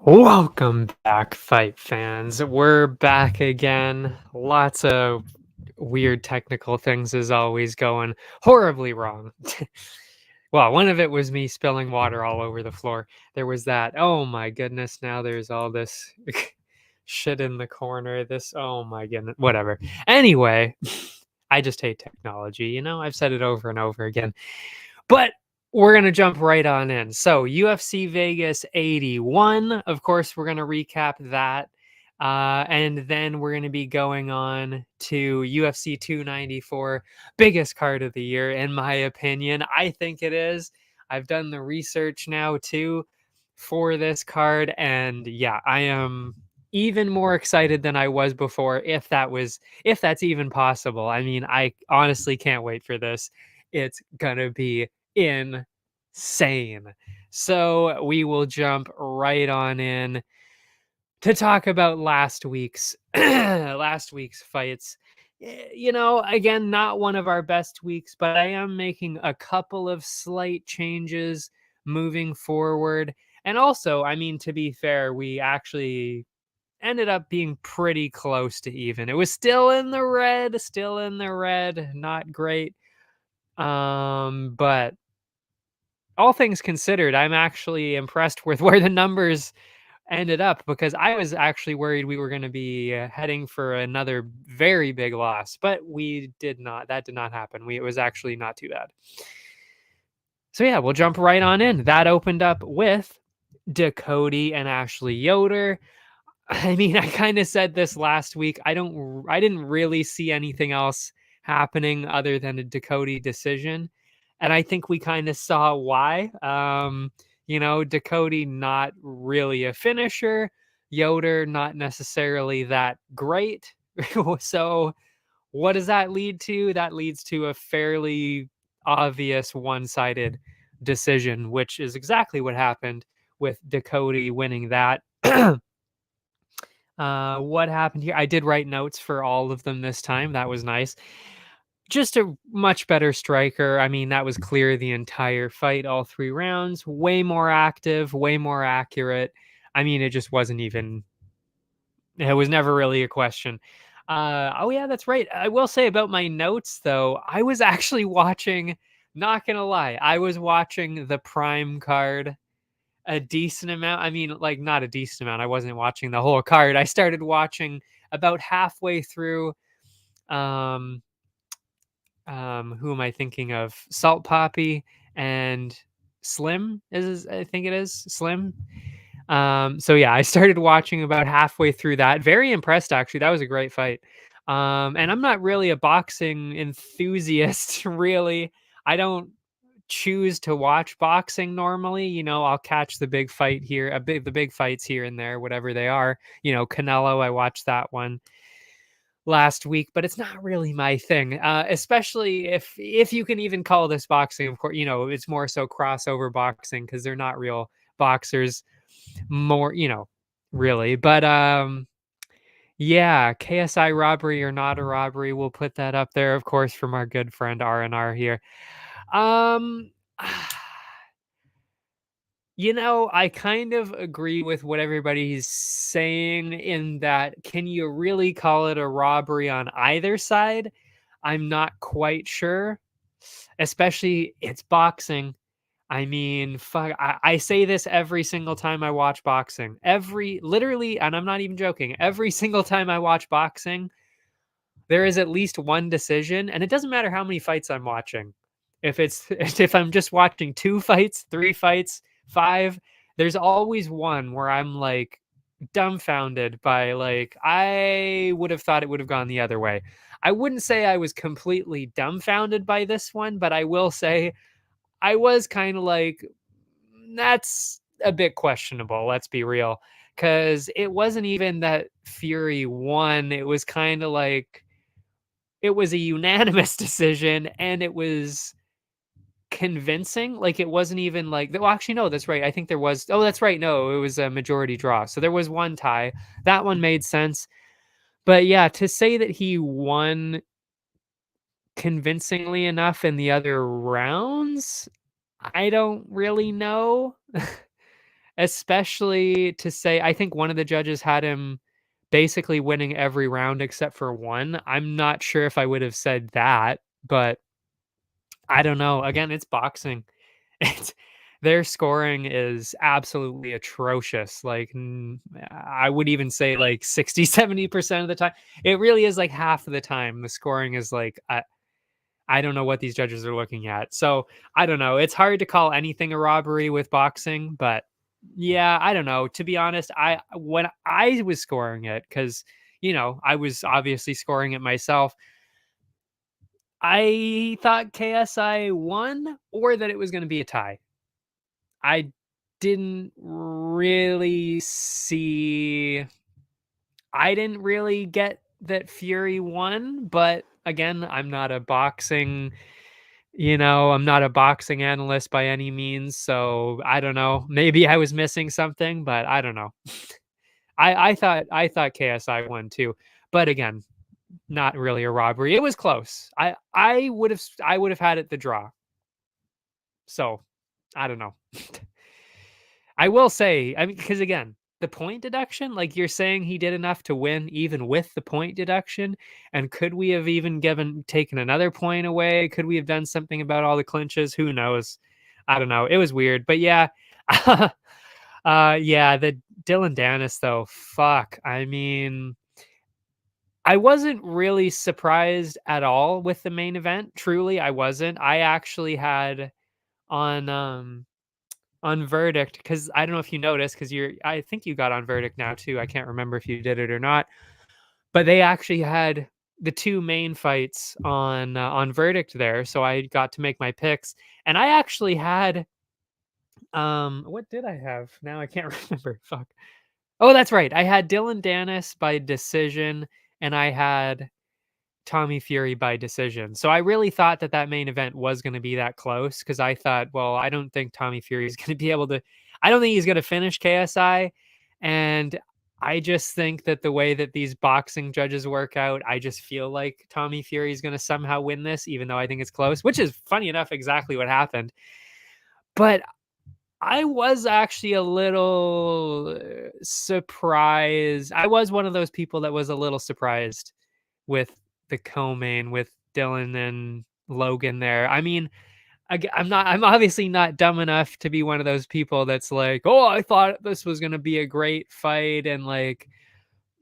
Welcome back, fight fans. We're back again. Lots of weird technical things as always going horribly wrong. Well, one of it was me spilling water all over the floor. There was that. Oh my goodness, now there's all this shit in the corner. Oh my goodness, whatever. Anyway, I just hate technology. I've said it over and over again. But we're going to jump right on in. So UFC Vegas 81, of course, we're going to recap that. And then we're going to be going on to UFC 294, biggest card of the year, in my opinion. I think it is. I've done the research now, too, for this card. And yeah, I am even more excited than I was before, if that's even possible. I mean, I honestly can't wait for this. It's going to be insane. So we will jump right on in to talk about last week's fights. Again, not one of our best weeks, but I am making a couple of slight changes moving forward. And also, I mean, to be fair, we actually ended up being pretty close to even. It was still in the red, not great. But all things considered, I'm actually impressed with where the numbers ended up, because I was actually worried we were going to be heading for another very big loss, but we did not. That did not happen. It was actually not too bad. So yeah, we'll jump right on in. That opened up with Dakota and Ashley Yoder. I mean, I kind of said this last week. I didn't really see anything else happening other than a Dakota decision. And I think we kind of saw why. Dakota not really a finisher. Yoder not necessarily that great. So what does that lead to? That leads to a fairly obvious one-sided decision, which is exactly what happened with Dakota winning that. What happened here? I did write notes for all of them this time. That was nice. Just a much better striker. I mean, that was clear the entire fight, all 3 rounds. Way more active, way more accurate. I mean, it just wasn't even... It was never really a question. Oh, yeah, that's right. I will say about my notes, though, I was actually watching... Not gonna lie, I was watching the Prime card a decent amount. I mean, like, not a decent amount. I wasn't watching the whole card. I started watching about halfway through... who am I thinking of? Salt Poppy and Slim I think it is Slim. So yeah, I started watching about halfway through that. Very impressed, actually. That was a great fight. And I'm not really a boxing enthusiast, really. I don't choose to watch boxing normally. I'll catch the big fight here, the big fights here and there, whatever they are. Canelo, I watched that one last week, but it's not really my thing, especially if you can even call this boxing. Of course, it's more so crossover boxing, because they're not real boxers, more, really. But yeah, KSI robbery or not a robbery, we'll put that up there, of course, from our good friend R&R here. I kind of agree with what everybody's saying, in that, can you really call it a robbery on either side? I'm not quite sure. Especially, it's boxing. I mean, fuck, I say this every single time I watch boxing. Literally, and I'm not even joking, every single time I watch boxing, there is at least one decision, and it doesn't matter how many fights I'm watching. If it's if I'm just watching 2 fights, 3 fights, 5, there's always one where I'm like dumbfounded by like I would have thought it would have gone the other way. I wouldn't say I was completely dumbfounded by this one, but I will say I was kind of like that's a bit questionable, let's be real, cuz it wasn't even that Fury won. It was kind of like it was a unanimous decision, and it was convincing. Like, it wasn't even like well, actually, no, that's right. I think there was that's right. No, it was a majority draw. So there was one tie. That one made sense. But yeah, to say that he won convincingly enough in the other rounds, I don't really know. Especially to say, I think one of the judges had him basically winning every round except for one. I'm not sure if I would have said that, but I don't know. Again, it's boxing. It's their scoring is absolutely atrocious. Like I would even say like 60, 70% of the time. It really is like half of the time the scoring is like I don't know what these judges are looking at. So I don't know. It's hard to call anything a robbery with boxing, but yeah, I don't know. To be honest, I when I was scoring it, because I was obviously scoring it myself, I thought KSI won or that it was going to be a tie. I didn't really see. I didn't really get that Fury won, but again, I'm not a boxing analyst by any means, so I don't know. Maybe I was missing something, but I don't know. I thought KSI won too, but again, not really a robbery. It was close. I would have had it the draw. So I don't know. I will say, I mean, because again, the point deduction, like you're saying he did enough to win even with the point deduction. And could we have even taken another point away? Could we have done something about all the clinches? Who knows? I don't know. It was weird. But yeah. Yeah, the Dylan Dennis though, fuck. I mean, I wasn't really surprised at all with the main event. Truly, I wasn't. I actually had on Verdict, because I don't know if you noticed, because I think you got on Verdict now too. I can't remember if you did it or not, but they actually had the two main fights on Verdict there, so I got to make my picks, and I actually had what did I have? Now I can't remember. Fuck. Oh, that's right. I had Dylan Dennis by decision, and I had Tommy Fury by decision. So I really thought that that main event was going to be that close, because I thought, well, I don't think Tommy Fury is going to be able to. I don't think he's going to finish KSI, and I just think that the way that these boxing judges work out, I just feel like Tommy Fury is going to somehow win this, even though I think it's close. Which is funny enough, exactly what happened. But I was actually a little surprised. I was one of those people that was a little surprised with the co-main with Dylan and Logan there. I mean, I'm obviously not dumb enough to be one of those people that's like, oh, I thought this was going to be a great fight. And like,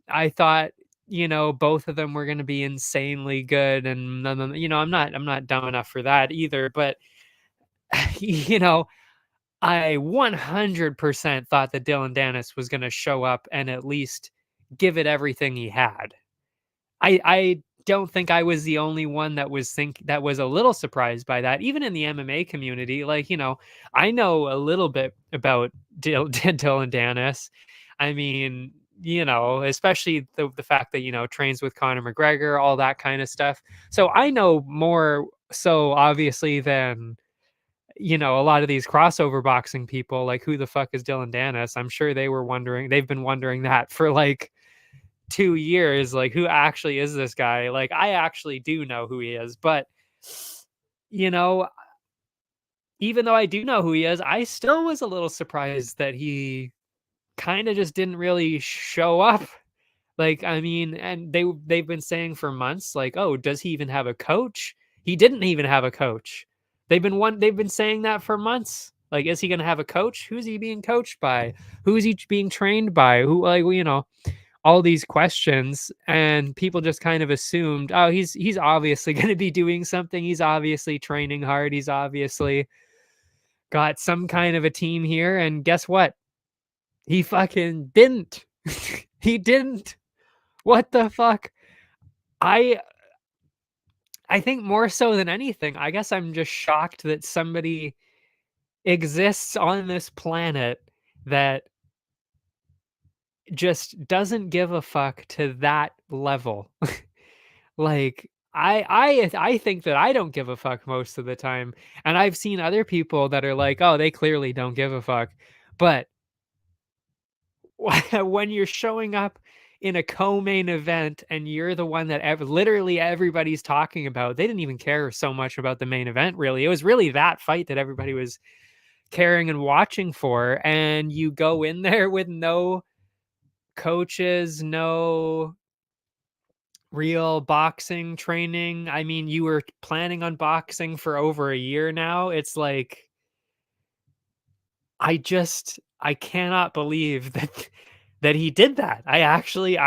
I thought, both of them were going to be insanely good. And I'm not dumb enough for that either. But, you know, I 100% thought that Dylan Dennis was going to show up and at least give it everything he had. I don't think I was the only one that was a little surprised by that. Even in the MMA community, like, I know a little bit about Dylan Dennis. I mean, especially the fact that, trains with Conor McGregor, all that kind of stuff. So I know more so obviously than a lot of these crossover boxing people, like, who the fuck is Dylan Dennis? I'm sure they've been wondering that for like 2 years, like, who actually is this guy? Like, I actually do know who he is, but you know even though I do know who he is, I still was a little surprised that he kind of just didn't really show up. Like, I mean, and they've been saying for months, like, oh, does he even have a coach? He didn't even have a coach. They've been saying that for months. Like, is he going to have a coach? Who's he being coached by? Who is he being trained by? Who, like, all these questions, and people just kind of assumed, oh, he's obviously going to be doing something. He's obviously training hard. He's obviously got some kind of a team here. And guess what? He fucking didn't. He didn't. What the fuck? I I think more so than anything, I guess I'm just shocked that somebody exists on this planet that just doesn't give a fuck to that level. Like, I think that I don't give a fuck most of the time, and I've seen other people that are like, "Oh, they clearly don't give a fuck." But when you're showing up in a co-main event and you're the one that literally everybody's talking about, they didn't even care so much about the main event, really. It was really that fight that everybody was caring and watching for, and you go in there with no coaches, no real boxing training. I mean, you were planning on boxing for over a year now. It's like, I cannot believe that he did that. I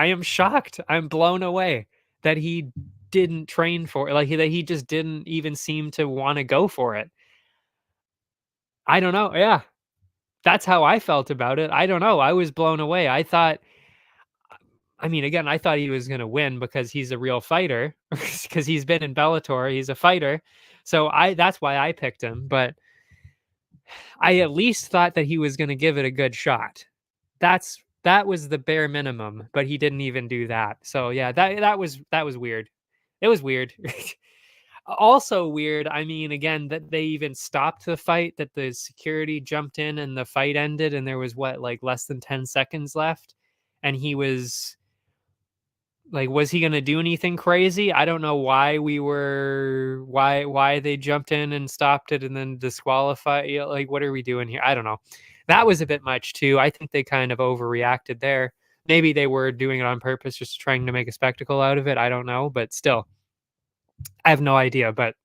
am shocked. I'm blown away that he didn't train for it. Like, that he just didn't even seem to want to go for it. I don't know. Yeah. That's how I felt about it. I don't know. I was blown away. I mean, again, I thought he was going to win because he's a real fighter, because he's been in Bellator. He's a fighter. So that's why I picked him. But I at least thought that he was going to give it a good shot. That was the bare minimum, but he didn't even do that. So yeah, that was weird. It was weird. Also weird, I mean, again, that they even stopped the fight, that the security jumped in and the fight ended, and there was what, like, less than 10 seconds left, and he was like, was he gonna do anything crazy? I don't know why they jumped in and stopped it and then disqualified. Like, what are we doing here? I don't know. That was a bit much too. I think they kind of overreacted there. Maybe they were doing it on purpose, just trying to make a spectacle out of it. I don't know, but still, I have no idea. But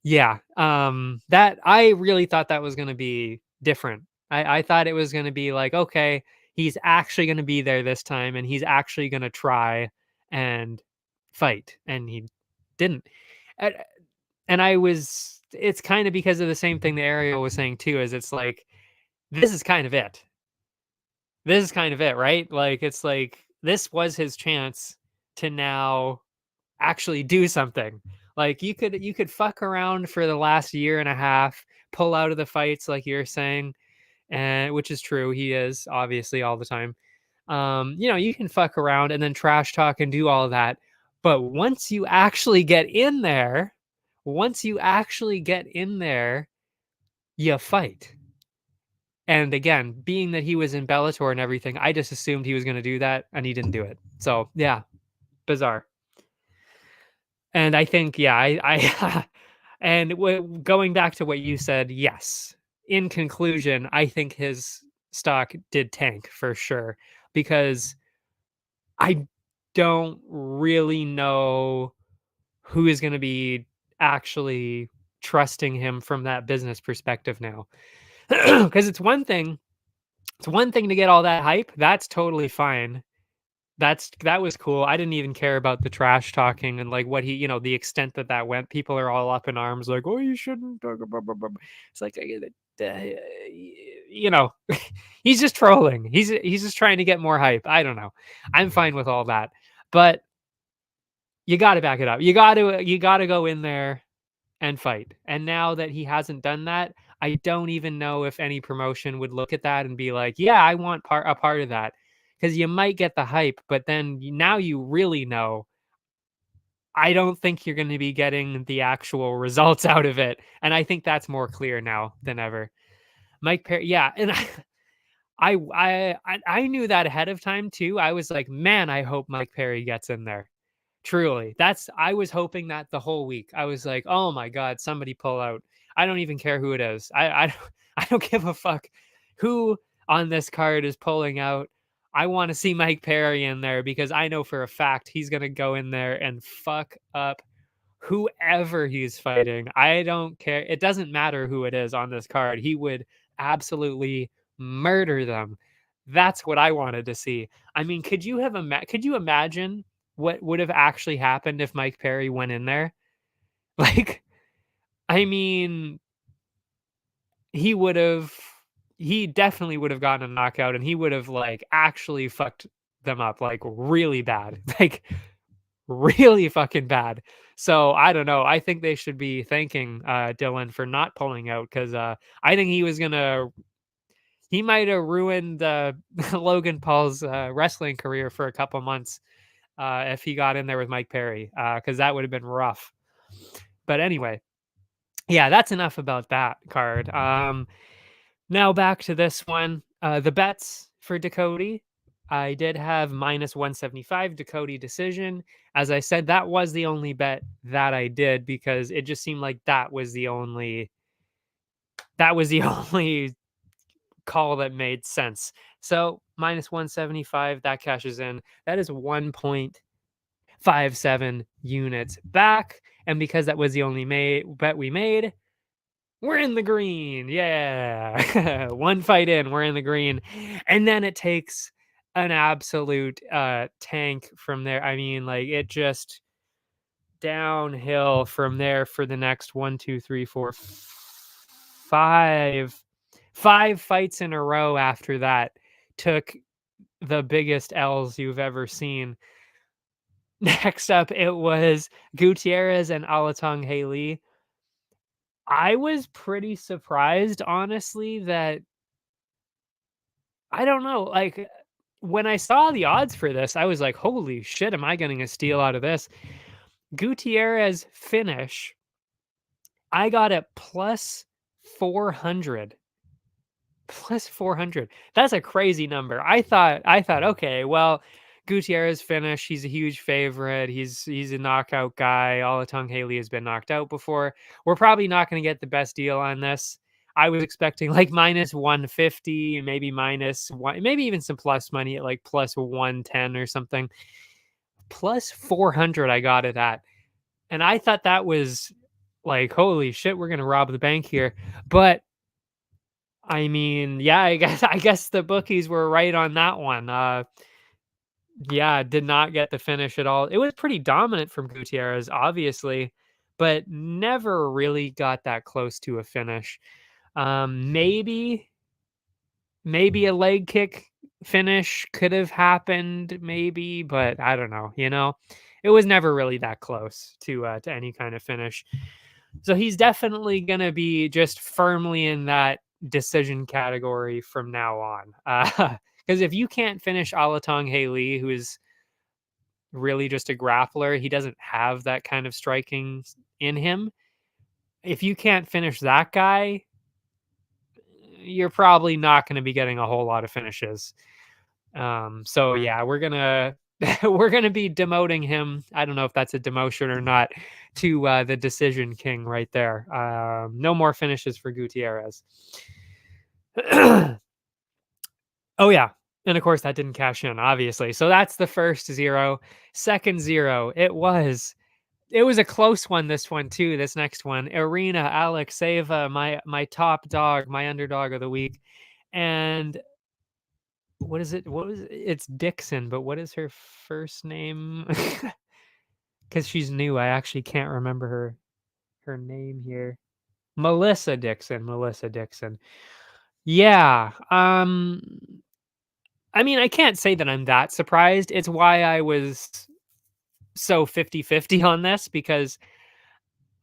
yeah, that I really thought that was gonna be different. I thought it was gonna be like, okay, he's actually gonna be there this time, and he's actually gonna try and fight, and he didn't. And, and it's kind of because of the same thing that Ariel was saying too, is it's like, this is kind of it. This is kind of it, right? Like, it's like, this was his chance to now actually do something. Like, you could fuck around for the last year and a half, pull out of the fights like you're saying, and which is true. He is obviously all the time. You can fuck around and then trash talk and do all that. But once you actually get in there, you fight. And again, being that he was in Bellator and everything, I just assumed he was going to do that, and he didn't do it. So yeah, bizarre. And I think, yeah, I and going back to what you said, yes. In conclusion, I think his stock did tank for sure, because I don't really know who is going to be actually trusting him from that business perspective now. Because it's one thing to get all that hype. That's totally fine. That was cool. I didn't even care about the trash talking and like what the extent that went. People are all up in arms, like, "Oh, you shouldn't talk about." Blah, blah, blah." It's like, you know, he's just trolling. He's just trying to get more hype. I don't know. I'm fine with all that, but you got to back it up. You got to go in there and fight. And now that he hasn't done that, I don't even know if any promotion would look at that and be like, "Yeah, I want a part of that." Because you might get the hype, but then now you really know. I don't think you're going to be getting the actual results out of it, and I think that's more clear now than ever. Mike Perry, yeah, and I knew that ahead of time too. I was like, man, I hope Mike Perry gets in there. Truly, I was hoping that the whole week. I was like, oh my god, somebody pull out. I don't even care who it is. I don't give a fuck who on this card is pulling out. I want to see Mike Perry in there, because I know for a fact he's gonna go in there and fuck up whoever he's fighting, I don't care. It doesn't matter who it is on this card. He would absolutely murder them. That's what I wanted to see. I mean, could you imagine what would have actually happened if Mike Perry went in there? Like, I mean, he would have he definitely would have gotten a knockout, and he would have, like, actually fucked them up, like, really bad. Like, really fucking bad. So, I don't know. I think they should be thanking, Dylan for not pulling out, 'cause, I think he might have ruined, Logan Paul's, wrestling career for a couple months, if he got in there with Mike Perry, because that would have been rough. But anyway, yeah, that's enough about that card. Now back to this one. The bets for Ducote. I did have minus 175 Ducote decision. As I said, that was the only bet that I did because it just seemed like that was the only call that made sense. So minus 175, that cashes in. That is 1.57 units back. And because that was the only bet we made, we're in the green. Yeah. One fight in, we're in the green. And then it takes an absolute tank from there. I mean, like, it just downhill from there for the next 5 fights in a row after that. Took the biggest L's you've ever seen. Next up, it was Gutierrez and Alatong Haley. I was pretty surprised, honestly, that I don't know, like, when I saw the odds for this, I was like, "Holy shit, am I getting a steal out of this?" Gutierrez finish, I got it plus 400. Plus 400. That's a crazy number. I thought, okay, well, Gutierrez finish, he's a huge favorite. He's a knockout guy. Alatong Haley has been knocked out before. We're probably not going to get the best deal on this. I was expecting like minus 150, maybe minus one, maybe even some plus money at like plus 110 or something. Plus 400 I got it at. And I thought that was like, holy shit, we're going to rob the bank here. But I mean, yeah, I guess the bookies were right on that one. Yeah, did not get the finish at all. It was pretty dominant from Gutierrez, obviously, but never really got that close to a finish. Maybe a leg kick finish could have happened, maybe, but I don't know. It was never really that close to any kind of finish. So he's definitely gonna be just firmly in that decision category from now on. Because if you can't finish Alatong Haley, who is really just a grappler, he doesn't have that kind of striking in him. If you can't finish that guy, you're probably not going to be getting a whole lot of finishes. So yeah, we're gonna we're gonna be demoting him. I don't know if that's a demotion or not to the decision king right there. No more finishes for Gutierrez. Oh yeah, and of course that didn't cash in, obviously. So that's the first 0. Second 0, it was a close one. This one too. This next one, Irina Alexeyeva, my top dog, my underdog of the week, and what is it? What was it? It's Dixon, but what is her first name? Because she's new, I actually can't remember her name here. Melissa Dixon. Melissa Dixon. Yeah. I mean, I can't say that I'm that surprised. It's why I was so 50-50 on this because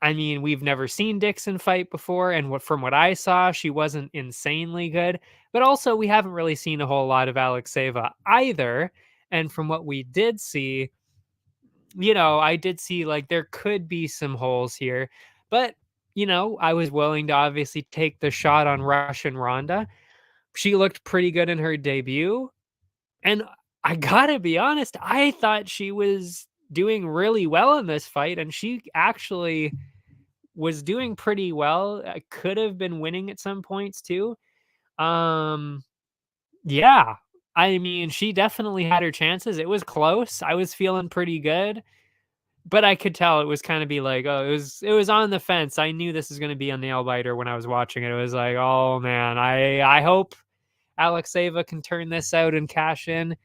I mean, we've never seen Dixon fight before, and from what I saw, she wasn't insanely good. But also, we haven't really seen a whole lot of Alexeyeva either. And from what we did see, I did see like there could be some holes here. But, I was willing to obviously take the shot on Russian Ronda. She looked pretty good in her debut. And I gotta be honest, I thought she was doing really well in this fight, and she actually was doing pretty well. I could have been winning at some points too. Um, yeah. I mean, she definitely had her chances. It was close. I was feeling pretty good. but I could tell it was kind of be like, oh, it was on the fence. I knew this was going to be a nail biter when I was watching it. It was like, oh man, I hope Alexeva can turn this out and cash in.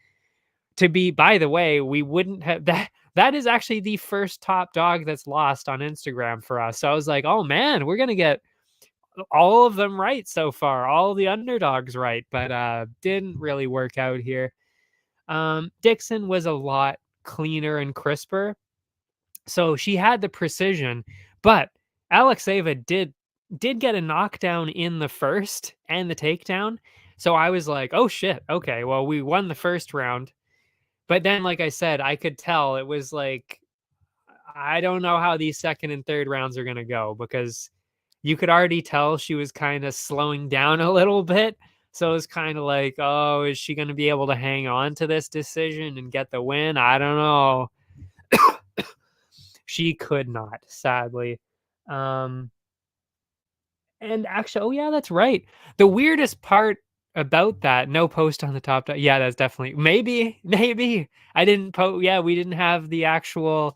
To be, by the way, we wouldn't have that. That is actually the first top dog that's lost on Instagram for us. So I was like, oh man, we're gonna get all of them right so far, all the underdogs right, but didn't really work out here. Dixon was a lot cleaner and crisper, so she had the precision, but Alexeva did get a knockdown in the first and the takedown. So I was like, oh shit, okay, well we won the first round. But then, like I said, I could tell it was like, I don't know how these second and third rounds are going to go, because you could already tell she was kind of slowing down a little bit. So it was kind of like, oh, is she going to be able to hang on to this decision and get the win? I don't know. She could not, sadly. Um, and actually, oh yeah, that's right. The weirdest part about that, no post on the top. Yeah, that's definitely maybe I didn't post. Yeah, we didn't have the actual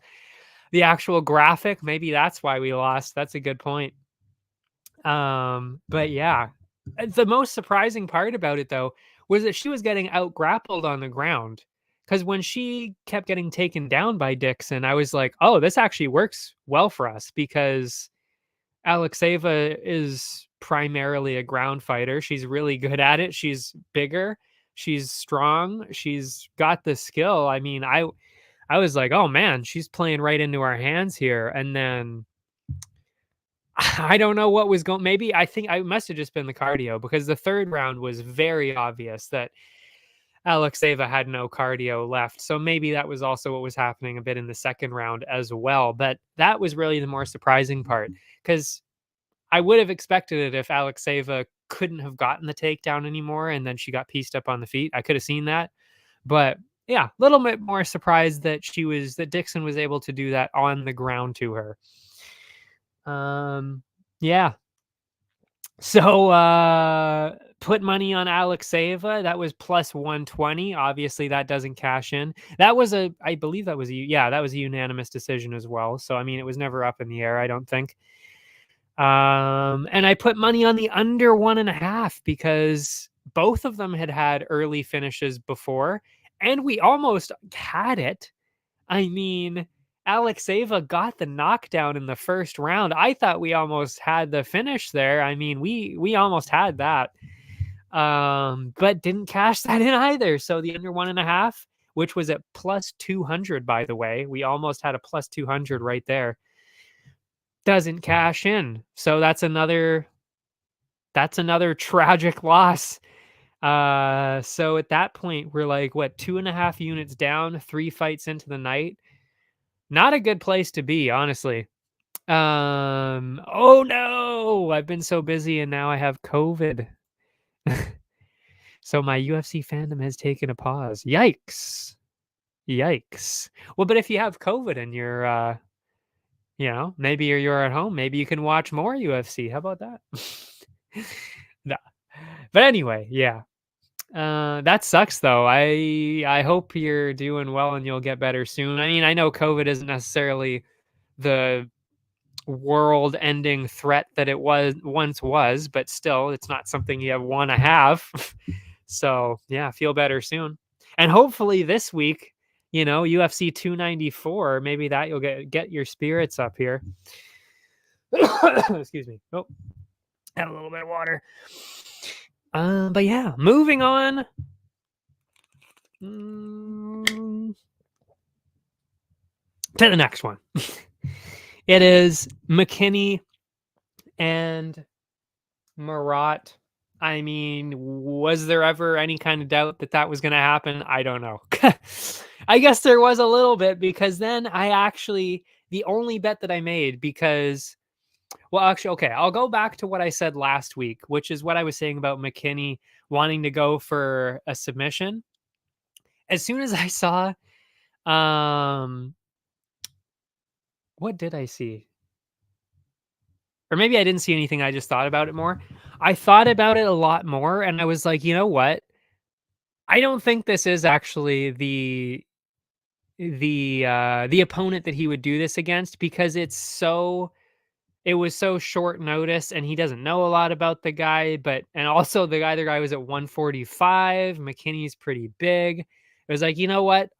graphic. Maybe that's why we lost. That's a good point. But yeah, the most surprising part about it though was that she was getting out grappled on the ground. Because when she kept getting taken down by Dixon, I was like, oh, this actually works well for us, because Alexeva is primarily a ground fighter. She's really good at it. She's bigger. She's strong. She's got the skill. I mean, I was like, oh man, she's playing right into our hands here. And then I don't know what was going. Maybe I think I must have just been the cardio, because the third round was very obvious that Alexeva had no cardio left. So maybe that was also what was happening a bit in the second round as well. But that was really the more surprising part, because I would have expected it if Alexeva couldn't have gotten the takedown anymore and then she got pieced up on the feet. I could have seen that. But yeah, a little bit more surprised that Dixon was able to do that on the ground to her. Yeah. So put money on Alexeva. That was plus 120. Obviously, that doesn't cash in. That was I believe that was that was a unanimous decision as well. So I mean, it was never up in the air, I don't think. And I put money on the under 1.5, because both of them had early finishes before, and we almost had it. I mean, Alexeva got the knockdown in the first round. I thought we almost had the finish there. I mean, we almost had that, but didn't cash that in either. So the under 1.5, which was at plus 200, by the way, we almost had a plus 200 right there, doesn't cash in. So that's another tragic loss. So at that point, we're like, what, 2.5 units down, 3 fights into the night. Not a good place to be, honestly. Oh no, I've been so busy and now I have COVID. So my UFC fandom has taken a pause. Yikes. Well, but if you have COVID and you're maybe you're at home, maybe you can watch more UFC. How about that? No. But anyway, yeah. That sucks though. I hope you're doing well and you'll get better soon. I mean, I know COVID isn't necessarily the world-ending threat that it once was, but still, it's not something you want to have. So yeah, feel better soon. And hopefully this week, UFC 294, maybe that you'll get your spirits up here. Excuse me. Oh, had a little bit of water. But yeah, moving on. To the next one. It is McKinney and Marat. I mean, was there ever any kind of doubt that was going to happen? I don't know. I guess there was a little bit, because then the only bet that I made, because, well, actually, okay, I'll go back to what I said last week, which is what I was saying about McKinney wanting to go for a submission. As soon as I saw, what did I see? Or maybe I didn't see anything. I just thought about it more. I thought about it a lot more, and I was like, you know what? I don't think this is actually the opponent that he would do this against, because it was so short notice and he doesn't know a lot about the guy, and also the other guy was at 145. McKinney's pretty big. It was like, you know what?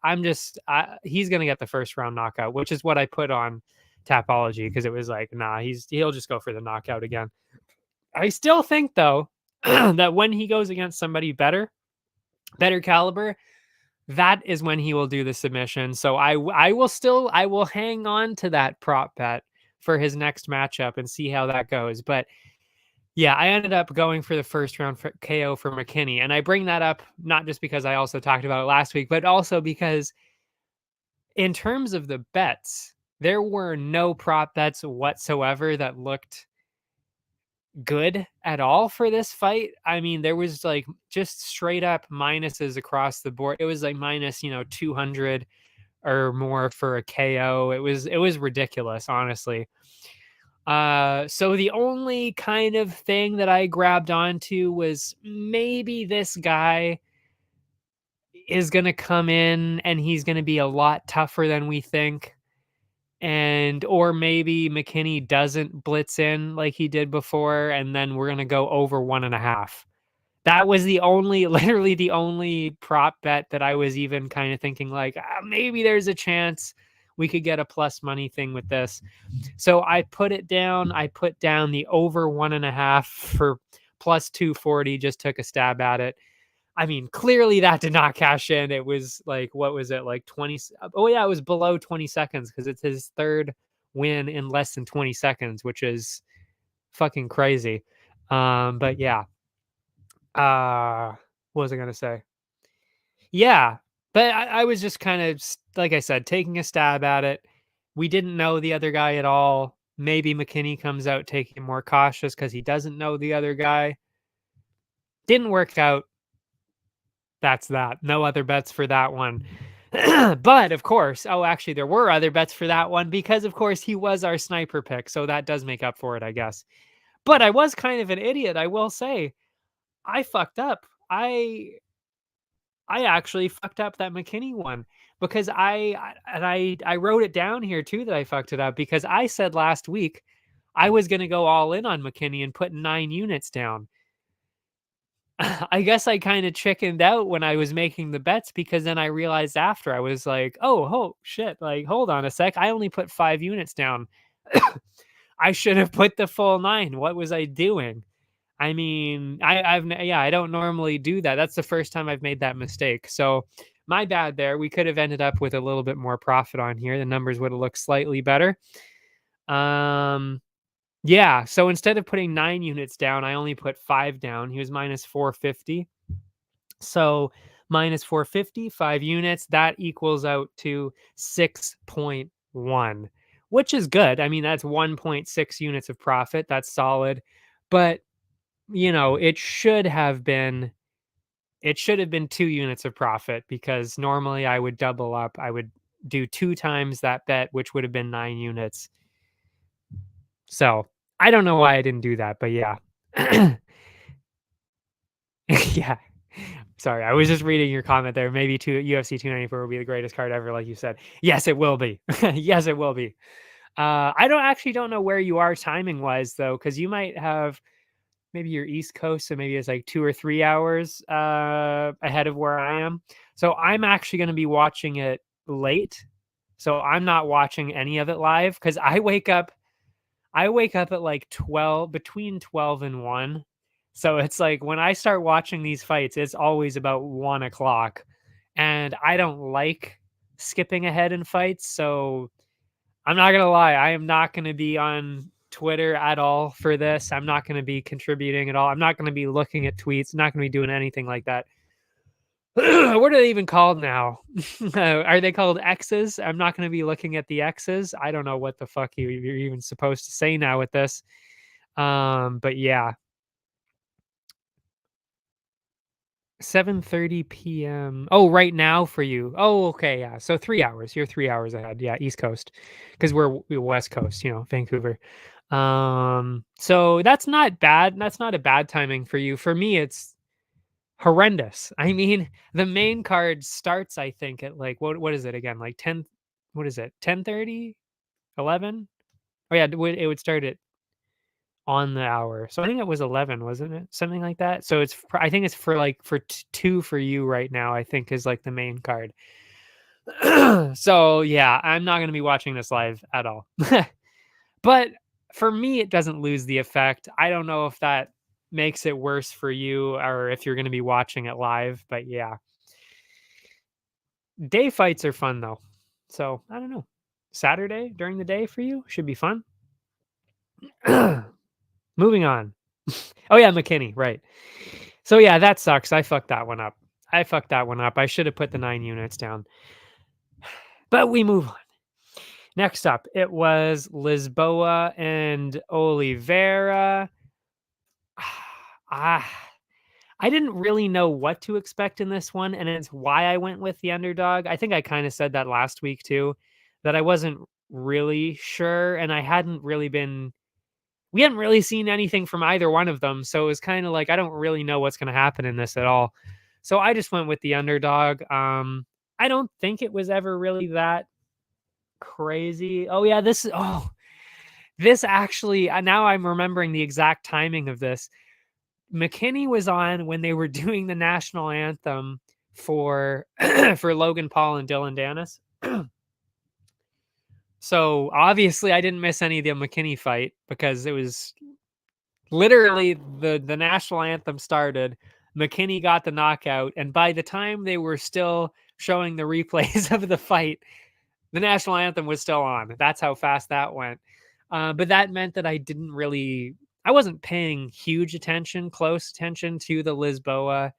He's going to get the first round knockout, which is what I put on Tapology, because it was like, nah, he'll just go for the knockout again. I still think though that when he goes against somebody better caliber, that is when he will do the submission. So I will hang on to that prop bet for his next matchup and see how that goes. But yeah, I ended up going for the first round for KO for McKinney. And I bring that up not just because I also talked about it last week, but also because in terms of the bets, there were no prop bets whatsoever that looked good at all for this fight. I mean, there was like just straight up minuses across the board. It was like minus, 200 or more for a KO. It was ridiculous, honestly. So the only kind of thing that I grabbed onto was maybe this guy is going to come in and he's going to be a lot tougher than we think. Or maybe McKinney doesn't blitz in like he did before, and then we're going to go over 1.5. That was literally the only prop bet that I was even kind of thinking like, maybe there's a chance we could get a plus money thing with this. So I put it down. I put down the over 1.5 for plus 240, just took a stab at it. I mean, clearly that did not cash in. It was like, what was it, like 20? Oh, yeah, it was below 20 seconds because it's his third win in less than 20 seconds, which is fucking crazy. But yeah. What was I going to say? Yeah, but I was just kind of, like I said, taking a stab at it. We didn't know the other guy at all. Maybe McKinney comes out taking more cautious because he doesn't know the other guy. Didn't work out. That's that. No other bets for that one. But of course, actually, there were other bets for that one because, of course, he was our sniper pick. So that does make up for it, I guess. But I was kind of an idiot, I will say. I fucked up. I actually fucked up that McKinney one because I wrote it down here too that I fucked it up because I said last week I was going to go all in on McKinney and put 9 units down. I guess I kind of chickened out when I was making the bets because then I realized after I was like, oh shit, like hold on a sec, I only put 5 units down. I should have put the full 9. What was I doing? I mean, I don't normally do that. That's the first time I've made that mistake. So my bad there. We could have ended up with a little bit more profit on here. The numbers would have looked slightly better. Yeah. So instead of putting 9 units down, I only put 5 down. He was minus 450. So minus 450, 5 units, that equals out to 6.1, which is good. I mean, that's 1.6 units of profit. That's solid. But it should have been 2 units of profit because normally I would double up. I would do 2 times that bet, which would have been 9 units. So I don't know why I didn't do that, but yeah. Yeah. Sorry, I was just reading your comment there. Maybe UFC 294 will be the greatest card ever, like you said. Yes, it will be. Yes, it will be. I don't know where you are timing wise though, because you might have maybe you're East Coast, so maybe it's like 2 or 3 hours ahead of where I am. So I'm actually going to be watching it late. So I'm not watching any of it live because I wake up at like 12, between 12 and 1. So it's like when I start watching these fights, it's always about 1 o'clock. And I don't like skipping ahead in fights. So I'm not going to lie. I am not going to be on Twitter at all for this. I'm not going to be contributing at all. I'm not going to be looking at tweets. I'm not going to be doing anything like that. What are they even called now? Are they called X's? I'm not going to be looking at the X's. I don't know what the fuck you're even supposed to say now with this. But yeah. 7:30 p.m. Oh, right now for you. Oh, okay, yeah. So 3 hours. You're 3 hours ahead. Yeah, East Coast. Because we're West Coast, Vancouver. So that's not bad. That's not a bad timing for you. For me, it's horrendous. I mean, the main card starts, I think, at like what is it again? Like 10, what is it? 10:30, 11? Oh yeah, it would start at on the hour. So I think it was 11, wasn't it? Something like that. So I think it's for like for 2 for you right now, I think is like the main card. So yeah, I'm not going to be watching this live at all. But for me, it doesn't lose the effect. I don't know if that makes it worse for you or if you're going to be watching it live, but yeah. Day fights are fun though. So, I don't know. Saturday during the day for you should be fun. Moving on. Oh yeah, McKinney, right. So yeah, that sucks. I fucked that one up. I should have put the 9 units down. But we move on. Next up, it was Lisboa and Oliveira. Ah, I didn't really know what to expect in this one, and it's why I went with the underdog. I think I kind of said that last week too, that I wasn't really sure, and we hadn't really seen anything from either one of them, so it was kind of like I don't really know what's going to happen in this at all. So I just went with the underdog. I don't think it was ever really that crazy. Oh yeah, this actually now I'm remembering the exact timing of this. McKinney was on when they were doing the national anthem for for Logan Paul and Dylan Dennis. So obviously I didn't miss any of the McKinney fight because it was literally the national anthem started. McKinney got the knockout, and by the time they were still showing the replays of the fight, the national anthem was still on. That's how fast that went. But that meant that I wasn't paying close attention to the Lisboa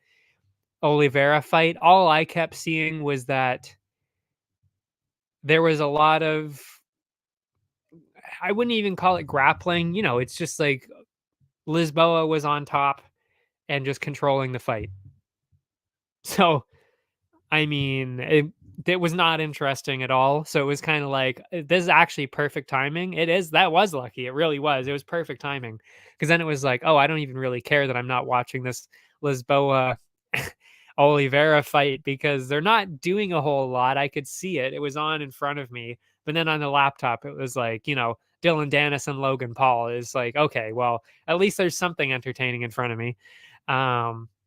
Oliveira fight. All I kept seeing was that there was a lot of, I wouldn't even call it grappling. It's just like Lisboa was on top and just controlling the fight. So, I mean, it was not interesting at all. So it was kind of like, this is actually perfect timing. That was lucky. It really was. It was perfect timing. Because then it was like, oh, I don't even really care that I'm not watching this Lisboa Oliveira fight because they're not doing a whole lot. I could see it. It was on in front of me. But then on the laptop, it was like, Dylan Dennis and Logan Paul is like, okay, well, at least there's something entertaining in front of me.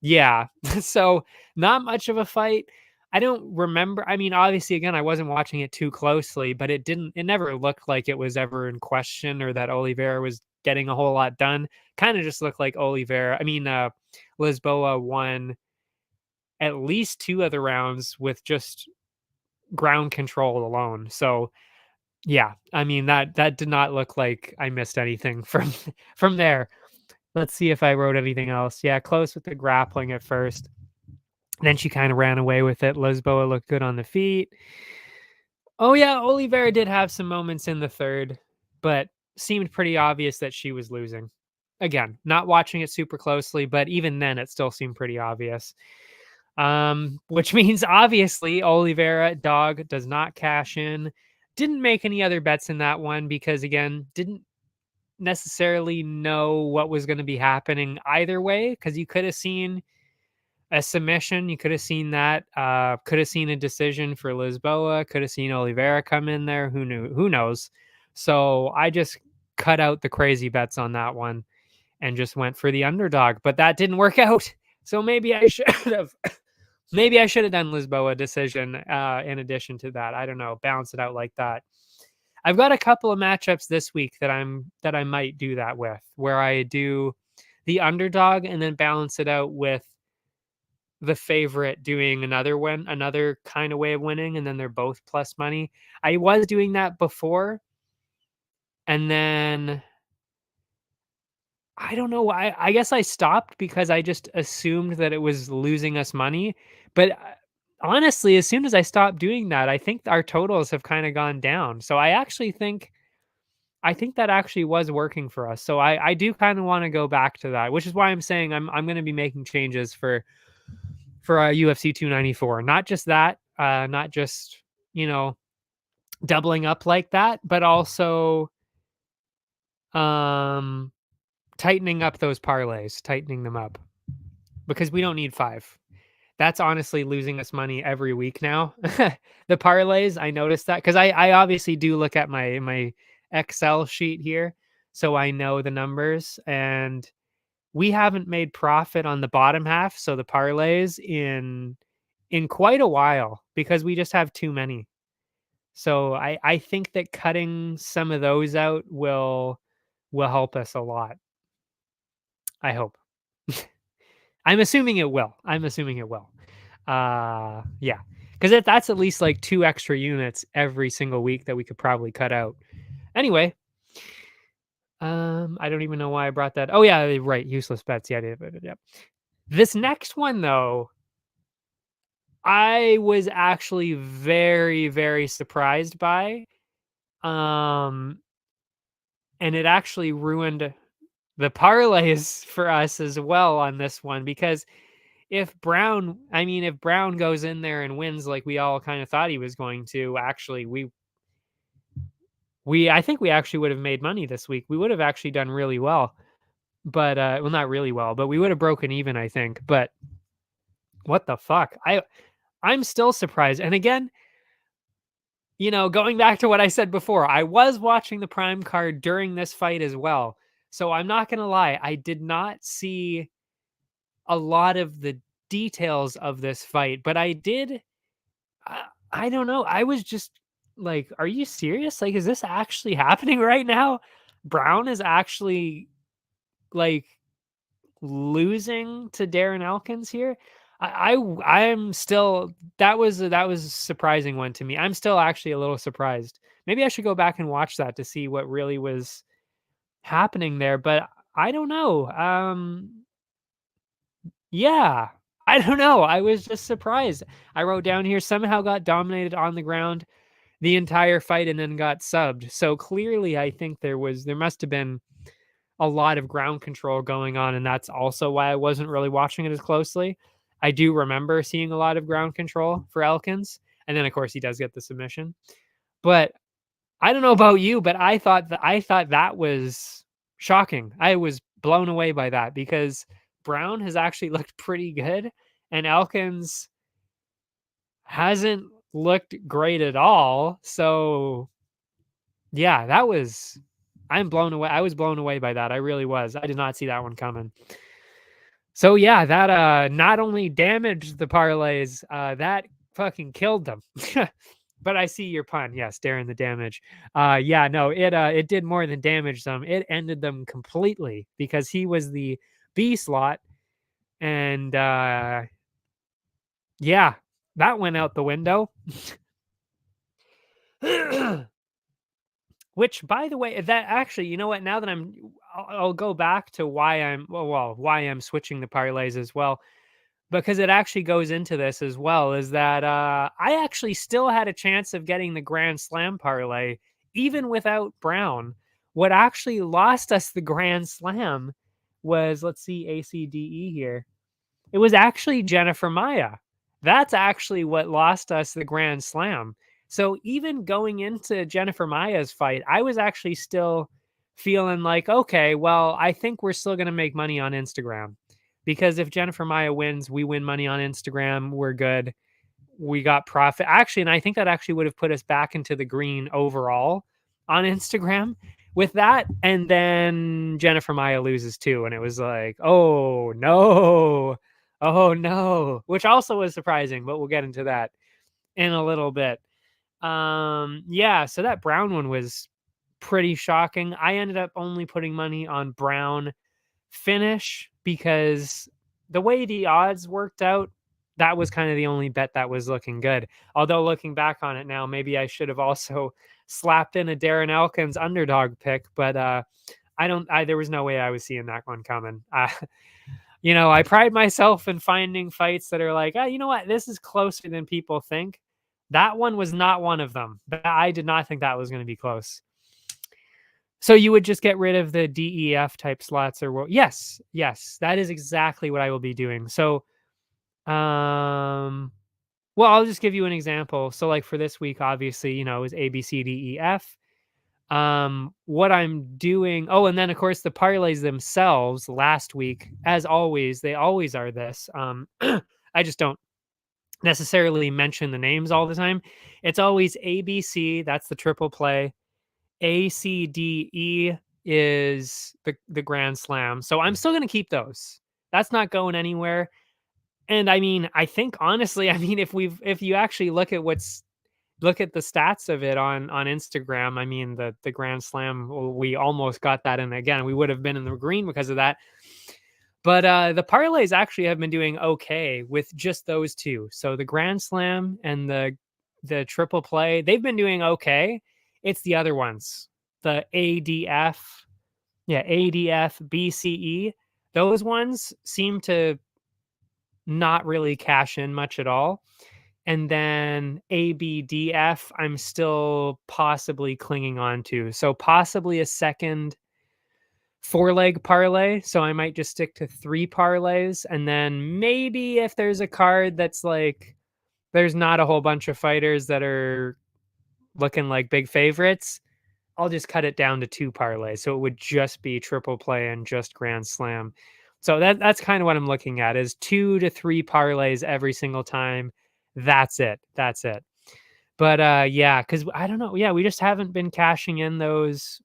Yeah. So not much of a fight. I don't remember. I mean, obviously, again, I wasn't watching it too closely, but it never looked like it was ever in question or that Oliveira was getting a whole lot done. Kind of just looked like Lisboa won at least 2 other rounds with just ground control alone. So yeah, I mean, that did not look like I missed anything from there. Let's see if I wrote anything else. Yeah, close with the grappling at first. Then she kind of ran away with it. Lisboa looked good on the feet. Oh yeah, Oliveira did have some moments in the third, but seemed pretty obvious that she was losing. Again, not watching it super closely, but even then it still seemed pretty obvious. Which means obviously Oliveira dog does not cash in. Didn't make any other bets in that one because again, didn't necessarily know what was going to be happening either way because you could have seen a submission. You could have seen that. Could have seen a decision for Lisboa. Could have seen Oliveira come in there. Who knew? Who knows? So I just cut out the crazy bets on that one and just went for the underdog. But that didn't work out. So maybe I should have. Maybe I should have done Lisboa decision in addition to that. I don't know. Balance it out like that. I've got a couple of matchups this week that I might do that with, where I do the underdog and then balance it out with the favorite doing another kind of way of winning, and then they're both plus money. I was doing that before, and then I don't know why. I guess I stopped because I just assumed that it was losing us money. But honestly, as soon as I stopped doing that, I think our totals have kind of gone down. So I think that actually was working for us. So I do kind of want to go back to that, which is why I'm saying I'm going to be making changes for UFC 294. Not just that, not just, you know, doubling up like that, but also um tightening up those parlays, tightening them up. because we don't need 5. That's honestly losing us money every week now. The parlays, I noticed that because I obviously do look at my Excel sheet here, so I know the numbers, and we haven't made profit on the bottom half, so the parlays in quite a while because we just have too many. So I think that cutting some of those out will help us a lot. I hope. I'm assuming it will. I'm assuming it will. Yeah, because that's at least like 2 extra units every single week that we could probably cut out. Anyway, I don't even know why I brought that. Oh yeah, right, useless bets. Yeah, yeah. This next one though, I was actually very, very surprised by. Um, and it actually ruined the parlays for us as well on this one because if Brown goes in there and wins like we all kind of thought he was going to, actually I think we actually would have made money this week. We would have actually done really well. But well, not really well, but we would have broken even, I think. But what the fuck? I'm still surprised. And again, going back to what I said before, I was watching the prime card during this fight as well. So I'm not going to lie, I did not see a lot of the details of this fight, but I did. I don't know. I was just like, are you serious? Like, is this actually happening right now? Brown is actually like losing to Darren Elkins here. I'm still that was a surprising one to me. I'm still actually a little surprised. Maybe I should go back and watch that to see what really was happening there, but I don't know. Yeah. I don't know. I was just surprised. I wrote down here somehow got dominated on the ground the entire fight and then got subbed. So clearly I think there must have been a lot of ground control going on, and that's also why I wasn't really watching it as closely. I do remember seeing a lot of ground control for Elkins, and then of course he does get the submission. But I don't know about you, but I thought that was shocking. I was blown away by that because Brown has actually looked pretty good, and Elkins hasn't looked great at all. So yeah, I'm blown away. I was blown away by that. I really was. I did not see that one coming. So yeah, that not only damaged the parlays, that fucking killed them. But I see your pun. Yes, Darren the damage. Yeah, no, it did more than damage them. It ended them completely because he was the B slot, and yeah, that went out the window. Which, by the way, that actually, you know what? Now that I'll go back to why I'm switching the parlays as well, because it actually goes into this as well. Is that I actually still had a chance of getting the Grand Slam parlay even without Brown. What actually lost us the Grand Slam was, let's see, ACDE here. It was actually Jennifer Maya. That's actually what lost us the Grand Slam. So even going into Jennifer Maya's fight, I was actually still feeling like, okay, well, I think we're still going to make money on Instagram because if Jennifer Maya wins, we win money on Instagram. We're good. We got profit. Actually, and I think that actually would have put us back into the green overall on Instagram with that. And then Jennifer Maya loses too. And it was like, oh no. Oh no. Which also was surprising, but we'll get into that in a little bit. Yeah, so that Brown one was pretty shocking. I ended up only putting money on Brown finish because the way the odds worked out, that was kind of the only bet that was looking good. Although looking back on it now, maybe I should have also slapped in a Darren Elkins underdog pick, but there was no way I was seeing that one coming. I pride myself in finding fights that are like, oh, you know what? This is closer than people think. That one was not one of them. But I did not think that was going to be close. So you would just get rid of the DEF type slots yes, that is exactly what I will be doing. So, well, I'll just give you an example. So like for this week, obviously, it was A, B, C, D, E, F. What I'm doing, and then of course the parlays themselves last week, as always, they always are this. I just don't necessarily mention the names all the time. It's always ABC, that's the triple play. ACDE is the grand slam. So I'm still gonna keep those. That's not going anywhere. And I mean, I think honestly, I mean, if you actually look at the stats of it on Instagram, I mean, the grand slam, we almost got that in again. We would have been in the green because of that. But the parlays actually have been doing okay with just those two. So the grand slam and the triple play, they've been doing okay. It's the other ones, the ADF, yeah, ADF, BCE. Those ones seem to not really cash in much at all. And then ABDF, I'm still possibly clinging on to. So possibly a second 4-leg parlay. So I might just stick to 3 parlays. And then maybe if there's a card that's like, there's not a whole bunch of fighters that are looking like big favorites, I'll just cut it down to 2 parlays. So it would just be triple play and just grand slam. So that's kind of what I'm looking at, is 2 to 3 parlays every single time. That's it. That's it. But yeah, because I don't know. Yeah, we just haven't been cashing in those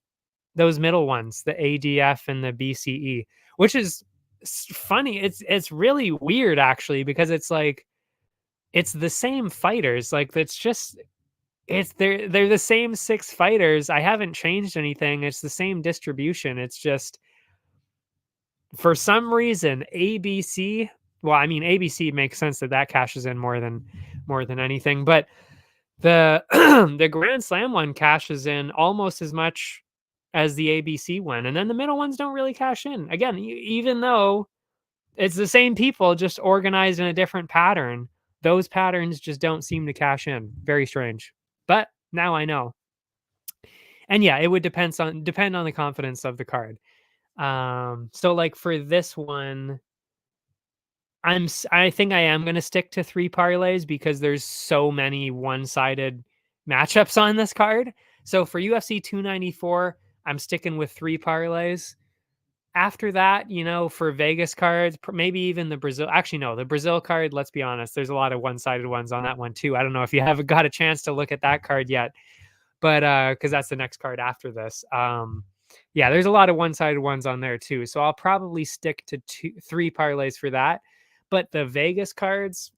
middle ones, the ADF and the BCE, which is funny. It's really weird actually, because it's like it's the same fighters. Like they're the same 6 fighters. I haven't changed anything. It's the same distribution. It's just for some reason ABC. Well, I mean ABC makes sense that cashes in more than anything, but the the Grand Slam one cashes in almost as much as the ABC one, and then the middle ones don't really cash in. Again, even though it's the same people, just organized in a different pattern, those patterns just don't seem to cash in. Very strange. But now I know. And yeah, it would depend on the confidence of the card. So like for this one, I think I am going to stick to 3 parlays because there's so many one-sided matchups on this card. So for UFC 294, I'm sticking with 3 parlays. After that, for Vegas cards, maybe even the Brazil. Actually, no, the Brazil card, let's be honest, there's a lot of one-sided ones on that one too. I don't know if you haven't got a chance to look at that card yet, but because that's the next card after this. Yeah, there's a lot of one-sided ones on there too. So I'll probably stick to 3 parlays for that. But the Vegas cards,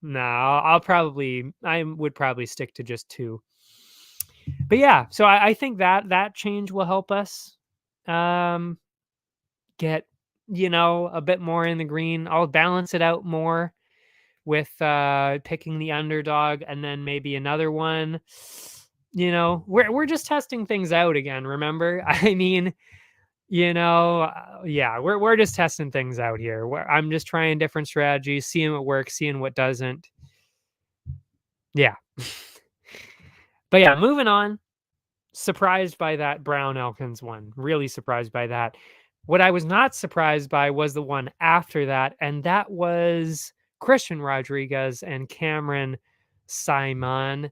no, I would probably stick to just 2. But yeah, so I think that change will help us get a bit more in the green. I'll balance it out more with picking the underdog, and then maybe another one. We're just testing things out again, remember? I mean, yeah, we're just testing things out here. I'm just trying different strategies, seeing what works, seeing what doesn't. Yeah. But yeah, moving on. Surprised by that Brown Elkins one. Really surprised by that. What I was not surprised by was the one after that, and that was Christian Rodriguez and Cameron Simon.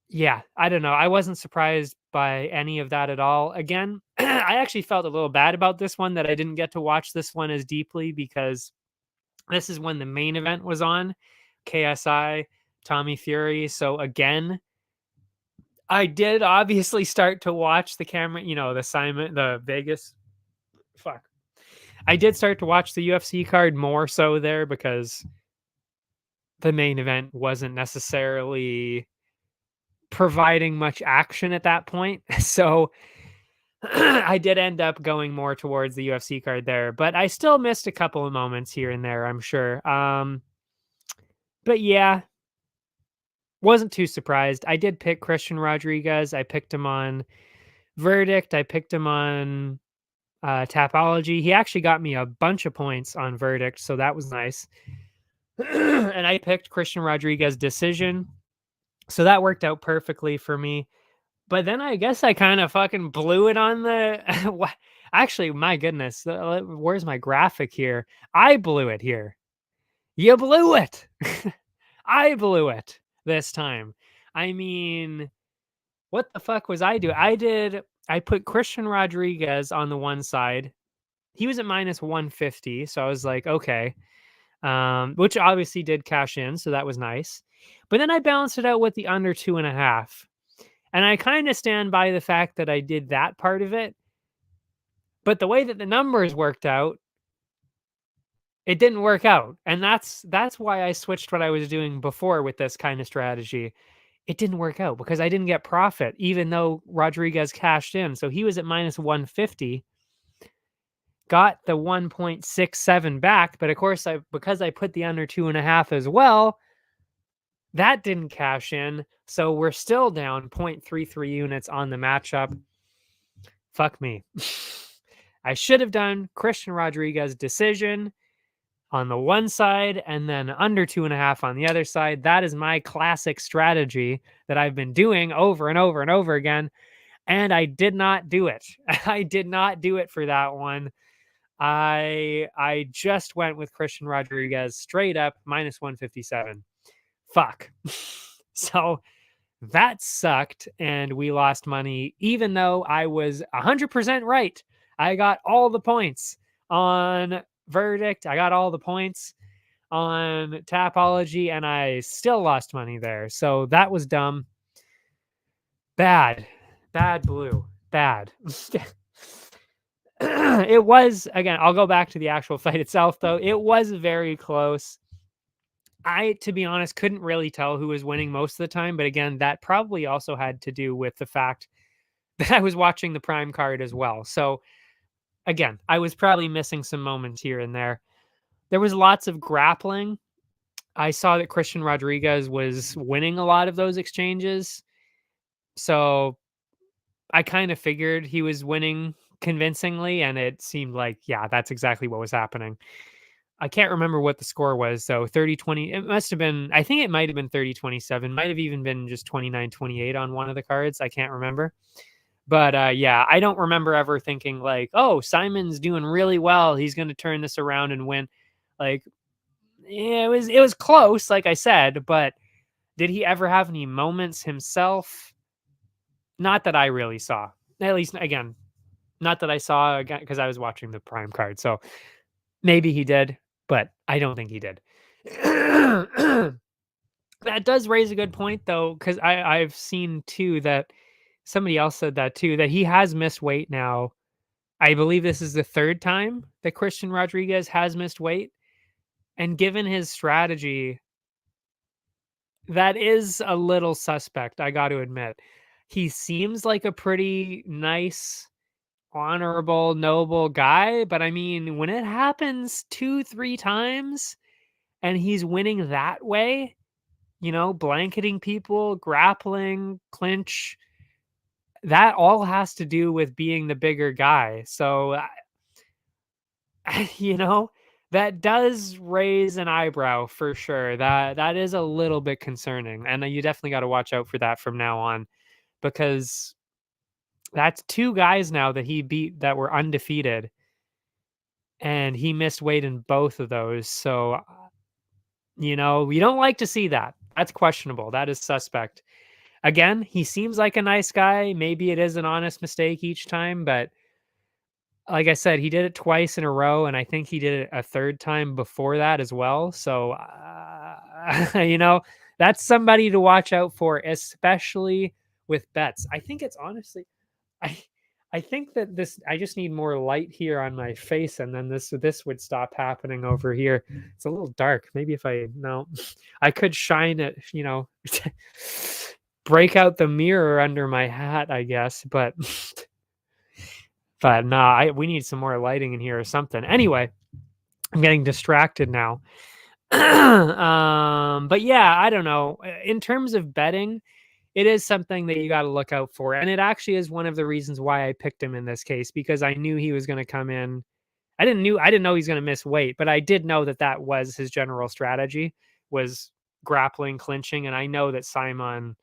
Yeah, I don't know. I wasn't surprised by any of that at all. Again, I actually felt a little bad about this one, that I didn't get to watch this one as deeply, because this is when the main event was on, KSI, Tommy Fury. So again, I did obviously start to watch the the Vegas. Fuck. I did start to watch the UFC card more so there, because the main event wasn't necessarily providing much action at that point. So I did end up going more towards the UFC card there, but I still missed a couple of moments here and there, I'm sure. But yeah, wasn't too surprised. I did pick Christian Rodriguez. I picked him on Verdict. I picked him on Tapology. He actually got me a bunch of points on Verdict, so that was nice. And I picked Christian Rodriguez decision, so that worked out perfectly for me. But then I guess I kind of fucking blew it on the. Actually, my goodness, where's my graphic here? I blew it here. You blew it. I blew it this time. I mean, what the fuck was I doing? I put Christian Rodriguez on the one side. He was at minus 150. So I was like, okay. Which obviously did cash in. So that was nice. But then I balanced it out with the under 2.5. And I kind of stand by the fact that I did that part of it. But the way that the numbers worked out, it didn't work out. And that's why I switched what I was doing before with this kind of strategy. It didn't work out because I didn't get profit, even though Rodriguez cashed in. So he was at minus 150, got the 1.67 back. But of course, because I put the under 2.5 as well, that didn't cash in. So we're still down 0.33 units on the matchup. Fuck me. I should have done Christian Rodriguez decision on the one side and then under 2.5 on the other side. That is my classic strategy that I've been doing over and over and over again. And I did not do it. I did not do it for that one. I just went with Christian Rodriguez straight up minus 157. Fuck. So that sucked and we lost money, even though I was 100% right. I got all the points on verdict. I got all the points on Tapology and I still lost money there. So that was dumb. Bad blue. Bad. It was, again, I'll go back to the actual fight itself though. It was very close. I, to be honest, couldn't really tell who was winning most of the time. But again, that probably also had to do with the fact that I was watching the prime card as well. So again, I was probably missing some moments here and there. There was lots of grappling. I saw that Christian Rodriguez was winning a lot of those exchanges. So I kind of figured he was winning convincingly. And it seemed like, yeah, that's exactly what was happening. I can't remember what the score was. So 30-20, it must have been, I think it might have been 30-27, might have even been just 29-28 on one of the cards. I can't remember. But yeah, I don't remember ever thinking like, oh, Simon's doing really well. He's going to turn this around and win. Like, yeah, it was close, like I said, but did he ever have any moments himself? Not that I really saw. At least, again, not that I saw, again, because I was watching the prime card. So maybe he did, but I don't think he did. That does raise a good point, though, because I've seen, too, that somebody else said that, too, that he has missed weight now. I believe this is the third time that Christian Rodriguez has missed weight. And given his strategy, that is a little suspect, I got to admit. He seems like a pretty nice, honorable, noble guy. But I mean, when it happens 2-3 times and he's winning that way, you know, blanketing people, grappling, clinch, that all has to do with being the bigger guy. So, you know, that does raise an eyebrow for sure. That is a little bit concerning. And you definitely got to watch out for that from now on, because that's two guys now that he beat that were undefeated. And he missed weight in both of those. So, you know, we don't like to see that. That's questionable. That is suspect. Again, he seems like a nice guy. Maybe it is an honest mistake each time, but like I said, he did it twice in a row, and I think he did it a third time before that as well. So, you know, that's somebody to watch out for, especially with bets. I think it's honestly, I think that I just need more light here on my face, and then this would stop happening over here. It's a little dark. Maybe if I could shine it, you know, break out the mirror under my hat, I guess, but. But no, we need some more lighting in here or something. Anyway, I'm getting distracted now. But yeah, I don't know. In terms of betting, it is something that you got to look out for. And it actually is one of the reasons why I picked him in this case, because I knew he was going to come in. I didn't know he's going to miss weight, but I did know that was his general strategy, was grappling, clinching. And I know that Simon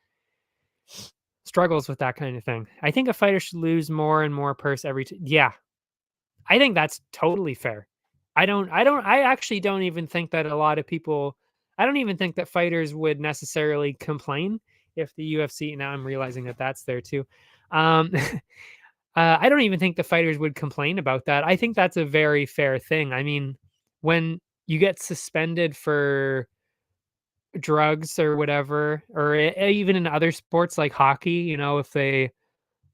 struggles with that kind of thing. I think a fighter should lose more and more purse every yeah. I think that's totally fair. I actually don't even think that a lot of people, I don't even think that fighters would necessarily complain if the UFC, now I'm realizing that that's there too. Um, I don't even think the fighters would complain about that. I think that's a very fair thing. I mean, when you get suspended for drugs or whatever, or even in other sports like hockey, if they,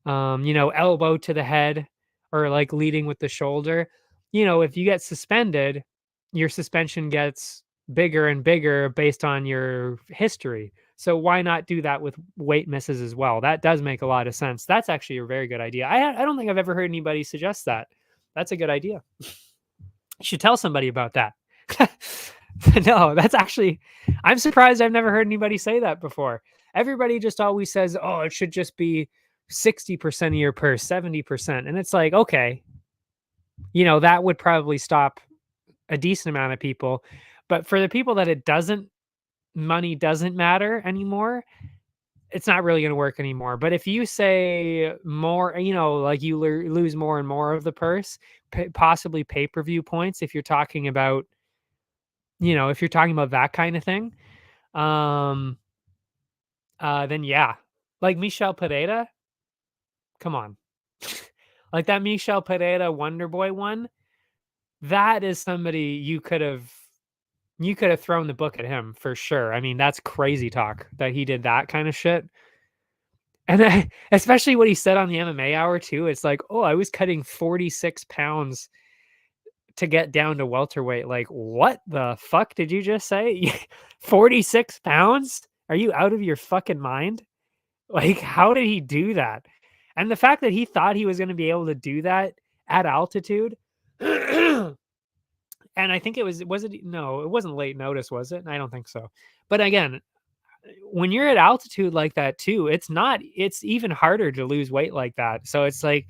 elbow to the head or like leading with the shoulder, if you get suspended, your suspension gets bigger and bigger based on your history. So why not do that with weight misses as well? That does make a lot of sense. That's actually a very good idea. I don't think I've ever heard anybody suggest that. That's a good idea. You should tell somebody about that. No, that's actually, I'm surprised I've never heard anybody say that before. Everybody just always says, oh, it should just be 60% of your purse, 70%. And it's like, okay, that would probably stop a decent amount of people. But for the people that money doesn't matter anymore, it's not really going to work anymore. But if you say more, like you lose more and more of the purse, possibly pay-per-view points, if you're talking about, that kind of thing, then yeah, like Michel Pereira, come on. Like that Michel Pereira Wonder Boy one, that is somebody you could have thrown the book at him for sure. I mean, that's crazy talk that he did that kind of shit. And then, especially what he said on the MMA Hour too. It's like, oh, I was cutting 46 pounds to get down to welterweight. Like, what the fuck did you just say? 46 pounds? Are you out of your fucking mind? Like, how did he do that? And the fact that he thought he was going to be able to do that at altitude. And I think it no, it wasn't late notice, was it? I don't think so. But again, when you're at altitude like that too, it's even harder to lose weight like that. So it's like,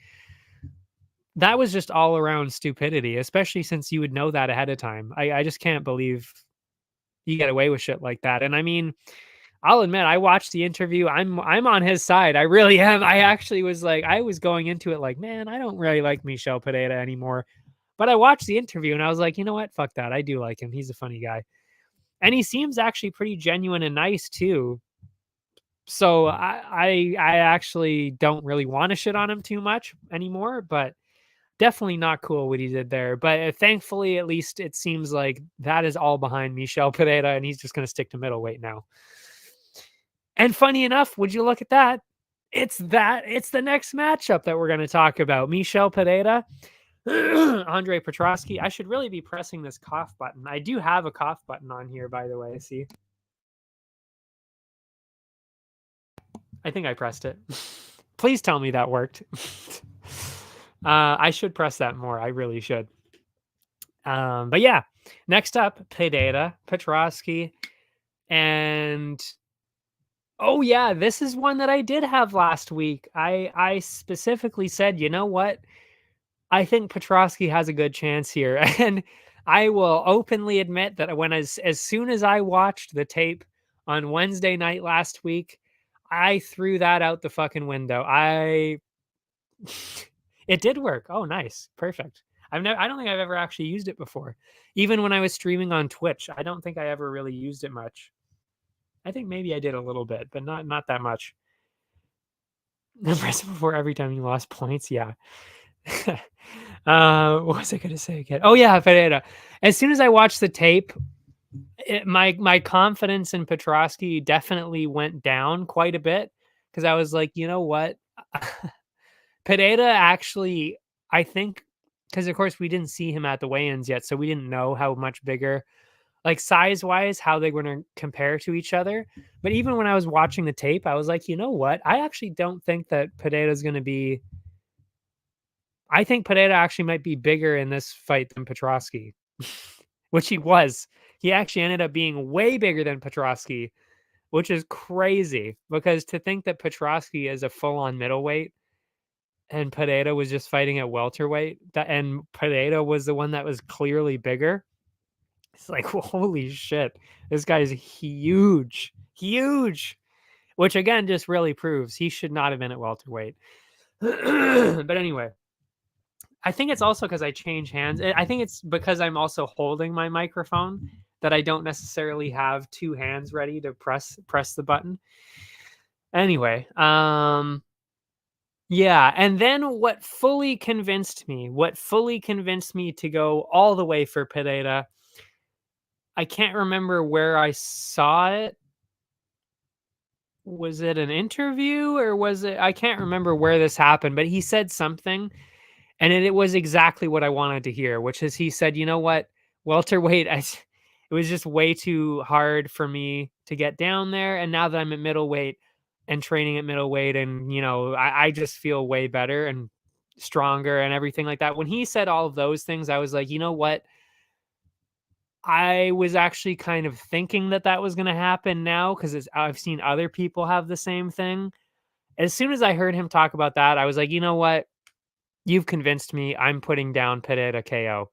that was just all around stupidity, especially since you would know that ahead of time. I just can't believe you get away with shit like that. And I mean, I'll admit, I watched the interview. I'm on his side. I really am. I actually was like, I was going into it like, man, I don't really like Michel Pereira anymore. But I watched the interview and I was like, you know what? Fuck that. I do like him. He's a funny guy. And he seems actually pretty genuine and nice too. So I actually don't really want to shit on him too much anymore, but definitely not cool what he did there. But thankfully, at least it seems like that is all behind Michel Pereira, and he's just going to stick to middleweight now. And funny enough, would you look at that? It's the next matchup that we're going to talk about. Michel Pereira, Andre Petroski. I should really be pressing this cough button. I do have a cough button on here, by the way. See? I think I pressed it. Please tell me that worked. I should press that more. I really should. But yeah, next up, Pereira, Petroski, and oh yeah, this is one that I did have last week. I specifically said, you know what? I think Petroski has a good chance here. And I will openly admit that as soon as I watched the tape on Wednesday night last week, I threw that out the fucking window. It did work. Oh, nice. Perfect. I don't think I've ever actually used it before. Even when I was streaming on Twitch, I don't think I ever really used it much. I think maybe I did a little bit, but not that much. Press before every time you lost points. Yeah. What was I going to say again? Oh yeah, Pereira. As soon as I watched the tape, my confidence in Petroski definitely went down quite a bit because I was like, you know what? Pereira actually, I think, because of course we didn't see him at the weigh-ins yet, so we didn't know how much bigger, like size-wise, how they were going to compare to each other. But even when I was watching the tape, I was like, you know what? I actually don't think that Pereira is going to be. I think Pereira actually might be bigger in this fight than Petroski, which he was. He actually ended up being way bigger than Petroski, which is crazy because to think that Petroski is a full-on middleweight and Pereira was just fighting at welterweight, and Pereira was the one that was clearly bigger. It's like, holy shit, this guy's huge, which again just really proves he should not have been at welterweight. But anyway, I think it's also because I change hands. I think it's because I'm also holding my microphone that I don't necessarily have two hands ready to press the button. Anyway, yeah, and then what fully convinced me to go all the way for Pereira, I can't remember where I saw it. Was it an interview or was it, I can't remember where this happened, but he said something and it was exactly what I wanted to hear, which is he said, "You know what? Welterweight, it was just way too hard for me to get down there. And now that I'm at middleweight and training at middleweight, and, I just feel way better and stronger and everything like that." When he said all of those things, I was like, you know what? I was actually kind of thinking that that was going to happen now because I've seen other people have the same thing. As soon as I heard him talk about that, I was like, you know what? You've convinced me. I'm putting down Pereira KO,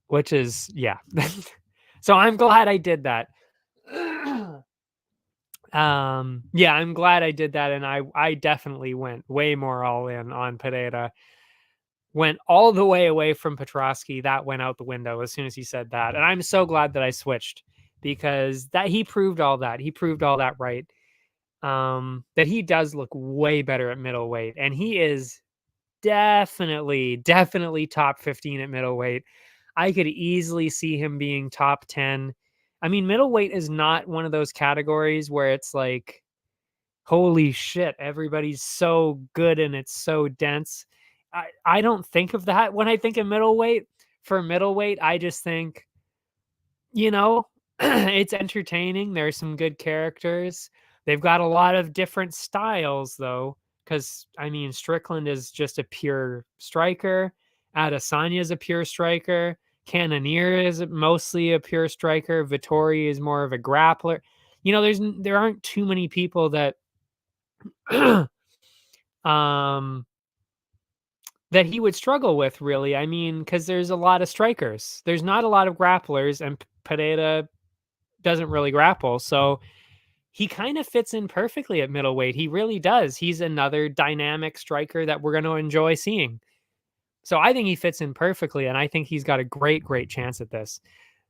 which is, yeah. So I'm glad I did that. Yeah, I'm glad I did that, and I definitely went way more all in on Pereira. Went all the way away from Petrosky. That went out the window as soon as he said that, and I'm so glad that I switched because that he proved all that. He proved all that right. That he does look way better at middleweight, and he is definitely top 15 at middleweight. I could easily see him being top 10. I mean, middleweight is not one of those categories where it's like, holy shit, everybody's so good and it's so dense. I don't think of that when I think of middleweight. For middleweight, I just think, you know, it's entertaining. There's some good characters. They've got a lot of different styles, though, because I mean, Strickland is just a pure striker. Adesanya is a pure striker. Cannonier is mostly a pure striker. Vittori is more of a grappler. There aren't too many people that um that he would struggle with, really. I mean, because there's a lot of strikers. There's not a lot of grapplers, and Pereira doesn't really grapple. So he kind of fits in perfectly at middleweight. He really does. He's another dynamic striker that we're going to enjoy seeing. So I think he fits in perfectly, and I think he's got a great chance at this.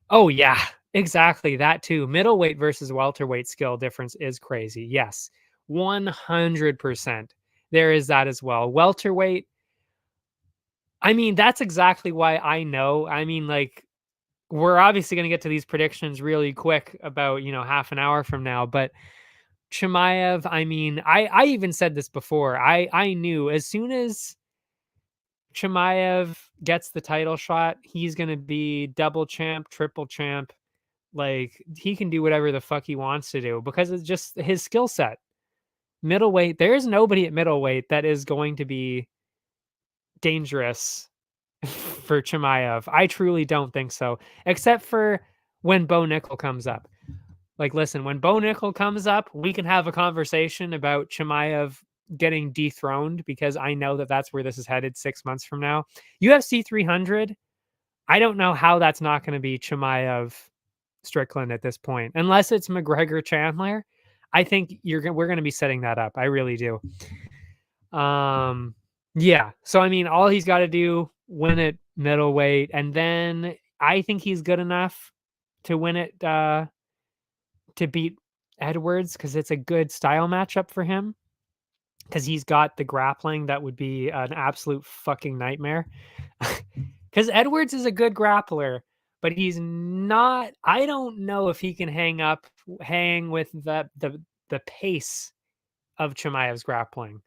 Oh, yeah, exactly. That too. Middleweight versus welterweight skill difference is crazy. Yes, 100%. There is that as well. Welterweight, I mean, that's exactly why I know. I mean, like, we're obviously going to get to these predictions really quick about, half an hour from now, but Chimaev, I mean, I even said this before. I knew as soon as Chimaev gets the title shot, he's gonna be double champ, triple champ. Like, he can do whatever the fuck he wants to do because it's just his skill set. Middleweight, there is nobody at middleweight that is going to be dangerous for Chimaev. I truly don't think so, except for when Bo Nickel comes up. Like, listen, when Bo Nickel comes up, we can have a conversation about Chimaev getting dethroned because I know that that's where this is headed 6 months from now. UFC 300, I don't know how that's not going to be Chimaev Strickland at this point, unless it's McGregor Chandler. I think we're going to be setting that up. I really do. Yeah. So I mean, all he's got to do win it middleweight, and then I think he's good enough to win it. To beat Edwards because it's a good style matchup for him because he's got the grappling that would be an absolute fucking nightmare. Because Edwards is a good grappler, but he's not. I don't know if he can hang with the pace of Chimaev's grappling.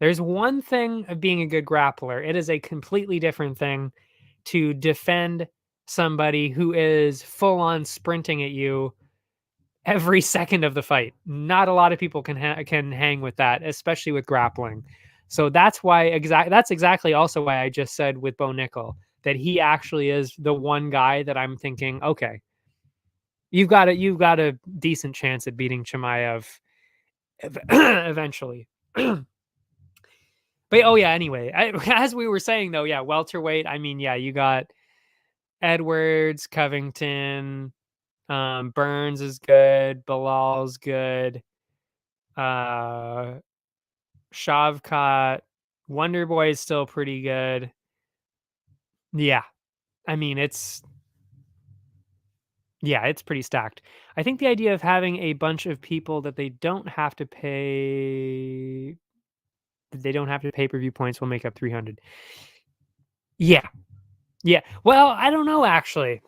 There's one thing of being a good grappler. It is a completely different thing to defend somebody who is full on sprinting at you every second of the fight. Not a lot of people can hang with that, especially with grappling. So that's why that's exactly also why I just said with Bo Nickel that he actually is the one guy that I'm thinking, okay, you've got a decent chance at beating Chimaev eventually. But oh yeah, anyway, as we were saying though, yeah, welterweight. I mean, yeah, you got Edwards, Covington, Burns is good, Bilal's good. Uh, Shavkat, Wonder Boy is still pretty good. Yeah, I mean Yeah, it's pretty stacked. I think the idea of having a bunch of people that they don't have to pay-per-view points will make up 300. Yeah. Yeah. Well, I don't know actually.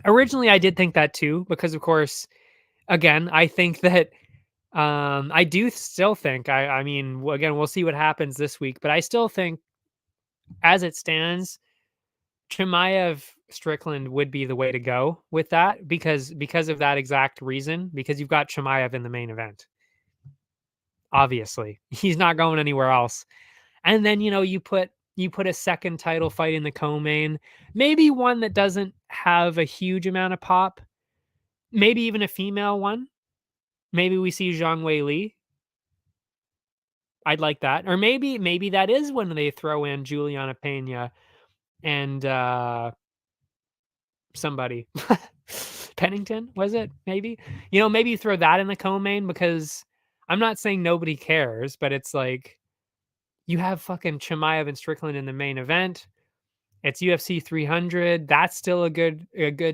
Originally I did think that too because of course, again, I think that I do still think I mean, again, we'll see what happens this week, but I still think as it stands, Chimaev Strickland would be the way to go with that because of that exact reason, because you've got Chimaev in the main event. Obviously, he's not going anywhere else. And then, you put a second title fight in the co-main, maybe one that doesn't have a huge amount of pop, maybe even a female one. Maybe we see Zhang Wei Li. I'd like that. Or maybe that is when they throw in Juliana Pena and somebody. Pennington, was it? Maybe. Maybe you throw that in the co-main because I'm not saying nobody cares, but it's like you have fucking Chimaev and Strickland in the main event. It's UFC 300. That's still a good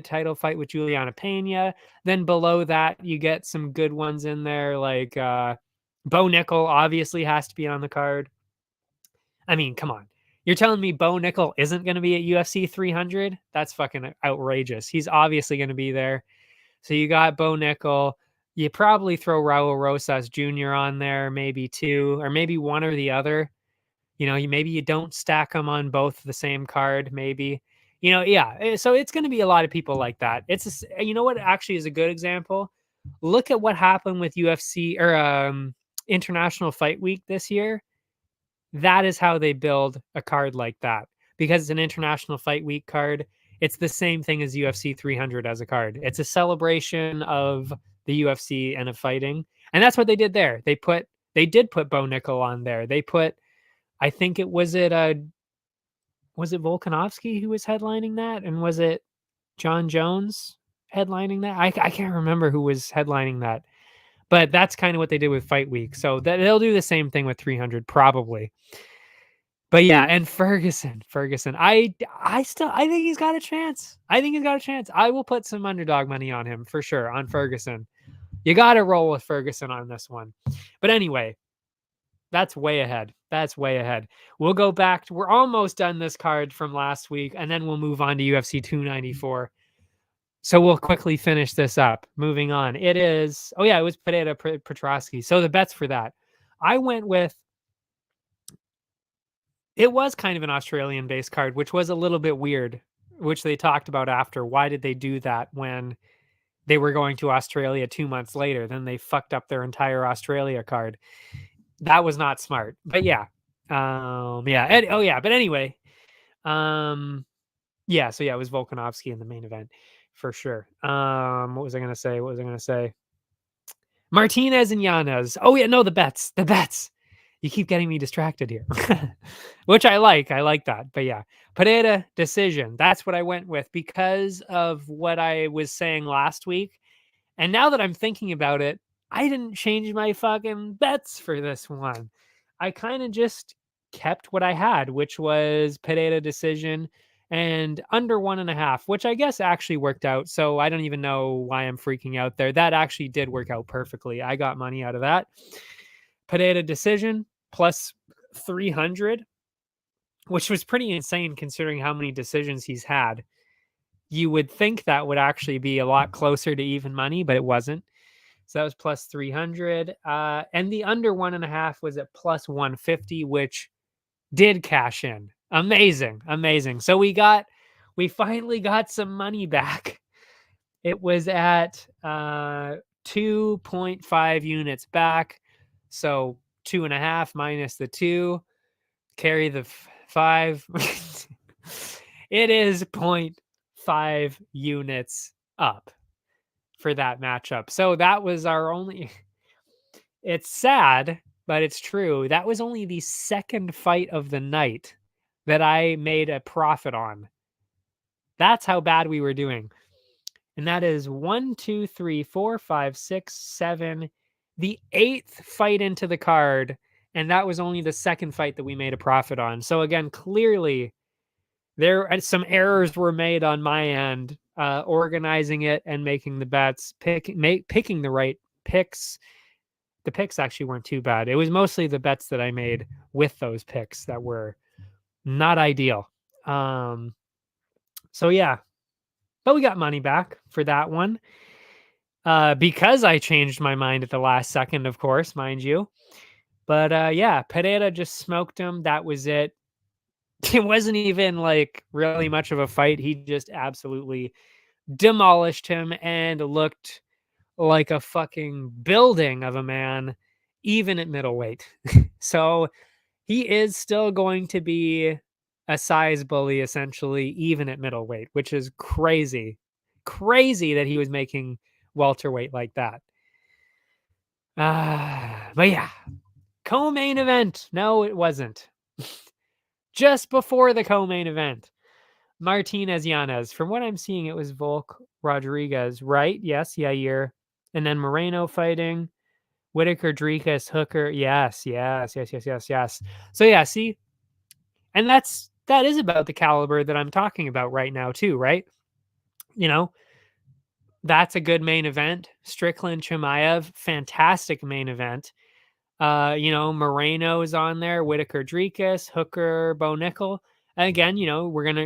title fight with Juliana Pena. Then below that, you get some good ones in there, like Bo Nickel obviously has to be on the card. I mean, come on. You're telling me Bo Nickel isn't going to be at UFC 300? That's fucking outrageous. He's obviously going to be there. So you got Bo Nickel. You probably throw Raul Rosas Jr. on there, maybe two, or maybe one or the other. Maybe you don't stack them on both the same card, maybe. Yeah. So it's going to be a lot of people like that. You know what actually is a good example? Look at what happened with UFC or International Fight Week this year. That is how they build a card like that because it's an International Fight Week card. It's the same thing as UFC 300 as a card. It's a celebration of the UFC and of fighting, and that's what they did there. They did put Bo Nickel on there. They put, I think was it Volkanovski who was headlining that, and was it John Jones headlining that? I can't remember who was headlining that, but that's kind of what they did with Fight Week. So they'll do the same thing with 300 probably. But yeah, and Ferguson, I think he's got a chance. I will put some underdog money on him for sure, on Ferguson. You got to roll with Ferguson on this one. But anyway, that's way ahead. We'll go back. We're almost done this card from last week, and then we'll move on to UFC 294. So we'll quickly finish this up. Moving on. It was Pereira Petrosky. So the bets for that. I went with, it was kind of an Australian-based card, which was a little bit weird, which they talked about after. Why did they do that when they were going to Australia 2 months later? Then they fucked up their entire Australia card. That was not smart. But yeah. But anyway. Yeah, so yeah, it was Volkanovski in the main event for sure. What was I going to say? Martinez and Yanez. Oh yeah, no, the bets. You keep getting me distracted here, which I like. I like that. But yeah, Pereira decision. That's what I went with because of what I was saying last week. And now that I'm thinking about it, I didn't change my fucking bets for this one. I kind of just kept what I had, which was Pereira decision and under 1.5, which I guess actually worked out. So I don't even know why I'm freaking out there. That actually did work out perfectly. I got money out of that. Pereira decision plus 300, which was pretty insane considering how many decisions he's had. You would think that would actually be a lot closer to even money, but it wasn't. So that was plus 300. And the under 1.5 was at plus 150, which did cash in. Amazing. So we finally got some money back. It was at 2.5 units back. So 2.5 minus the 2, carry the 5. It is 0.5 units up for that matchup. So that was our only. It's sad, but it's true. That was only the second fight of the night that I made a profit on. That's how bad we were doing. And that is 1, 2, 3, 4, 5, 6, 7, the 8th fight into the card. And that was only the second fight that we made a profit on. So again, clearly some errors were made on my end organizing it and making the bets, picking the right picks. The picks actually weren't too bad. It was mostly the bets that I made with those picks that were not ideal. So yeah, but we got money back for that one. Because I changed my mind at the last second, of course, mind you. But yeah, Pereira just smoked him. That was it. It wasn't even like really much of a fight. He just absolutely demolished him and looked like a fucking building of a man, even at middleweight. So he is still going to be a size bully, essentially, even at middleweight, which is crazy. Crazy that he was making welterweight like that. But yeah, co-main event. No, it wasn't. Just before the co-main event, Martinez Yanez. From what I'm seeing, it was Volk Rodriguez, right? Yes, Yair. And then Moreno fighting. Whitaker, Dricus, Hooker. Yes. So yeah, see, and that is about the caliber that I'm talking about right now, too, right? You know, that's a good main event. Strickland, Chimaev, fantastic main event. Moreno is on there, Whitaker, Dricus, Hooker, Bo Nickel. And again,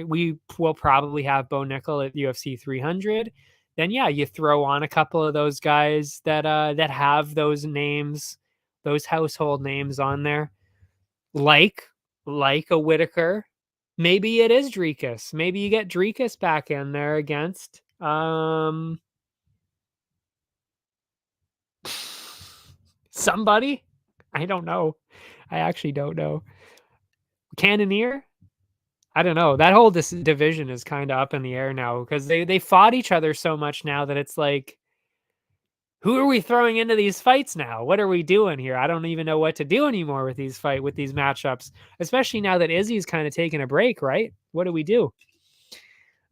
we will probably have Bo Nickel at UFC 300. Then yeah, you throw on a couple of those guys that have those names, those household names on there, like a Whitaker. Maybe it is Dricus. Maybe you get Dricus back in there against somebody. I don't know. I actually don't know. Cannoneer? I don't know. That whole division is kind of up in the air now because they fought each other so much now that it's like, who are we throwing into these fights now? What are we doing here? I don't even know what to do anymore with these matchups, especially now that Izzy's kind of taking a break, right? What do we do?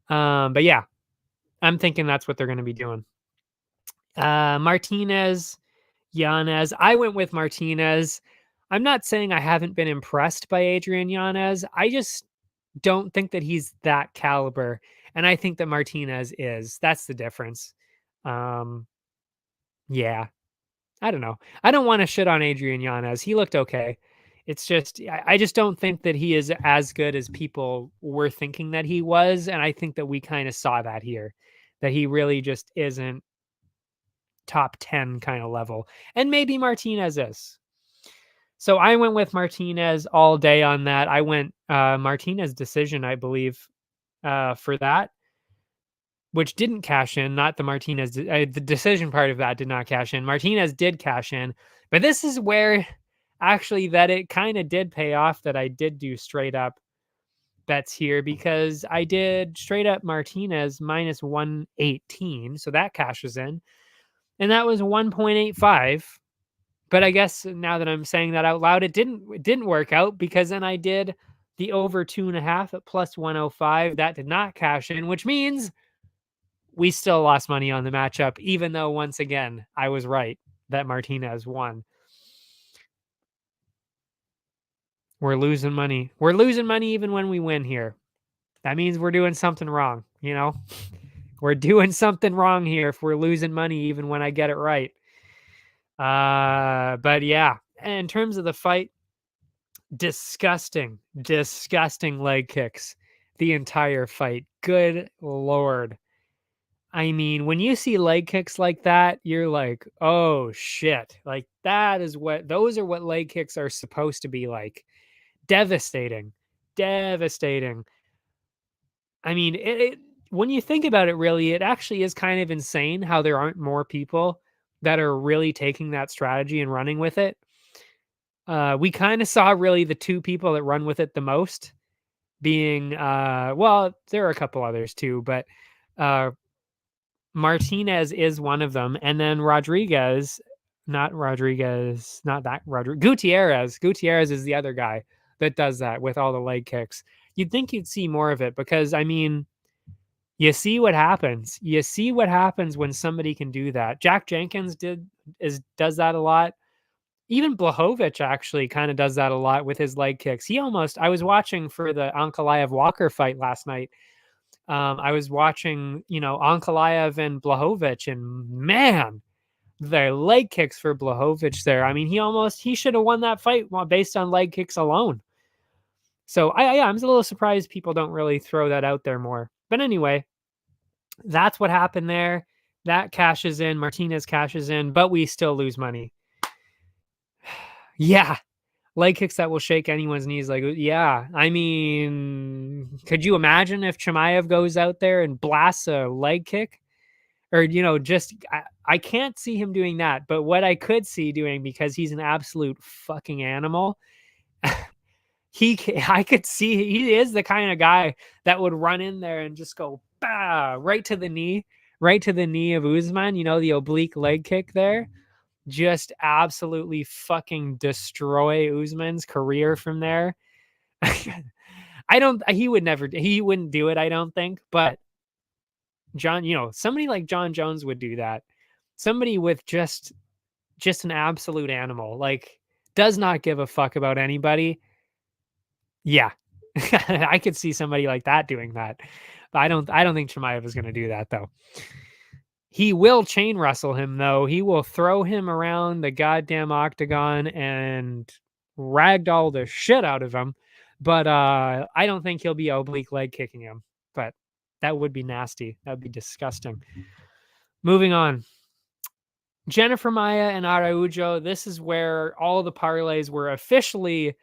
But yeah, I'm thinking that's what they're going to be doing. Martinez, Yanez. I went with Martinez. I'm not saying I haven't been impressed by Adrian Yanez. I just don't think that he's that caliber. And I think that Martinez is. That's the difference. Yeah. I don't know. I don't want to shit on Adrian Yanez. He looked okay. It's just, I just don't think that he is as good as people were thinking that he was. And I think that we kind of saw that here, that he really just isn't top 10 kind of level. And maybe Martinez is. So I went with Martinez all day on that. I went Martinez decision, I believe, for that, which didn't cash in. Not the Martinez, the decision part of that did not cash in. Martinez did cash in. But this is where actually that it kind of did pay off that I did do straight up bets here, because I did straight up Martinez minus 118. So that cashes in. And that was 1.85. But I guess now that I'm saying that out loud, it didn't work out, because then I did the over 2.5 at plus 105. That did not cash in, which means we still lost money on the matchup, even though once again I was right that Martinez won. We're losing money. We're losing money even when we win here. That means we're doing something wrong, We're doing something wrong here if we're losing money even when I get it right. But yeah, in terms of the fight, disgusting leg kicks the entire fight. Good Lord. I mean, when you see leg kicks like that, you're like, oh shit. Like those are what leg kicks are supposed to be like. Devastating. I mean, when you think about it, really, it actually is kind of insane how there aren't more people that are really taking that strategy and running with it. We kind of saw really the two people that run with it the most being, well, there are a couple others too, but Martinez is one of them. And then Gutierrez Gutierrez is the other guy that does that with all the leg kicks. You'd think you'd see more of it, because I mean, you see what happens. You see what happens when somebody can do that. Jack Jenkins does that a lot. Even Blachowicz actually kind of does that a lot with his leg kicks. I was watching for the Ankalaev Walker fight last night. I was watching, Ankalaev and Blachowicz, and man, the leg kicks for Blachowicz there. I mean, he should have won that fight based on leg kicks alone. So I'm a little surprised people don't really throw that out there more. But anyway, that's what happened there. That cashes in. Martinez cashes in, but we still lose money. Yeah. Leg kicks that will shake anyone's knees. Like, yeah. I mean, could you imagine if Chimaev goes out there and blasts a leg kick? Or, I can't see him doing that. But what I could see doing, because he's an absolute fucking animal, I could see he is the kind of guy that would run in there and just go right to the knee of Usman, the oblique leg kick there. Just absolutely fucking destroy Usman's career from there. He wouldn't do it, I don't think, but somebody like John Jones would do that. Somebody with just an absolute animal, like does not give a fuck about anybody. Yeah. I could see somebody like that doing that. But I don't think Chimaev is going to do that though. He will chain wrestle him though. He will throw him around the goddamn octagon and ragdoll the shit out of him. But I don't think he'll be oblique leg kicking him. But that would be nasty. That would be disgusting. Moving on. Jennifer Maia and Araujo. This is where all the parlays were officially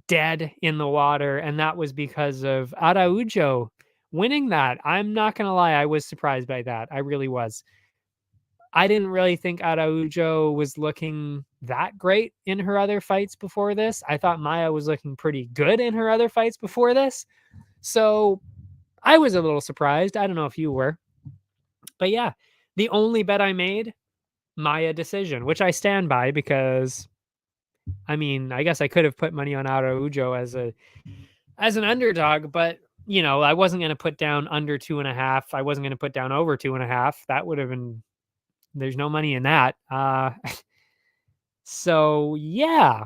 dead in the water, and that was because of Araujo winning that. I'm not going to lie. I was surprised by that. I really was. I didn't really think Araujo was looking that great in her other fights before this. I thought Maia was looking pretty good in her other fights before this. So I was a little surprised. I don't know if you were. But yeah, the only bet I made, Maia decision, which I stand by because, I mean, I guess I could have put money on Araujo as an underdog, but I wasn't going to put down under 2.5. I wasn't going to put down over 2.5. That would have been, there's no money in that. So yeah,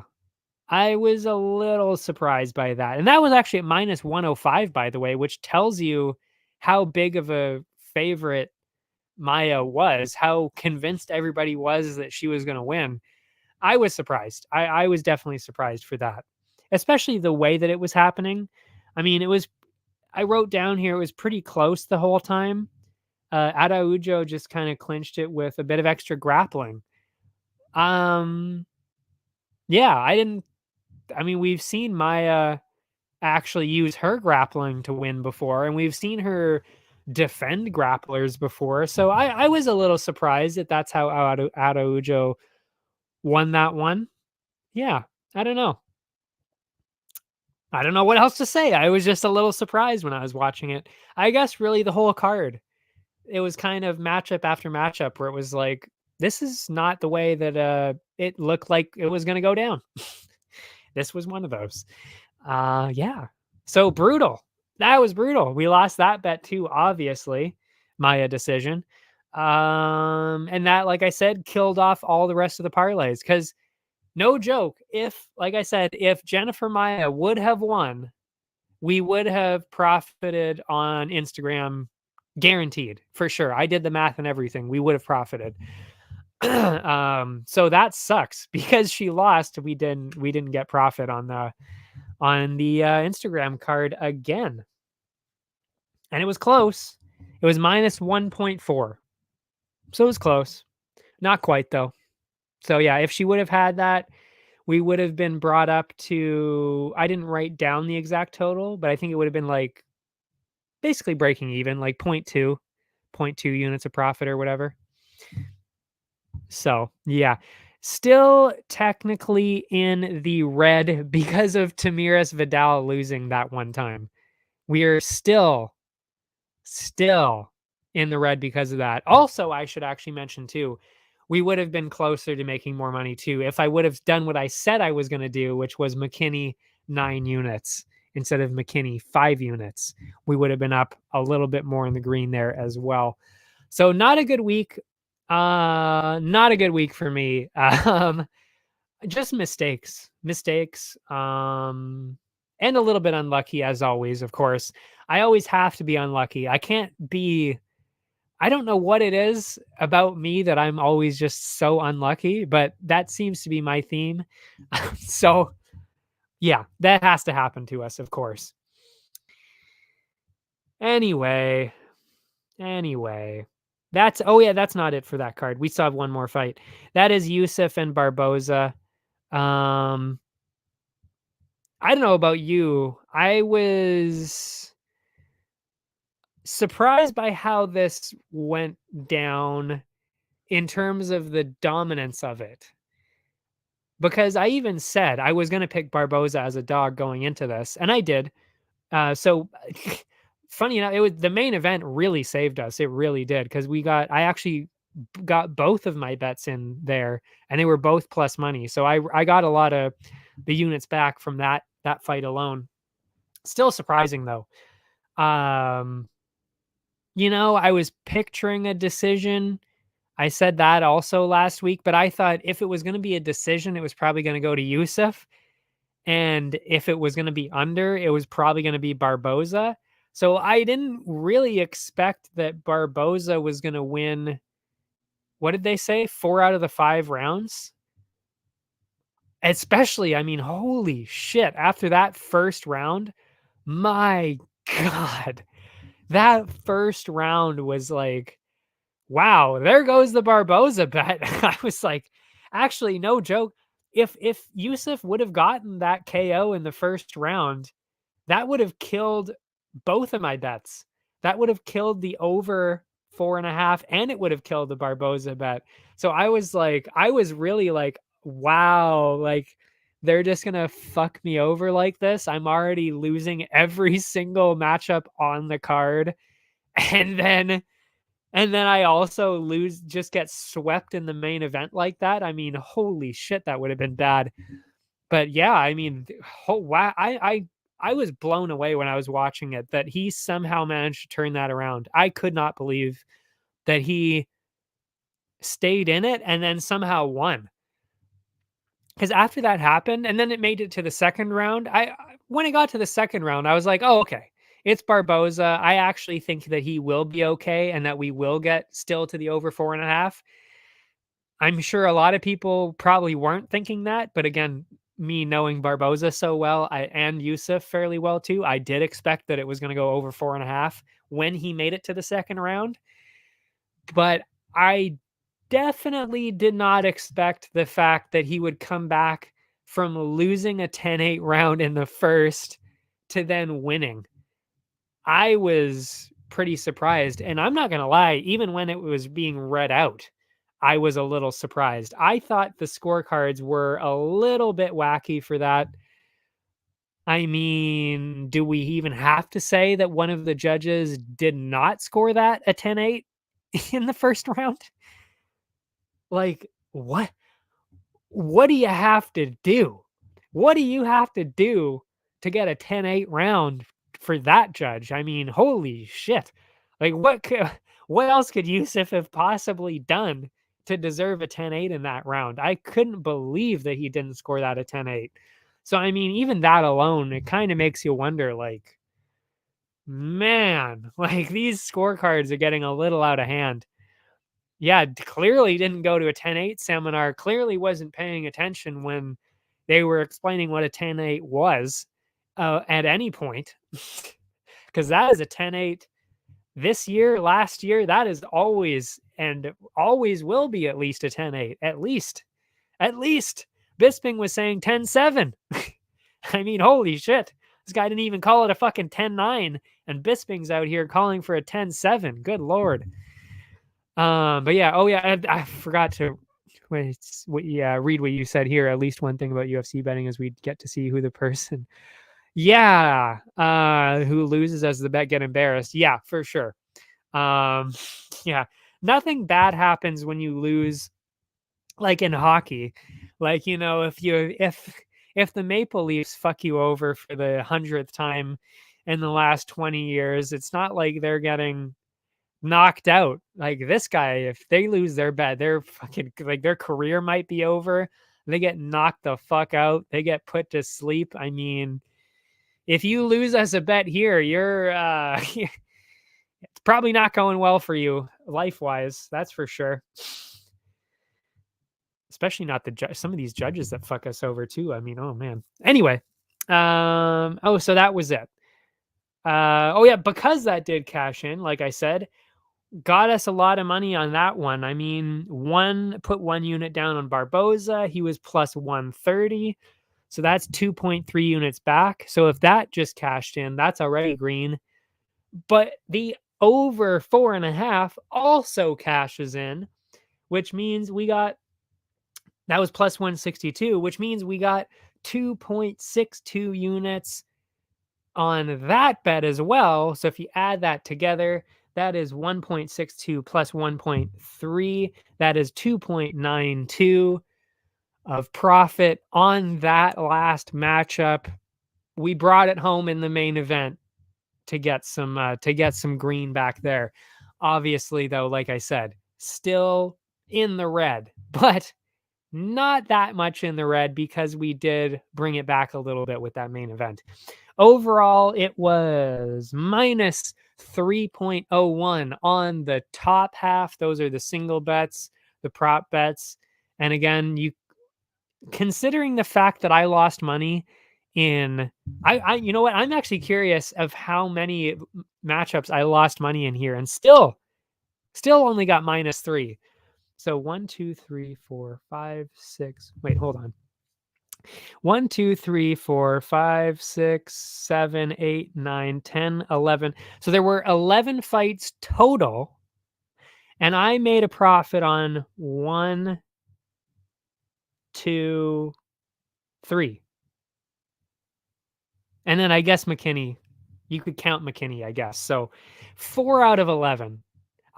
I was a little surprised by that. And that was actually at minus 105, by the way, which tells you how big of a favorite Maia was, how convinced everybody was that she was going to win. I was surprised. I was definitely surprised for that, especially the way that it was happening. I mean, I wrote down here, it was pretty close the whole time. Araujo just kind of clinched it with a bit of extra grappling. Yeah, we've seen Maia actually use her grappling to win before, and we've seen her defend grapplers before. So I was a little surprised that that's how Araujo won that one. Yeah, I don't know. I don't know what else to say. I was just a little surprised when I was watching it. I guess really the whole card, it was kind of matchup after matchup where it was like, this is not the way that it looked like it was going to go down. This was one of those. Yeah. So brutal. That was brutal. We lost that bet too, obviously. Maia decision. And that, like I said, killed off all the rest of the parlays because no joke, if Jennifer Maia would have won, we would have profited on Instagram, guaranteed, for sure. I did the math and everything. We would have profited. So that sucks because she lost. We didn't get profit on the Instagram card again. And it was close. It was minus 1.4. So it was close. Not quite though. So yeah, if she would have had that, we would have been brought up to, I didn't write down the exact total, but I think it would have been like basically breaking even, like 0.2 units of profit or whatever. So yeah, still technically in the red because of Tamiris Vidal losing that one time. We are still in the red because of that. Also, I should actually mention too, we would have been closer to making more money too if I would have done what I said I was going to do, which was McKinney 9 units instead of McKinney 5 units. We would have been up a little bit more in the green there as well. So not a good week. Not a good week for me. Just mistakes. and a little bit unlucky as always, of course. I always have to be unlucky. I don't know what it is about me that I'm always just so unlucky, but that seems to be my theme. So, yeah, that has to happen to us, of course. Anyway, that's that's not it for that card. We still have one more fight. That is Yusuf and Barboza. Um, I don't know about you. I was surprised by how this went down in terms of the dominance of it. Because I even said I was going to pick Barboza as a dog going into this, and I did. So funny enough, it was the main event really saved us. It really did because I actually got both of my bets in there, and they were both plus money. So I got a lot of the units back from that fight alone. Still surprising though. Um, I was picturing a decision. I said that also last week, but I thought if it was going to be a decision, it was probably going to go to Yusuf. And if it was going to be under, it was probably going to be Barboza. So I didn't really expect that Barboza was going to win. What did they say? 4 out of the 5 rounds? Especially, I mean, holy shit. After that first round, my God, that first round was like, wow, there goes the Barboza bet. I was like, actually, no joke. If Yusuf would have gotten that KO in the first round, that would have killed both of my bets. That would have killed the over 4.5, and it would have killed the Barboza bet. So I was really like, wow, like they're just gonna fuck me over like this. I'm already losing every single matchup on the card. And then I also just get swept in the main event like that. I mean, holy shit, that would have been bad. But yeah, I mean, wow, I was blown away when I was watching it that he somehow managed to turn that around. I could not believe that he stayed in it and then somehow won. Because after that happened, and then it made it to the second round. When it got to the second round, I was like, oh, okay, it's Barboza. I actually think that he will be okay and that we will get still to the over 4.5. I'm sure a lot of people probably weren't thinking that, but again, me knowing Barboza so well, and Yusuf fairly well too, I did expect that it was going to go over 4.5 when he made it to the second round. But I definitely did not expect the fact that he would come back from losing a 10-8 round in the first to then winning. I was pretty surprised, and I'm not going to lie, even when it was being read out, I was a little surprised. I thought the scorecards were a little bit wacky for that. I mean, do we even have to say that one of the judges did not score that a 10-8 in the first round? Like, what? What do you have to do? What do you have to do to get a 10-8 round for that judge? I mean, holy shit. Like what else could Yusuf have possibly done to deserve a 10-8 in that round? I couldn't believe that he didn't score that a 10-8. So I mean, even that alone, it kind of makes you wonder like, man, like these scorecards are getting a little out of hand. Yeah, clearly didn't go to a 10-8 seminar, clearly wasn't paying attention when they were explaining what a 10-8 was at any point. Because that is a 10-8 this year, last year, that is always and always will be at least a 10-8. At least. At least. Bisping was saying 10-7. I mean, holy shit. This guy didn't even call it a fucking 10-9, and Bisping's out here calling for a 10-7. Good lord. But yeah, I forgot to read what you said here. At least one thing about UFC betting is we get to see who the person, who loses as the bet get embarrassed. Yeah, for sure. Yeah, nothing bad happens when you lose, like in hockey. Like if the Maple Leafs fuck you over for the 100th time in the last 20 years, it's not like they're getting knocked out. Like this guy, if they lose their bet, they're fucking like their career might be over. They get knocked the fuck out. They get put to sleep. I mean, if you lose us a bet here, you're it's probably not going well for you life-wise. That's for sure. Especially not some of these judges that fuck us over too. I mean, oh man. Anyway, so that was it. Oh yeah, because that did cash in, like I said, got us a lot of money on that one. I mean, put one unit down on Barboza. He was plus 130. So that's 2.3 units back. So if that just cashed in, that's already green. But the over 4.5 also cashes in, which means that was plus 162, which means we got 2.62 units on that bet as well. So if you add that together, that is 1.62 plus 1.3. That is 2.92 of profit on that last matchup. We brought it home in the main event to get some green back there. Obviously, though, like I said, still in the red, but not that much in the red because we did bring it back a little bit with that main event. Overall, it was minus 3.01 on the top half. Those are the single bets, the prop bets. And again, considering the fact that I lost money in, you know what? I'm actually curious of how many matchups I lost money in here, and still only got minus 3. So 1, 2, 3, 4, 5, 6. Wait, hold on. 1, 2, 3, 4, 5, 6, 7, 8, 9, 10, 11. So there were 11 fights total, and I made a profit on 1, 2, 3. And then I guess McKinney, you could count McKinney, I guess. So 4 out of 11.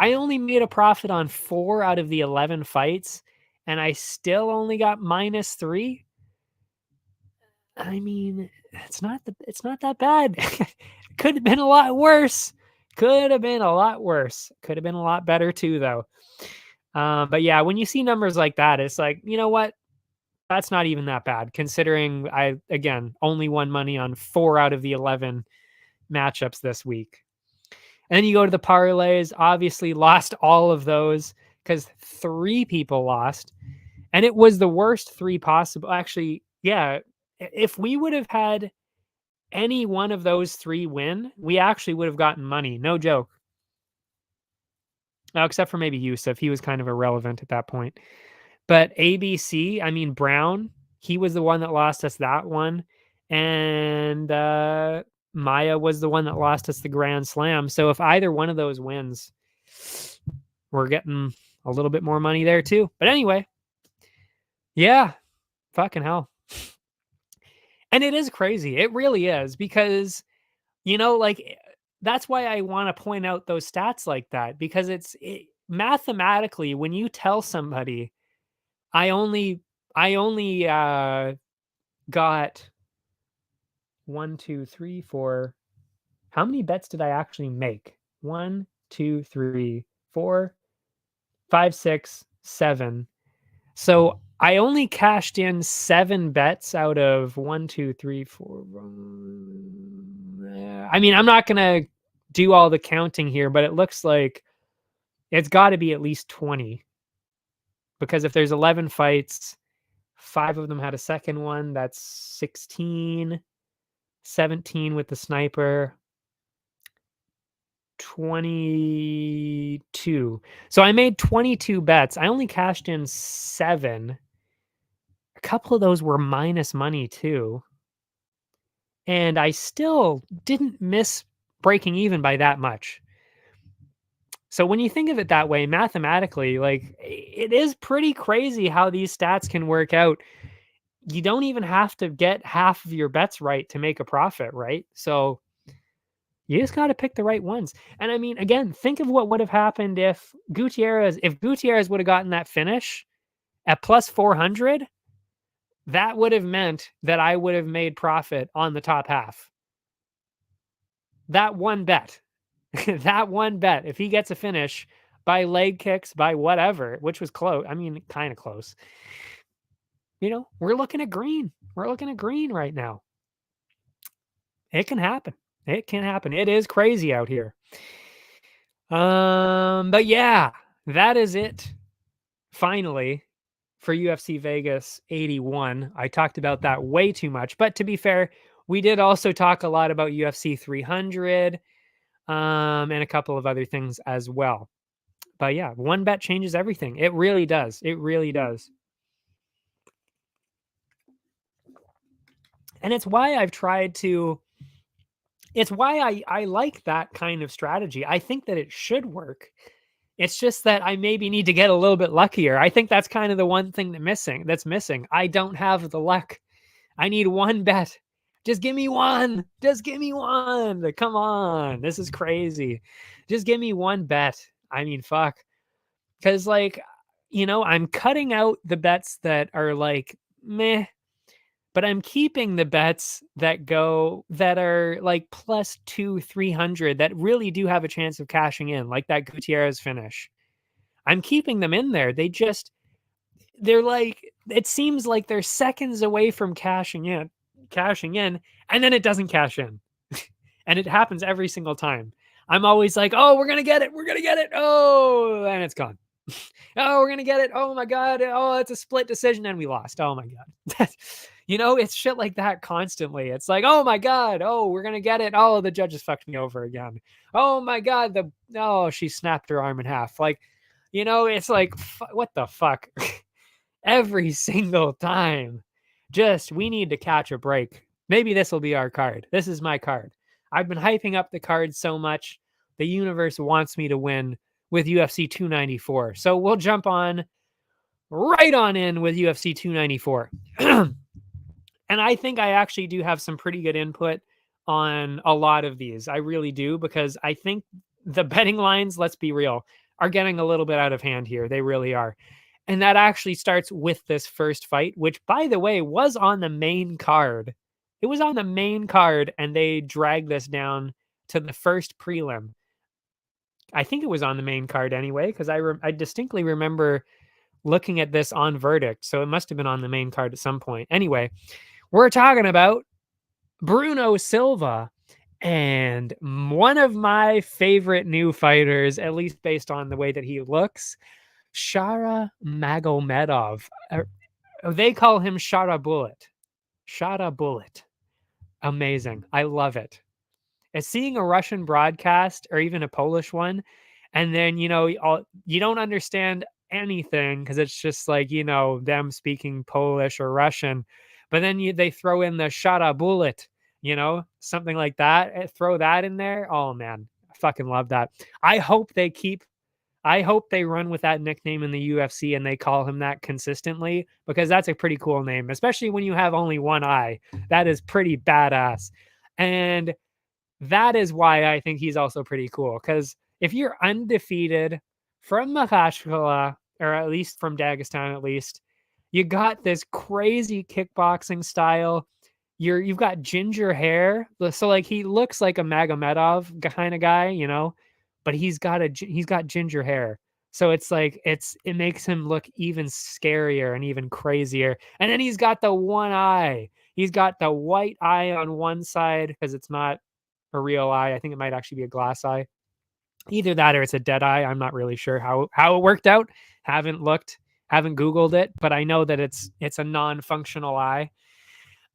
I only made a profit on 4 out of the 11 fights, and I still only got minus 3. I mean, it's not that bad. Could have been a lot worse. Could have been a lot worse. Could have been a lot better too, though. But yeah, when you see numbers like that, it's like, you know what? That's not even that bad, considering I, again, only won money on 4 out of the 11 matchups this week. And then you go to the parlays, obviously lost all of those because 3 people lost. And it was the worst 3 possible. Actually, yeah, if we would have had any one of those 3 win, we actually would have gotten money. No joke. Except for maybe Yusuf. He was kind of irrelevant at that point. But ABC, I mean, Brown, he was the one that lost us that one. And Maya was the one that lost us the Grand Slam. So if either one of those wins, we're getting a little bit more money there too. But anyway, yeah, fucking hell. And it is crazy. It really is, because, like, that's why I want to point out those stats like that, because mathematically, when you tell somebody, I only got 1, 2, 3, 4. How many bets did I actually make? 1, 2, 3, 4, 5, 6, 7. So I only cashed in 7 bets out of 1, 2, 3, 4. I mean, I'm not gonna do all the counting here, but it looks like it's got to be at least 20, because if there's 11 fights, 5 of them had a second one. That's 16, 17 with the sniper, 22. So I made 22 bets. I only cashed in 7. A couple of those were minus money too. And I still didn't miss breaking even by that much. So when you think of it that way, mathematically, like, it is pretty crazy how these stats can work out. You don't even have to get half of your bets right to make a profit, right? So you just got to pick the right ones. And I mean, again, think of what would have happened if Gutierrez would have gotten that finish at plus 400. That would have meant that I would have made profit on the top half. That one bet, if he gets a finish by leg kicks, by whatever, which was close. I mean, kind of close. We're looking at green. We're looking at green right now. It can happen. It can happen. It is crazy out here. But yeah, that is it. Finally, for UFC Vegas 81. I talked about that way too much, but to be fair, we did also talk a lot about UFC 300, and a couple of other things as well. But yeah, one bet changes everything. It really does. It really does. And it's why I've tried to it's why I like that kind of strategy. I think that it should work. It's just that I maybe need to get a little bit luckier. I think that's kind of the one thing that's missing. I don't have the luck. I need one bet. Just give me one. Just give me one. Come on. This is crazy. Just give me one bet. I mean, fuck. Cuz like, I'm cutting out the bets that are like meh, but I'm keeping the bets that are like plus 300 that really do have a chance of cashing in, like that Gutierrez finish. I'm keeping them in there. They're like, it seems like they're seconds away from cashing in, and then it doesn't cash in. And it happens every single time. I'm always like, oh, we're gonna get it. We're gonna get it. Oh, and it's gone. Oh, we're gonna get it. Oh my god. Oh, it's a split decision, and we lost. Oh my god. It's shit like that constantly. It's like, oh my god. Oh, we're gonna get it. Oh, the judges fucked me over again. Oh my god. She snapped her arm in half. Like, it's like, what the fuck? Every single time. Just, we need to catch a break. Maybe this will be our card. This is my card. I've been hyping up the card so much. The universe wants me to win with UFC 294. So we'll jump on right on in with UFC 294. And I think I actually do have some pretty good input on a lot of these. I really do, because I think the betting lines, let's be real, are getting a little bit out of hand here. They really are. And that actually starts with this first fight, which, by the way, was on the main card. It was on the main card, and they dragged this down to the first prelim. I think it was on the main card anyway, because I distinctly remember looking at this on verdict. So it must have been on the main card at some point. Anyway, we're talking about Bruno Silva and one of my favorite new fighters, at least based on the way that he looks, Shara Magomedov. They call him Shara Bullet. Shara Bullet. Amazing. I love it. It's seeing a Russian broadcast or even a Polish one, and then, you don't understand anything because it's just like, them speaking Polish or Russian. But then they throw in the Shara Bullet, something like that. Throw that in there. Oh, man. I fucking love that. I hope they run with that nickname in the UFC and they call him that consistently, because that's a pretty cool name, especially when you have only one eye. That is pretty badass. And that is why I think he's also pretty cool, because if you're undefeated from Makhachkala, or at least from Dagestan, at least, you got this crazy kickboxing style. You've got ginger hair, so like he looks like a Magomedov kind of guy, but he's got ginger hair. So it's like it makes him look even scarier and even crazier. And then he's got the one eye. He's got the white eye on one side because it's not a real eye. I think it might actually be a glass eye. Either that or it's a dead eye. I'm not really sure how it worked out. Haven't looked, haven't Googled it, but I know that it's a non-functional eye.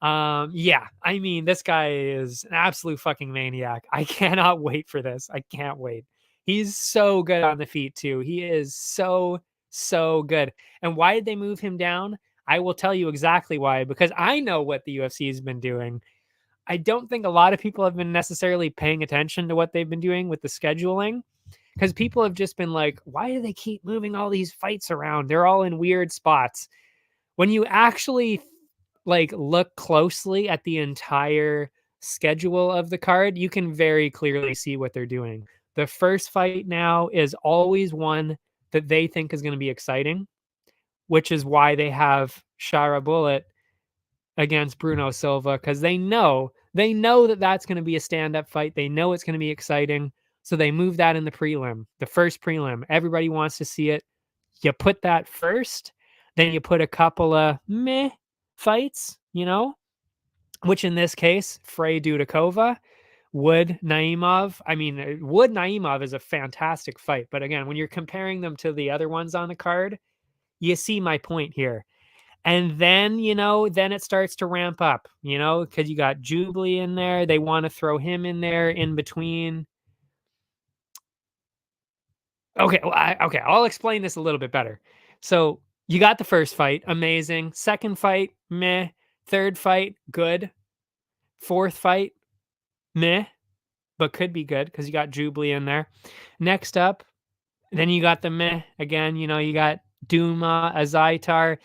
Yeah, I mean, this guy is an absolute fucking maniac. I cannot wait for this. I can't wait. He's so good on the feet too. He is so, so good. And why did they move him down? I will tell you exactly why, because I know what the UFC has been doing. I don't think a lot of people have been necessarily paying attention to what they've been doing with the scheduling, because people have just been like, why do they keep moving all these fights around? They're all in weird spots. When you actually look closely at the entire schedule of the card, you can very clearly see what they're doing. The first fight now is always one that they think is going to be exciting, which is why they have Shara Bullet against Bruno Silva, because they know that that's going to be a stand-up fight. They know it's going to be exciting, so they move that in the prelim, the first prelim. Everybody wants to see it. You put that first, then you put a couple of meh fights, which in this case, Frey Dudakova, Wood Naimov. I mean, Wood Naimov is a fantastic fight. But again, when you're comparing them to the other ones on the card, you see my point here. And then, then it starts to ramp up, because you got Jubilee in there. They want to throw him in there in between. Okay, well, I'll explain this a little bit better. So you got the first fight, amazing. Second fight, meh. Third fight, good. Fourth fight, meh, but could be good because you got Jubilee in there. Next up, then you got the meh again. You got Duma, Azaitar.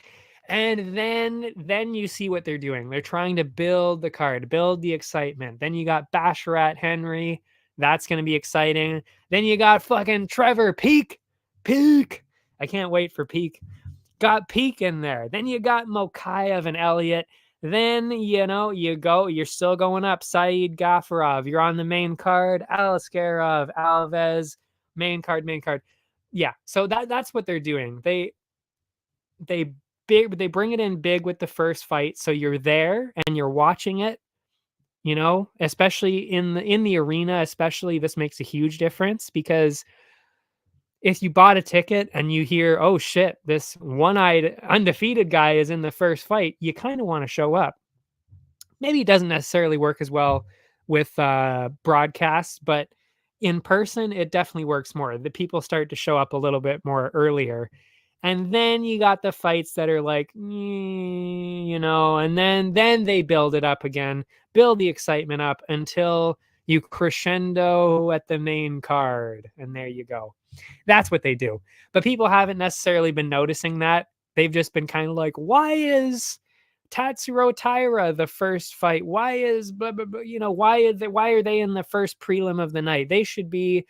And then you see what they're doing. They're trying to build the card, build the excitement. Then you got Basharat Henry. That's going to be exciting. Then you got fucking Trevor Peak. I can't wait for Peak. Got Peak in there. Then you got Mokayev and Elliott. Then, you're still going up. Saeed Ghafarov. You're on the main card. Aliskerov, Alves. Main card. Yeah, so that's what they're doing. They bring it in big with the first fight, so you're there and you're watching it, especially in the arena. Especially, this makes a huge difference, because if you bought a ticket and you hear, oh shit, this one-eyed undefeated guy is in the first fight, you kind of want to show up. Maybe it doesn't necessarily work as well with broadcasts, but in person it definitely works more. The people start to show up a little bit more earlier. And then you got the fights that are like, and then they build it up again, build the excitement up until you crescendo at the main card. And there you go. That's what they do. But people haven't necessarily been noticing that. They've just been kind of like, why is Tatsuro Taira the first fight? Why is, why are they in the first prelim of the night? They should be,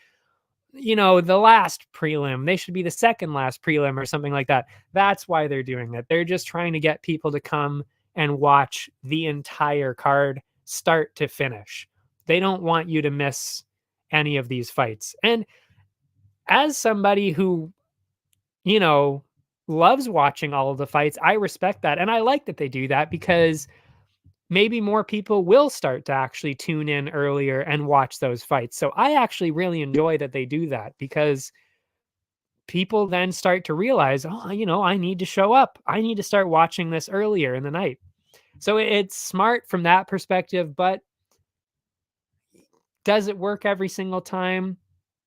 the last prelim. They should be the second last prelim or something like that. That's why they're doing that. They're just trying to get people to come and watch the entire card start to finish. They don't want you to miss any of these fights. And as somebody who, loves watching all of the fights, I respect that. And I like that they do that, because maybe more people will start to actually tune in earlier and watch those fights. So I actually really enjoy that they do that, because people then start to realize, oh, I need to show up. I need to start watching this earlier in the night. So it's smart from that perspective, but does it work every single time?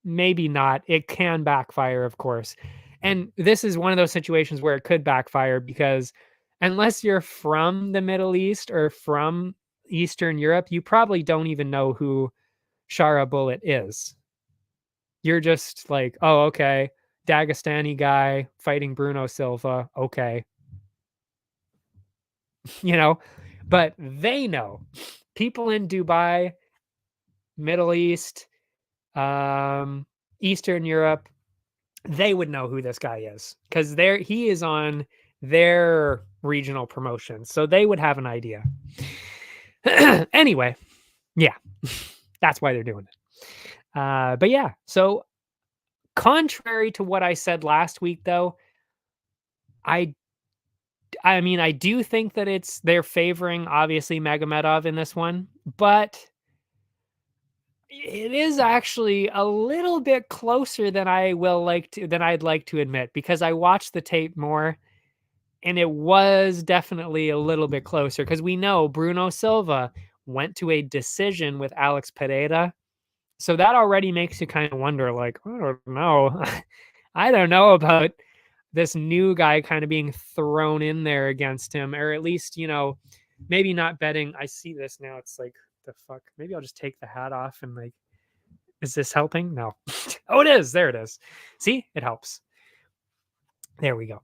Maybe not. It can backfire, of course. And this is one of those situations where it could backfire, because unless you're from the Middle East or from Eastern Europe, you probably don't even know who Shara Bullet is. You're just like, oh, okay, Dagestani guy fighting Bruno Silva. Okay. But they know. People in Dubai, Middle East, Eastern Europe, they would know who this guy is, because he is on their regional promotion, so they would have an idea. Anyway, yeah, that's why they're doing it. But yeah, so contrary to what I said last week, though, I mean, I do think that they're favoring, obviously, Magomedov in this one, but it is actually a little bit closer than I'd like to admit, because I watched the tape more, and it was definitely a little bit closer, because we know Bruno Silva went to a decision with Alex Pereira. So that already makes you kind of wonder, like, I don't know. I don't know about this new guy kind of being thrown in there against him, or at least, maybe not betting. I see this now. It's like, the fuck? Maybe I'll just take the hat off and like, is this helping? No. Oh, it is. There it is. See, it helps. There we go.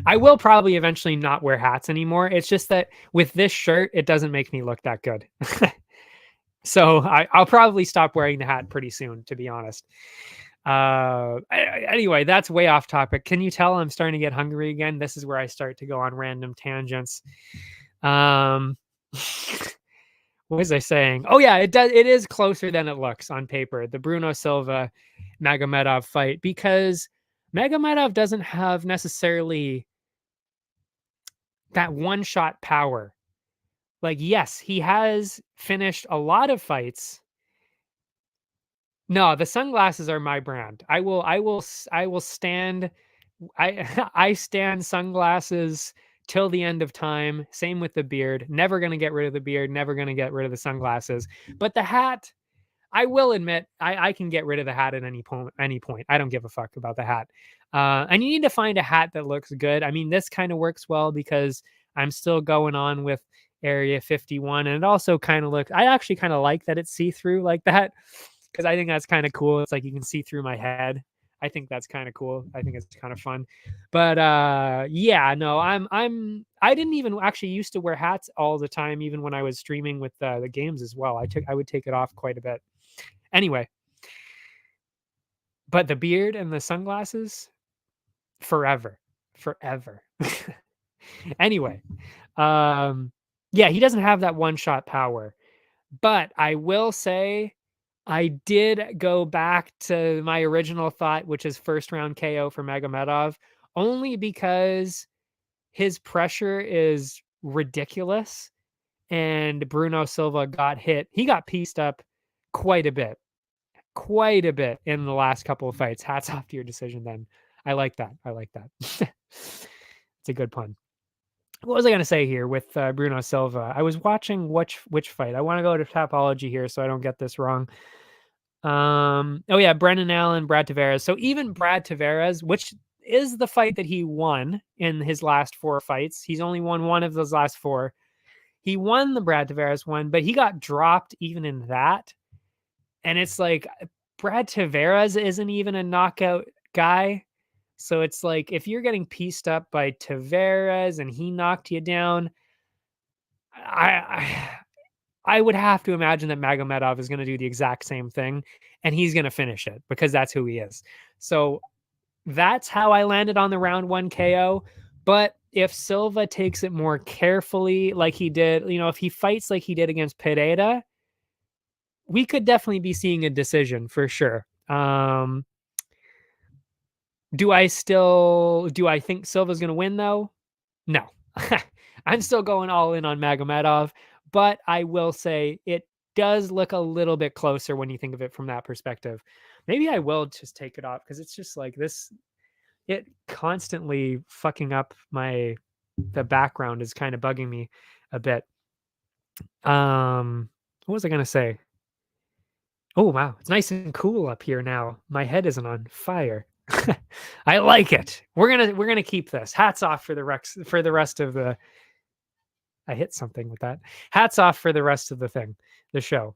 I will probably eventually not wear hats anymore. It's just that with this shirt, it doesn't make me look that good. So I'll probably stop wearing the hat pretty soon, to be honest. Anyway, that's way off topic. Can you tell I'm starting to get hungry again? This is where I start to go on random tangents. What was I saying? Oh yeah, it is closer than it looks on paper, the Bruno Silva Magomedov fight, because Magomedov doesn't have necessarily that one-shot power Like, yes, he has finished a lot of fights. No, the sunglasses are my brand. I will stand. I I stand sunglasses till the end of time. Same with the beard. Never gonna get rid of the beard. Never gonna get rid of the sunglasses. But the hat, I will admit, I can get rid of the hat at any point. Any point, I don't give a fuck about the hat. And you need to find a hat that looks good. I mean, this kind of works well because I'm still going on with Area 51, and it also kind of looks. I actually kind of like that it's see through like that because I think that's kind of cool. It's like you can see through my head. I think that's kind of cool. I think it's kind of fun. But yeah, no, I didn't even actually used to wear hats all the time, even when I was streaming with the games as well. I would take it off quite a bit. Anyway, but the beard and the sunglasses, forever, forever. Anyway, um, yeah, he doesn't have that one shot power, but I will say I did go back to my original thought, which is first round KO for Magomedov, only because his pressure is ridiculous and Bruno Silva got hit. He got pieced up quite a bit. Quite a bit in the last couple of fights. Hats off to your decision then. I like that. I like that. It's a good pun. What was I going to say here with Bruno Silva? I was watching which fight. I want to go to Tapology here so I don't get this wrong. Oh yeah, Brendan Allen, Brad Tavares. So even Brad Tavares, which is the fight that he won in his last 4 fights. He's only won one of those last 4. He won the Brad Tavares one, but he got dropped even in that. And it's like Brad Tavares isn't even a knockout guy. So it's like if you're getting pieced up by Tavares and he knocked you down, I I would have to imagine that Magomedov is going to do the exact same thing and he's going to finish it because that's who he is. So that's how I landed on the round 1 KO. But if Silva takes it more carefully, like he did, if he fights like he did against Pereira, we could definitely be seeing a decision for sure. Do I think Silva's going to win though? No. I'm still going all in on Magomedov, but I will say it does look a little bit closer when you think of it from that perspective. Maybe I will just take it off because it's just like this. It constantly fucking up the background is kind of bugging me a bit. What was I going to say? Oh, wow. It's nice and cool up here now. My head isn't on fire. I like it. We're gonna keep this. Hats off for the rest of the. I hit something with that. Hats off for the rest of the show.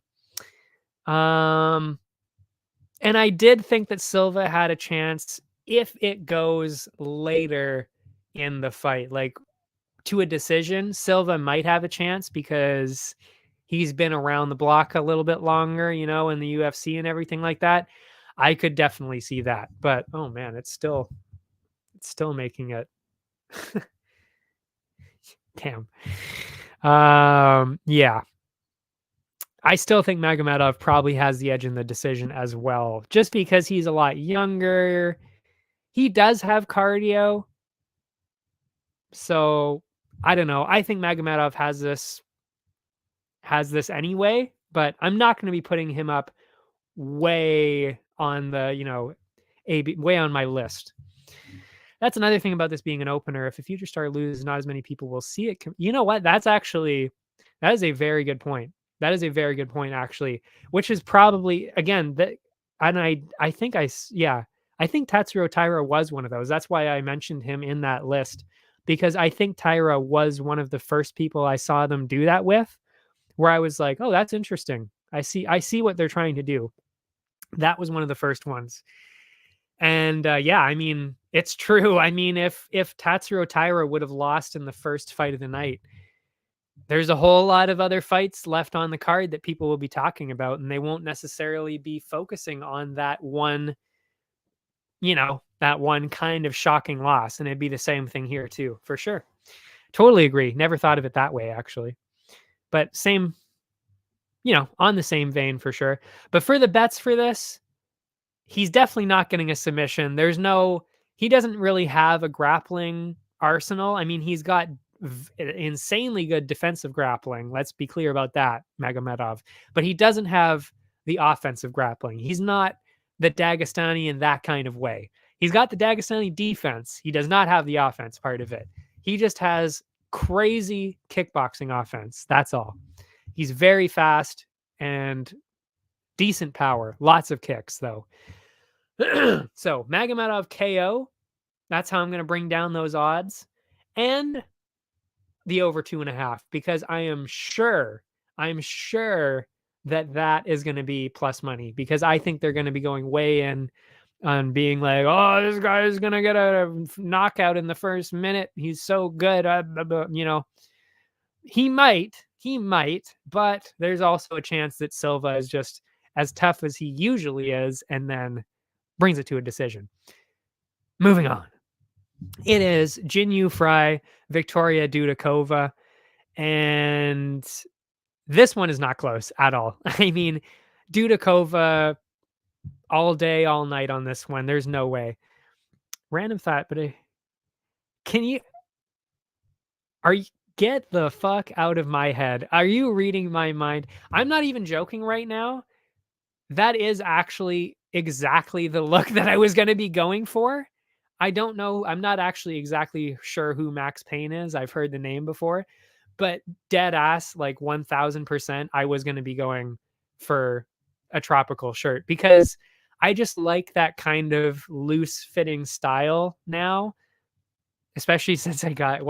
And I did think that Silva had a chance if it goes later in the fight, like to a decision. Silva might have a chance because he's been around the block a little bit longer, in the UFC and everything like that. I could definitely see that. But oh man, it's still making it. Damn. Yeah. I still think Magomedov probably has the edge in the decision as well, just because he's a lot younger. He does have cardio. So I don't know. I think Magomedov has this anyway, but I'm not going to be putting him up way on the, way on my list. That's another thing about this being an opener. If a future star loses, not as many people will see it. You know what? That is a very good point. That is a very good point, actually, which is probably, again, and I think I think Tatsuro Taira was one of those. That's why I mentioned him in that list, because I think Taira was one of the first people I saw them do that with, where I was like, oh, that's interesting. I see what they're trying to do. That was one of the first ones. And yeah, I mean, it's true. I mean, if Tatsuro Taira would have lost in the first fight of the night, there's a whole lot of other fights left on the card that people will be talking about, and they won't necessarily be focusing on that one, that one kind of shocking loss. And it'd be the same thing here too, for sure. Totally agree. Never thought of it that way, actually. But same, on the same vein for sure. But for the bets for this, he's definitely not getting a submission. He doesn't really have a grappling arsenal. I mean, he's got insanely good defensive grappling. Let's be clear about that, Magomedov. But he doesn't have the offensive grappling. He's not the Dagestani in that kind of way. He's got the Dagestani defense. He does not have the offense part of it. He just has crazy kickboxing offense. That's all. He's very fast and decent power. Lots of kicks, though. So Magomedov KO. That's how I'm going to bring down those odds. And the over 2.5, because I'm sure that is going to be plus money, because I think they're going to be going way in on being like, oh, this guy is going to get a knockout in the first minute. He's so good. He might, but there's also a chance that Silva is just as tough as he usually is and then brings it to a decision. Moving on. It is Jin Yu Fry, Victoria Dudakova, and this one is not close at all. I mean, Dudakova all day, all night on this one. There's no way. Random thought, but get the fuck out of my head. Are you reading my mind? I'm not even joking right now. That is actually exactly the look that I was going to be going for. I don't know. I'm not actually exactly sure who Max Payne is. I've heard the name before, but dead ass, like 1000%, I was going to be going for a tropical shirt because I just like that kind of loose fitting style now, especially since I got,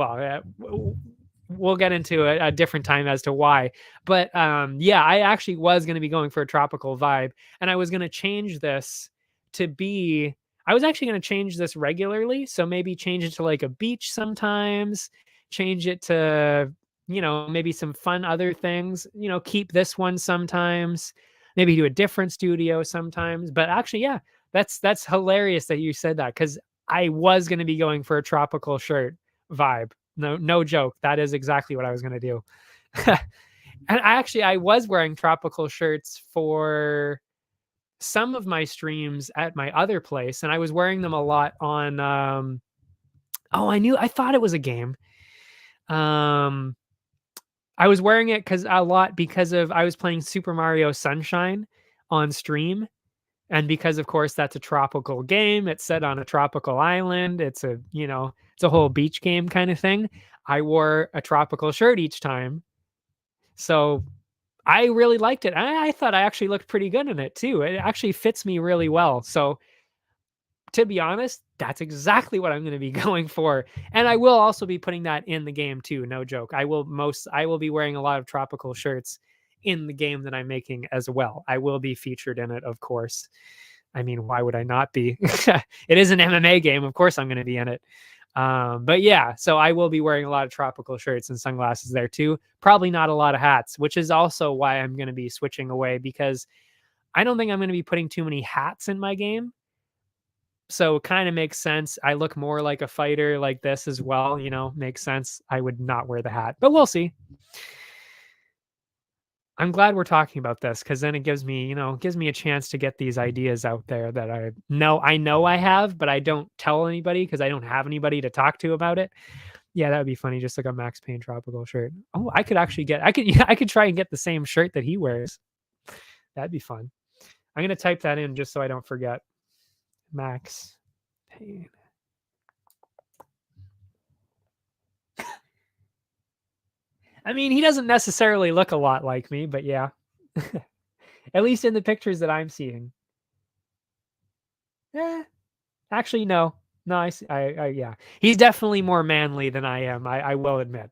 we'll get into a different time as to why. But yeah, I actually was going to be going for a tropical vibe, and I was going to change this to be, I was actually going to change this regularly. So maybe change it to like a beach sometimes, change it to, maybe some fun other things, keep this one sometimes, maybe do a different studio sometimes. But actually, yeah, that's hilarious that you said that, because I was going to be going for a tropical shirt vibe. No joke. That is exactly what I was going to do. And I was wearing tropical shirts for some of my streams at my other place, and I was wearing them a lot on I thought it was a game. I was wearing it because I was playing Super Mario Sunshine on stream, and because of course that's a tropical game. It's set on a tropical island. It's a whole beach game kind of thing. I wore a tropical shirt each time, so I really liked it. I thought I actually looked pretty good in it too. It actually fits me really well. So to be honest, that's exactly what I'm going to be going for. And I will also be putting that in the game too. No joke. I will be wearing a lot of tropical shirts in the game that I'm making as well. I will be featured in it, of course. I mean, why would I not be? It is an MMA game. Of course I'm going to be in it. But yeah, so I will be wearing a lot of tropical shirts and sunglasses there too. Probably not a lot of hats, which is also why I'm going to be switching away, because I don't think I'm going to be putting too many hats in my game. So it kind of makes sense. I look more like a fighter like this as well. Makes sense. I would not wear the hat, but we'll see. I'm glad we're talking about this, because then it gives me a chance to get these ideas out there that I know I have, but I don't tell anybody because I don't have anybody to talk to about it. Yeah, that would be funny. Just like a Max Payne tropical shirt. Oh, I could try and get the same shirt that he wears. That'd be fun. I'm going to type that in just so I don't forget. Max Payne. I mean, he doesn't necessarily look a lot like me, but yeah. At least in the pictures that I'm seeing. Actually, no. No, yeah. He's definitely more manly than I am. I will admit.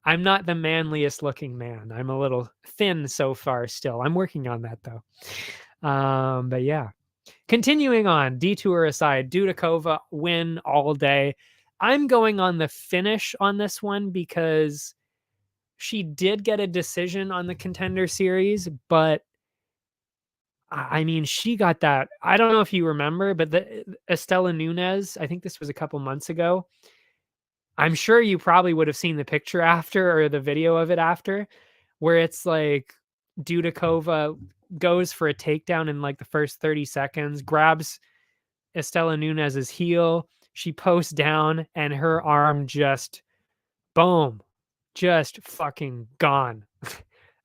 I'm not the manliest looking man. I'm a little thin so far still. I'm working on that though. But yeah. Continuing on, detour aside, Dudakova win all day. I'm going on the finish on this one because she did get a decision on the Contender Series, but I mean, she got that. I don't know if you remember, but the Estela Nunez, I think this was a couple months ago. I'm sure you probably would have seen the picture after, or the video of it after, where it's like Dudakova goes for a takedown in like the first 30 seconds, grabs Estela Nunez's heel. She posts down and her arm just boom, just fucking gone.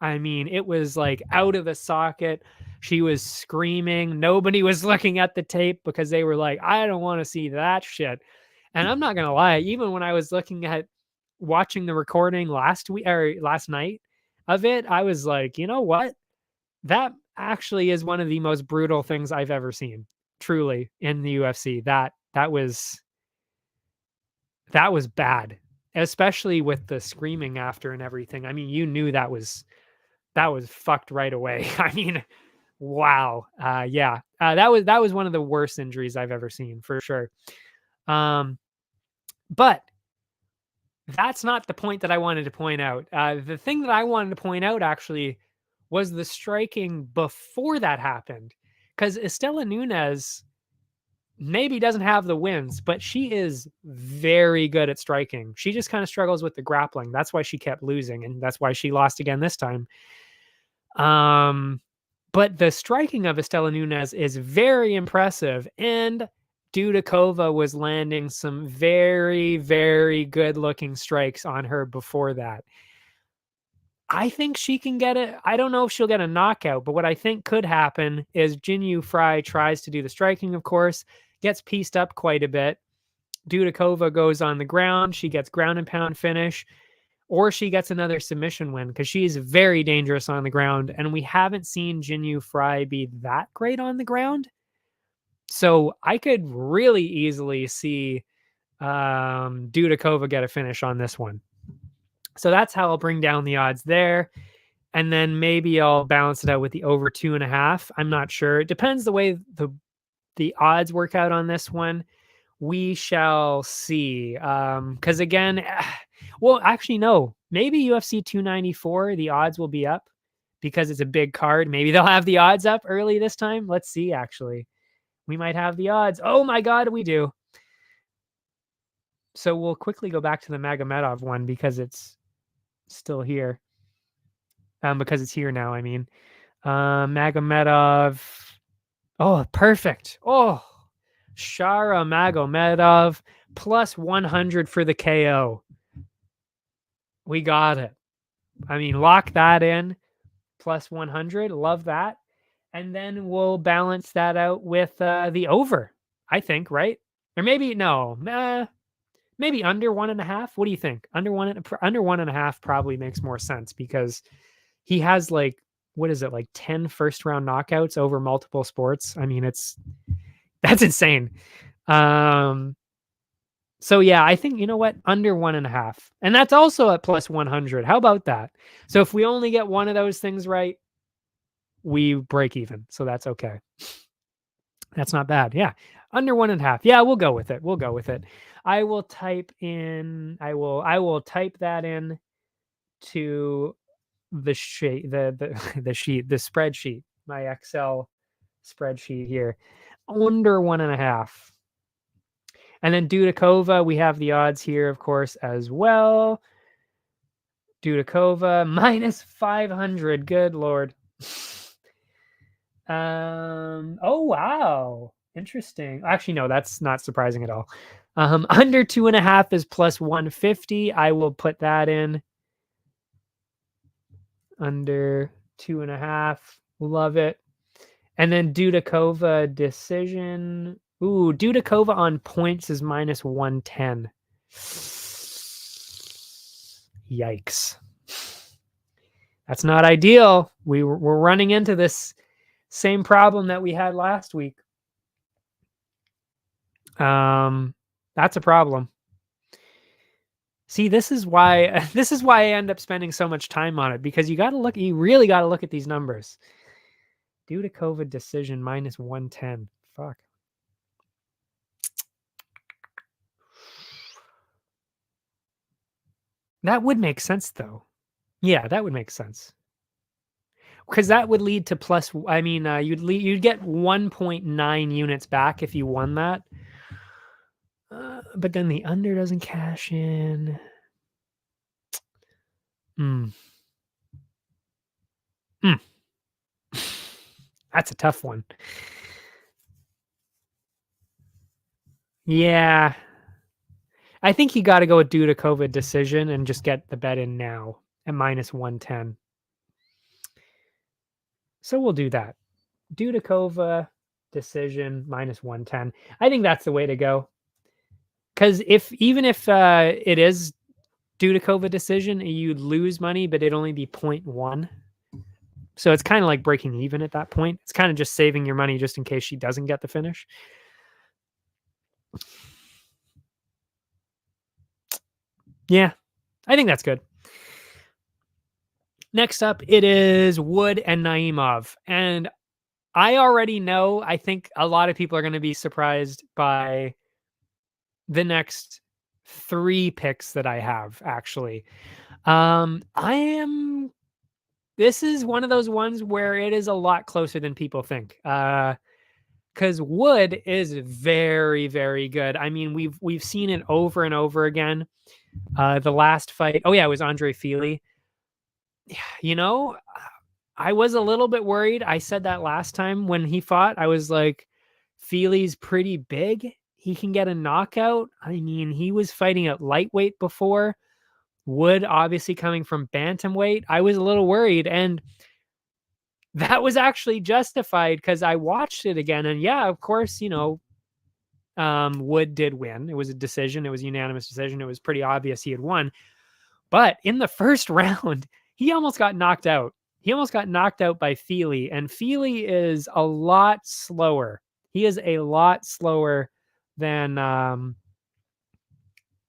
I mean, it was like out of the socket. She was screaming. Nobody was looking at the tape because they were like, I don't want to see that shit. And I'm not going to lie, even when I was watching the recording last week or last night of it, I was like, you know what? That actually is one of the most brutal things I've ever seen, truly, in the UFC. That was bad, especially with the screaming after and everything. I mean, you knew that was fucked right away. I mean, wow. Yeah. That was one of the worst injuries I've ever seen for sure. But that's not the point that I wanted to point out. The thing that I wanted to point out actually was the striking before that happened, because Estela Nunez maybe doesn't have the wins, but she is very good at striking. She just kind of struggles with the grappling. That's why she kept losing, and that's why she lost again this time. But the striking of Estela Nunez is very impressive, and Dudakova was landing some very, very good-looking strikes on her before that. I think she can get it. I don't know if she'll get a knockout, but what I think could happen is Jinyu Fry tries to do the striking, of course, gets pieced up quite a bit. Dudakova goes on the ground. She gets ground and pound finish, or she gets another submission win, because she is very dangerous on the ground, and we haven't seen Jinyu Fry be that great on the ground. So I could really easily see Dudakova get a finish on this one. So that's how I'll bring down the odds there. And then maybe I'll balance it out with the over 2.5. I'm not sure. It depends the way the odds work out on this one. We shall see. Because again, well, actually, no. Maybe UFC 294, the odds will be up because it's a big card. Maybe they'll have the odds up early this time. Let's see, actually. We might have the odds. Oh my God, we do. So we'll quickly go back to the Magomedov one because it's still here. Because it's here now, I mean. Magomedov. Oh, perfect. Oh, Shara Magomedov plus 100 for the KO. We got it. I mean, lock that in. Plus 100. Love that. And then we'll balance that out with the over, I think, right? Or maybe, no. Maybe under 1.5. What do you think? Under 1.5 probably makes more sense, because he has like, what is it, like 10 first round knockouts over multiple sports? I mean, that's insane. So yeah, I think, you know what, under 1.5, and that's also at plus 100. How about that? So if we only get one of those things right, we break even. So that's okay. That's not bad. Yeah, under 1.5. Yeah, we'll go with it. We'll go with it. I will type that in to the sheet, the sheet, the spreadsheet, my Excel spreadsheet here, under 1.5. And then Dudakova, we have the odds here, of course, as well. Dudakova minus 500. Good Lord. Oh, wow. Interesting. Actually, no, that's not surprising at all. Under 2.5 is plus 150. I will put that in. Under 2.5. Love it. And then Dudakova decision. Ooh, Dudakova on points is minus 110. Yikes. That's not ideal. We're running into this same problem that we had last week. That's a problem. See, this is why I end up spending so much time on it, because you really got to look at these numbers. Dudakova decision minus 110. Fuck. That would make sense, though. Yeah, that would make sense. Because that would lead to plus. I mean, you'd get 1.9 units back if you won that. But then the under doesn't cash in. That's a tough one. Yeah. I think you got to go with due to COVID decision and just get the bet in now at -110. So we'll do that. Due to COVID decision -110. I think that's the way to go. Because even if it is due to COVID decision, you'd lose money, but it'd only be 0.1. So it's kind of like breaking even at that point. It's kind of just saving your money just in case she doesn't get the finish. Yeah, I think that's good. Next up, it is Wood and Naimov. And I already know, I think a lot of people are going to be surprised by the next 3 picks that I have, actually. This is one of those ones where it is a lot closer than people think. Because Wood is very, very good. I mean, we've seen it over and over again. The last fight, it was Andre Fili. You know, I was a little bit worried. I said that last time when he fought. I was like, Fili's pretty big. He can get a knockout. I mean, he was fighting at lightweight before. Wood obviously coming from bantamweight. I was a little worried, and that was actually justified because I watched it again. And yeah, of course, Wood did win. It was a decision. It was a unanimous decision. It was pretty obvious he had won. But in the first round, he almost got knocked out. He almost got knocked out by Fili, and Fili is a lot slower. He is a lot slower than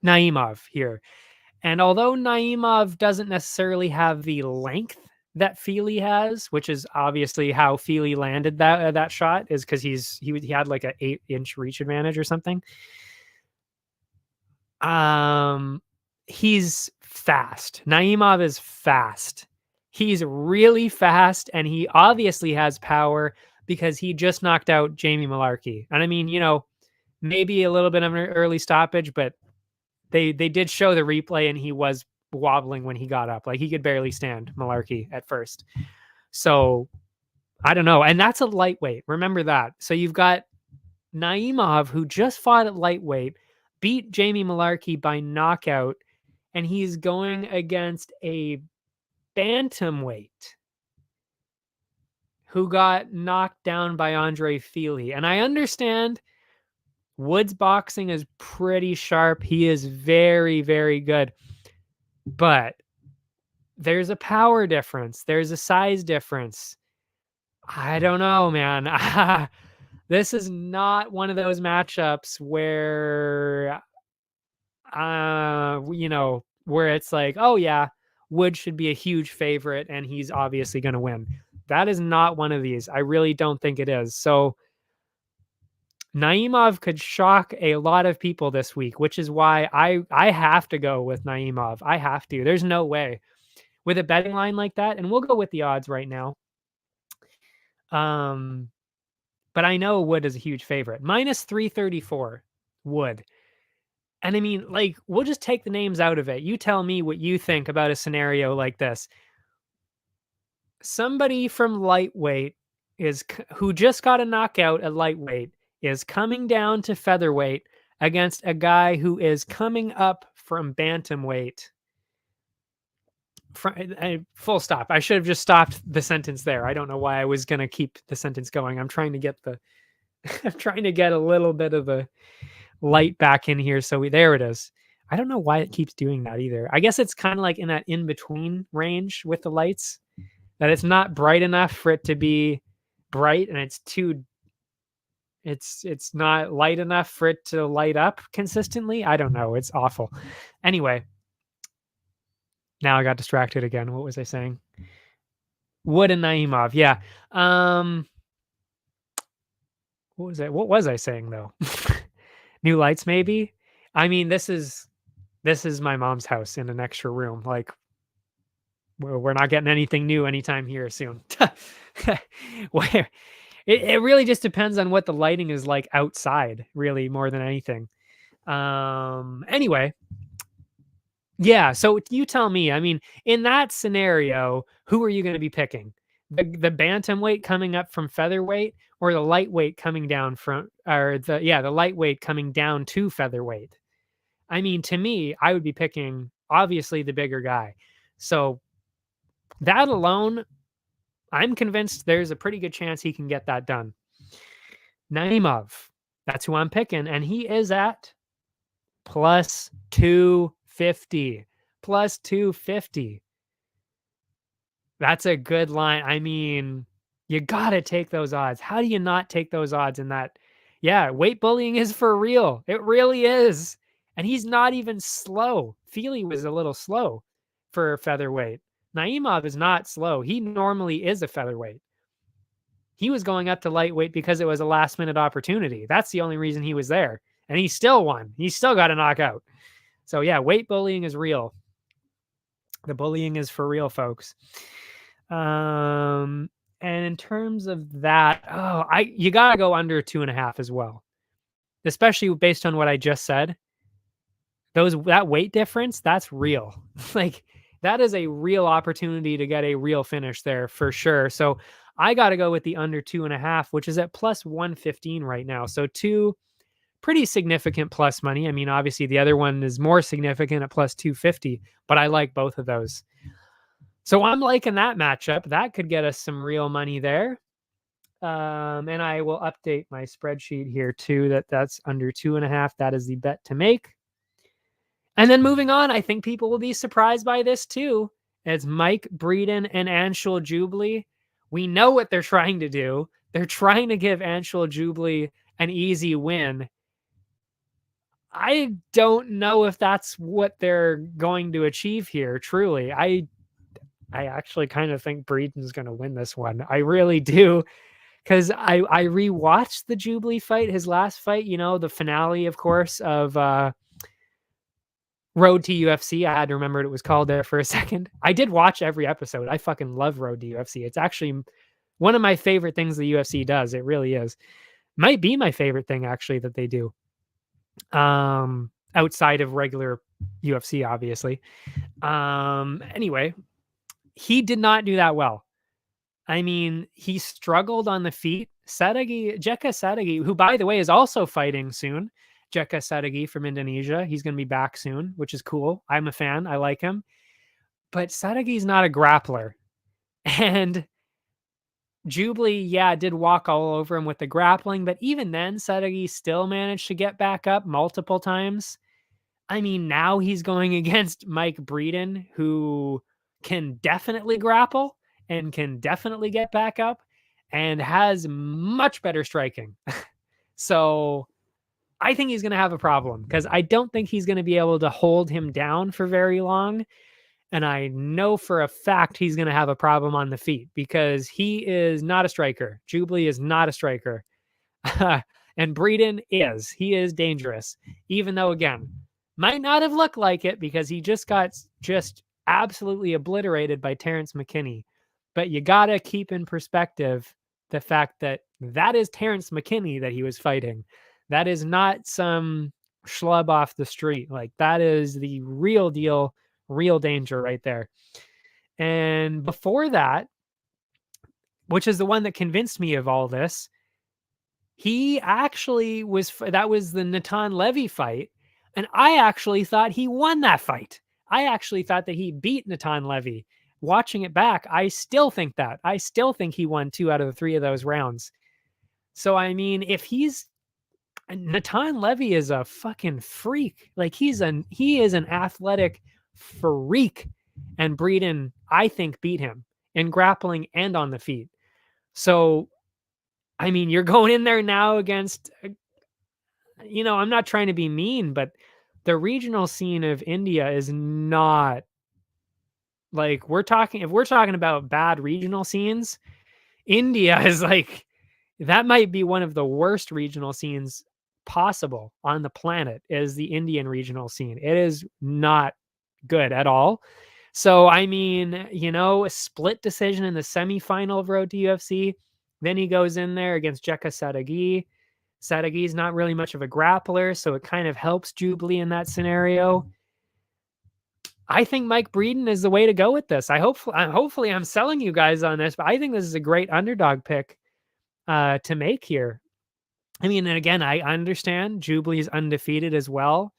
Naimov here. And although Naimov doesn't necessarily have the length that Fili has, which is obviously how Fili landed that shot, is because he had like an 8-inch reach advantage or something. He's fast. Naimov is fast. He's really fast, and he obviously has power because he just knocked out Jamie Malarkey. And I mean, maybe a little bit of an early stoppage, but they did show the replay, and he was wobbling when he got up. Like, he could barely stand Malarkey at first. So I don't know. And that's a lightweight. Remember that. So you've got Naimov, who just fought at lightweight, beat Jamie Malarkey by knockout, and he's going against a bantamweight who got knocked down by Andre Fili. And I understand Wood's boxing is pretty sharp. He is very, very good. But there's a power difference. There's a size difference. I don't know, man. This is not one of those matchups where, where it's like, oh yeah, Wood should be a huge favorite and he's obviously going to win. That is not one of these. I really don't think it is. So Naimov could shock a lot of people this week, which is why I have to go with Naimov. I have to. There's no way. With a betting line like that, and we'll go with the odds right now. But I know Wood is a huge favorite. -334, Wood. And I mean, like, we'll just take the names out of it. You tell me what you think about a scenario like this. Somebody from lightweight who just got a knockout at lightweight is coming down to featherweight against a guy who is coming up from bantamweight. Full stop. I should have just stopped the sentence there. I don't know why I was going to keep the sentence going. I'm trying to get I'm trying to get a little bit of the light back in here. So there it is. I don't know why it keeps doing that either. I guess it's kind of like in that in-between range with the lights, that it's not bright enough for it to be bright, and it's not light enough for it to light up consistently. I don't know. It's awful. Anyway, now I got distracted again. What was I saying? Wood and Naimov. Yeah. What was I saying though? New lights, maybe. I mean, this is my mom's house in an extra room. Like, we're not getting anything new anytime here soon. Where it really just depends on what the lighting is like outside, really, more than anything. Anyway, yeah. So you tell me. I mean, in that scenario, who are you going to be picking? The bantamweight coming up from featherweight, or the lightweight coming down from, or the lightweight coming down to featherweight? I mean, to me, I would be picking obviously the bigger guy. So that alone, I'm convinced there's a pretty good chance he can get that done. Naimov, that's who I'm picking, and he is at plus 250. Plus 250. That's a good line. I mean, you got to take those odds. How do you not take those odds in that? Yeah, weight bullying is for real. It really is. And he's not even slow. Feely was a little slow for a featherweight. Naimov is not slow. He normally is a featherweight. He was going up to lightweight because it was a last minute opportunity. That's the only reason he was there. And he still won. He still got a knockout. So yeah, weight bullying is real. The bullying is for real, folks. And in terms of that, you gotta go under 2.5 as well, especially based on what I just said. That weight difference, that's real. Like that is a real opportunity to get a real finish there for sure. So I got to go with the under 2.5, which is at plus 115 right now. So two pretty significant plus money. I mean, obviously the other one is more significant at plus 250, but I like both of those. So I'm liking that matchup. That could get us some real money there. And I will update my spreadsheet here too. That's under 2.5. That is the bet to make. And then moving on, I think people will be surprised by this too. It's Mike Breeden and Anshul Jubilee. We know what they're trying to do. They're trying to give Anshul Jubilee an easy win. I don't know if that's what they're going to achieve here, truly. I actually kind of think Breeden's going to win this one. I really do. Because I rewatched the Jubilee fight, his last fight, the finale, of course, of Road to UFC. I had to remember what it was called there for a second. I did watch every episode. I fucking love Road to UFC. It's actually one of my favorite things the UFC does. It really is. Might be my favorite thing, actually, that they do. Outside of regular UFC, obviously. Anyway, he did not do that well. I mean, he struggled on the feet. Jeka Sadeghi, who, by the way, is also fighting soon. Jeka Sadeghi from Indonesia. He's going to be back soon, which is cool. I'm a fan. I like him. But Sadeghi's not a grappler. And Jubilee, did walk all over him with the grappling. But even then, Sadeghi still managed to get back up multiple times. I mean, now he's going against Mike Breeden, who can definitely grapple and can definitely get back up and has much better striking. So I think he's going to have a problem because I don't think he's going to be able to hold him down for very long. And I know for a fact he's going to have a problem on the feet because he is not a striker. Jubilee is not a striker. And Breeden is. He is dangerous. Even though, again, might not have looked like it because he just got absolutely obliterated by Terrence McKinney. But you got to keep in perspective the fact that is Terrence McKinney that he was fighting. That is not some schlub off the street. Like, that is the real deal, real danger right there. And before that, which is the one that convinced me of all this, he actually that was the Natan Levy fight. And I actually thought he won that fight. I actually thought that he beat Natan Levy. Watching it back, I still think that. I still think he won 2 out of the 3 of those rounds. So, I mean, Natan Levy is a fucking freak. Like, he is an athletic freak. And Breeden, I think, beat him in grappling and on the feet. So, I mean, you're going in there now against, I'm not trying to be mean, but the regional scene of India is not like if we're talking about bad regional scenes, India is like, that might be one of the worst regional scenes possible on the planet is the Indian regional scene. It is not good at all. So, I mean, a split decision in the semifinal of Road to UFC. Then he goes in there against Jeka Sadeghi. Sadeghi's not really much of a grappler, so it kind of helps Jubilee in that scenario. I think Mike Breeden is the way to go with this. Hopefully I'm selling you guys on this, but I think this is a great underdog pick to make here. I mean, and again, I understand Jubilee's undefeated as well.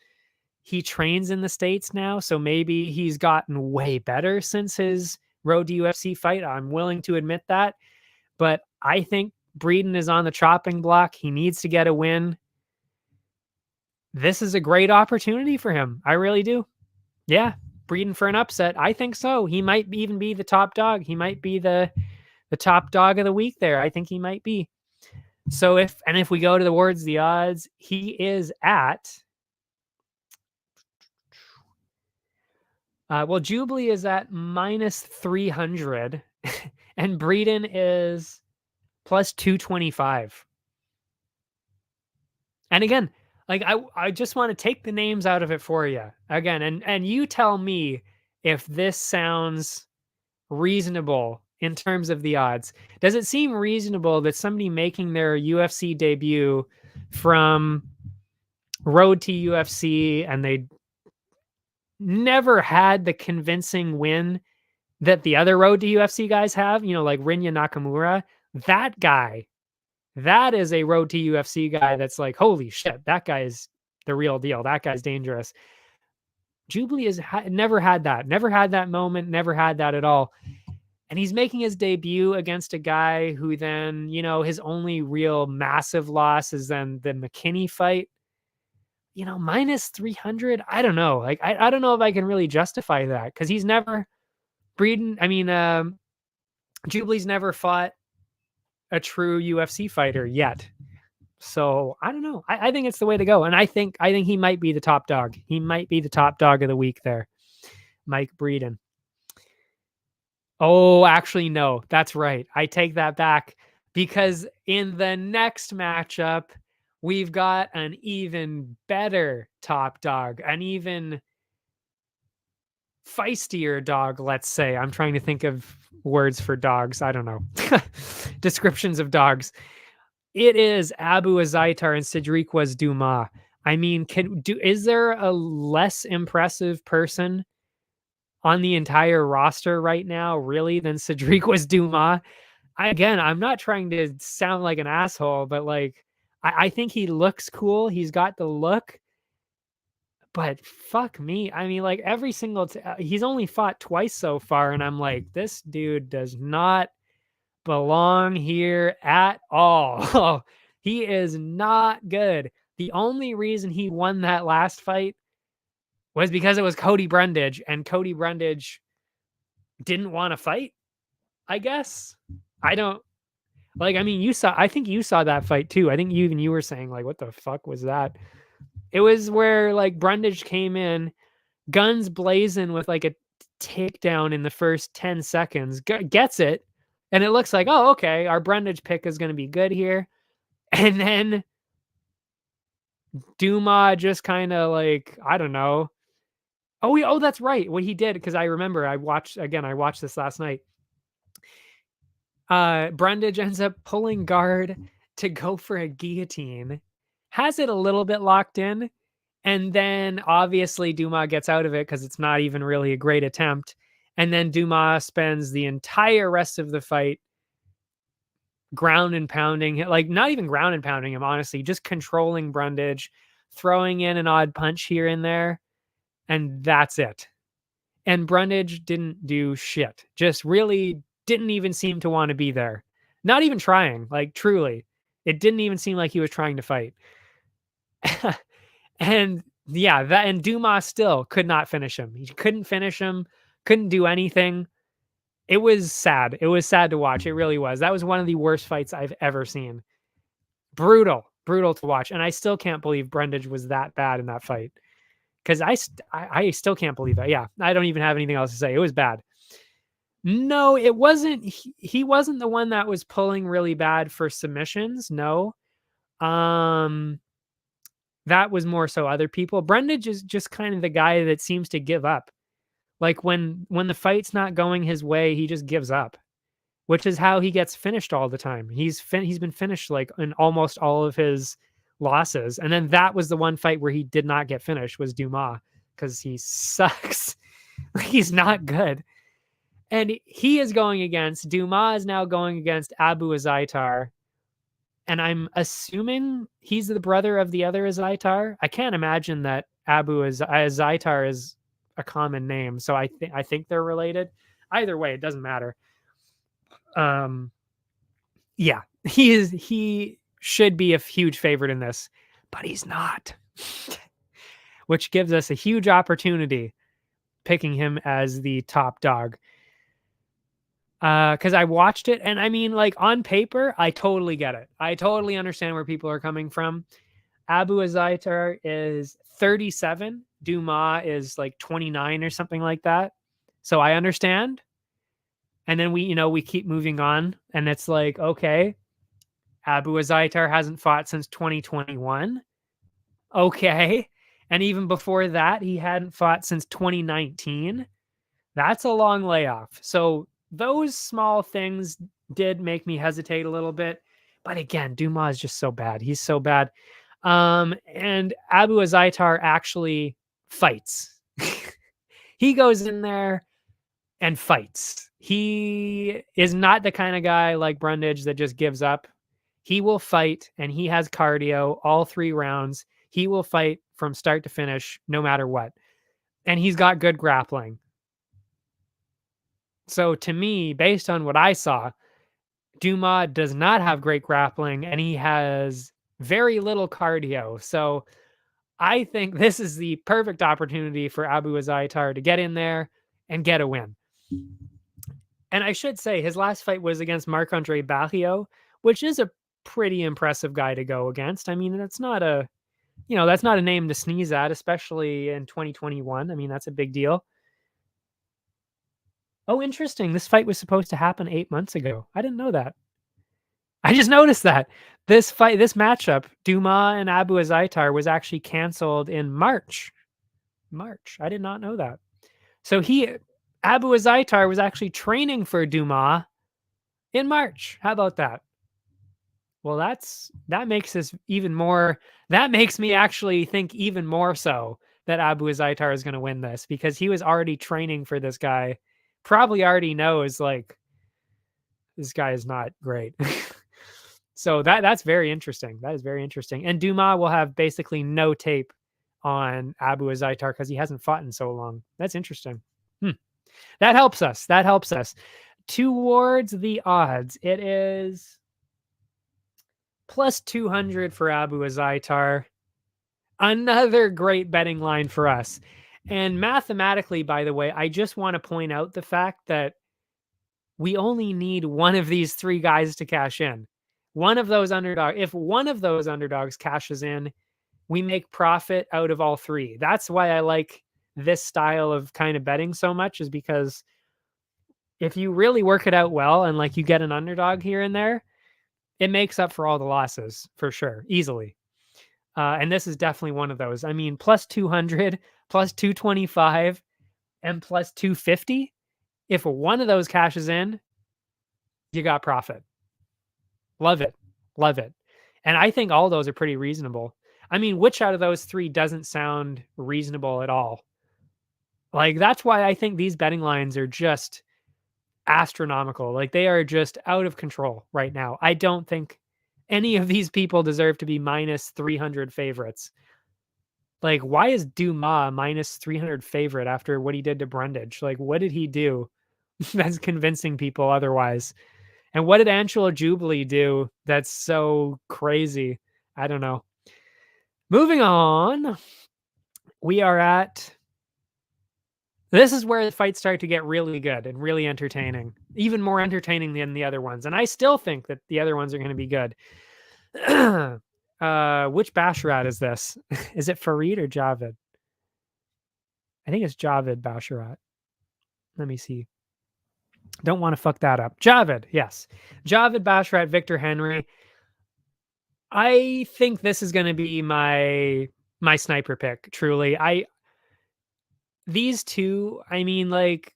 he trains in the States now, so maybe he's gotten way better since his road to UFC fight. I'm willing to admit that. But I think Breeden is on the chopping block. He needs to get a win. This is a great opportunity for him. I really do. Yeah, Breeden for an upset. I think so. He might even be the top dog. He might be the top dog of the week there. I think he might be. So if we go towards the odds, he is at Jubilee is at minus 300 and Breeden is plus 225. And again, like I just want to take the names out of it for you again, and you tell me if this sounds reasonable in terms of the odds. Does it seem reasonable that somebody making their UFC debut from road to UFC and they never had the convincing win that the other road to UFC guys have, like Rinya Nakamura, that guy, that is a road to UFC guy that's like, holy shit, that guy is the real deal. That guy's dangerous. Jubilee has never had that moment, never had that at all. And he's making his debut against a guy who then, his only real massive loss is then the McKinney fight. Minus 300. I don't know. Like, I don't know if I can really justify that because he's never Jubilee's never fought a true UFC fighter yet. So I don't know. I think it's the way to go. And I think he might be the top dog. He might be the top dog of the week there. Mike Breeden. Oh, actually, no, that's right. I take that back because in the next matchup, we've got an even better top dog, an even feistier dog, let's say. I'm trying to think of words for dogs. I don't know. Descriptions of dogs. It is Abu Azaitar and Cedric Dumas. I mean, is there a less impressive person on the entire roster right now, really, than Cedric Dumas? I'm not trying to sound like an asshole, but like, I think he looks cool. He's got the look. But fuck me. I mean, like every single, he's only fought twice so far. And I'm like, this dude does not belong here at all. He is not good. The only reason he won that last fight was because it was Cody Brundage, and Cody Brundage didn't want to fight, I guess. I don't like, I mean, I think you saw that fight too. I think you were saying like, what the fuck was that? It was where like Brundage came in, guns blazing with like a takedown in the first 10 seconds, gets it. And it looks like, oh, okay, our Brundage pick is going to be good here. And then Dumas just kind of like, I don't know. Oh, that's right. What he did, because I remember I watched this last night. Brundage ends up pulling guard to go for a guillotine, has it a little bit locked in, and then obviously Dumas gets out of it because it's not even really a great attempt. And then Dumas spends the entire rest of the fight ground and pounding, like not even ground and pounding him, honestly, just controlling Brundage, throwing in an odd punch here and there, and that's it. And Brundage didn't do shit, just really didn't even seem to want to be there. Not even trying, like truly. It didn't even seem like he was trying to fight. And yeah, and Dumas still could not finish him. He couldn't finish him, couldn't do anything. It was sad. It was sad to watch. It really was. That was one of the worst fights I've ever seen. Brutal to watch. And I still can't believe Brundage was that bad in that fight. Because I still can't believe that. Yeah, I don't even have anything else to say. It was bad. No, it wasn't. He wasn't the one that was pulling really bad for submissions. No. That was more so other people. Brundage is just kind of the guy that seems to give up. Like when the fight's not going his way, he just gives up, which is how he gets finished all the time. He's been finished like in almost all of his losses. And then that was the one fight where he did not get finished was Dumas because he sucks. He's not good. And he is going against, Dumas is now going against Abu Azaitar. And I'm assuming he's the brother of the other Azaitar. I can't imagine that Zaitar is a common name, so I think they're related. Either way, it doesn't matter. Yeah, he should be a huge favorite in this, but he's not, which gives us a huge opportunity picking him as the top dog. Because I watched it, and I mean, like, on paper, I totally get it. I totally understand where people are coming from. Abu Azaitar is 37. Dumas is like 29 or something like that. So I understand. And then we keep moving on, and it's like, okay, Abu Azaitar hasn't fought since 2021. Okay. And even before that, he hadn't fought since 2019. That's a long layoff. So those small things did make me hesitate a little bit. But again, Dumas is just so bad. He's so bad. And Abu Azaitar actually fights. He goes in there and fights. He is not the kind of guy like Brundage that just gives up. He will fight, and he has cardio all 3 rounds. He will fight from start to finish, no matter what. And he's got good grappling. So to me, based on what I saw, Dumas does not have great grappling, and he has very little cardio. So I think this is the perfect opportunity for Abu Azaitar to get in there and get a win. And I should say his last fight was against Marc-Andre Barriault, which is a pretty impressive guy to go against. I mean, that's not a name to sneeze at, especially in 2021. I mean, that's a big deal. Oh, interesting. This fight was supposed to happen 8 months ago. I didn't know that. I just noticed that this matchup, Dumas and Abu Azaitar, was actually canceled in March. I did not know that. So Abu Azaitar was actually training for Dumas in March. How about that? Well, that makes us even more. That makes me actually think even more so that Abu Azaitar is going to win this, because he was already training for this guy. Probably already knows, like, this guy is not great. So that's very interesting. That is very interesting. And Dumas will have basically no tape on Abu Azaitar because he hasn't fought in so long. That's interesting. That helps us. Towards the odds, it is plus 200 for Abu Azaitar. Another great betting line for us. And mathematically, by the way, I just want to point out the fact that we only need one of these 3 guys to cash in. If one of those underdogs cashes in, we make profit out of all 3. That's why I like this style of kind of betting so much, is because if you really work it out well and like you get an underdog here and there, it makes up for all the losses for sure, easily. And this is definitely one of those. I mean, plus 200, plus 225, and plus 250. If one of those cashes in, you got profit. Love it. And I think all those are pretty reasonable. I mean, which out of those 3 doesn't sound reasonable at all? Like, that's why I think these betting lines are just astronomical. Like, they are just out of control right now. I don't think any of these people deserve to be minus 300 favorites. Like, why is Dumas minus 300 favorite after what he did to Brundage? Like, what did he do that's convincing people otherwise? And what did Angelo Jubilee do that's so crazy? I don't know. Moving on, this is where the fights start to get really good and really entertaining, even more entertaining than the other ones. And I still think that the other ones are going to be good. Which Basharat is this? Is it Farid or Javid? I think it's Javid Basharat. Let me see. Don't want to fuck that up. Javid, yes. Javid Basharat, Victor Henry. I think this is going to be my sniper pick, truly. These two, I mean, like,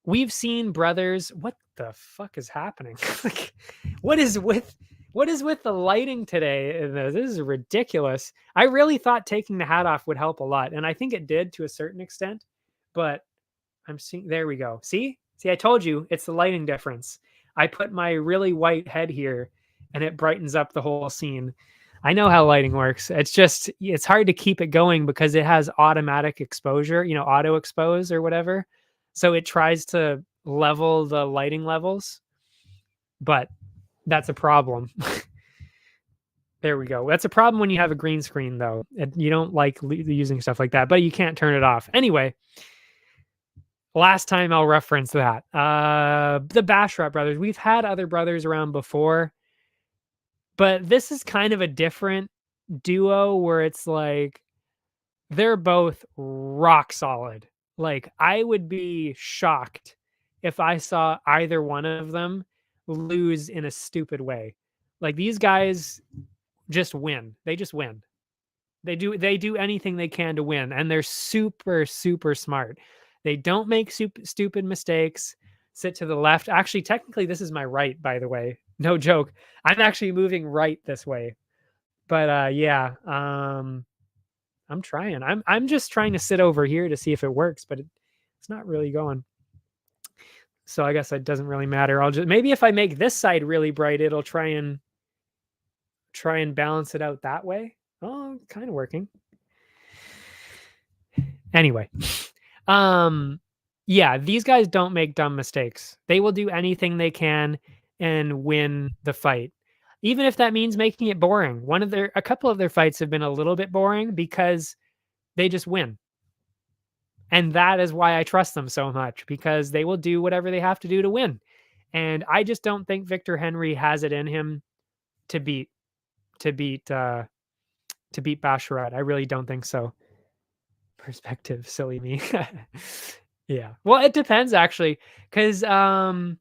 we've seen brothers. What the fuck is happening? Like, what is with the lighting today? This is ridiculous. I really thought taking the hat off would help a lot, and I think it did to a certain extent, but I'm seeing, there we go. See, I told you, it's the lighting difference. I put my really white head here and it brightens up the whole scene. I know how lighting works. It's hard to keep it going because it has automatic exposure, auto expose or whatever. So it tries to level the lighting levels, but that's a problem. There we go. That's a problem when you have a green screen, though. You don't like using stuff like that, but you can't turn it off. Anyway, last time I'll reference that. The Bashrat brothers. We've had other brothers around before, but this is kind of a different duo where it's like they're both rock solid. Like, I would be shocked if I saw either one of them lose in a stupid way. Like, these guys just win. They just win. They do anything they can to win, and they're super, super smart. They don't make stupid mistakes. Sit to the left. Actually, technically, this is my right, by the way. No joke. I'm actually moving right this way. But yeah, I'm trying. I'm just trying to sit over here to see if it works, but it's not really going. So I guess it doesn't really matter. I'll just maybe if I make this side really bright, it'll try and balance it out that way. Oh, kind of working. Anyway, yeah, these guys don't make dumb mistakes. They will do anything they can and win the fight, even if that means making it boring. A couple of their fights have been a little bit boring because they just win. And that is why I trust them so much, because they will do whatever they have to do to win. And I just don't think Victor Henry has it in him to beat Basharat. I really don't think so. Perspective, silly me. Yeah. Well, it depends actually, because on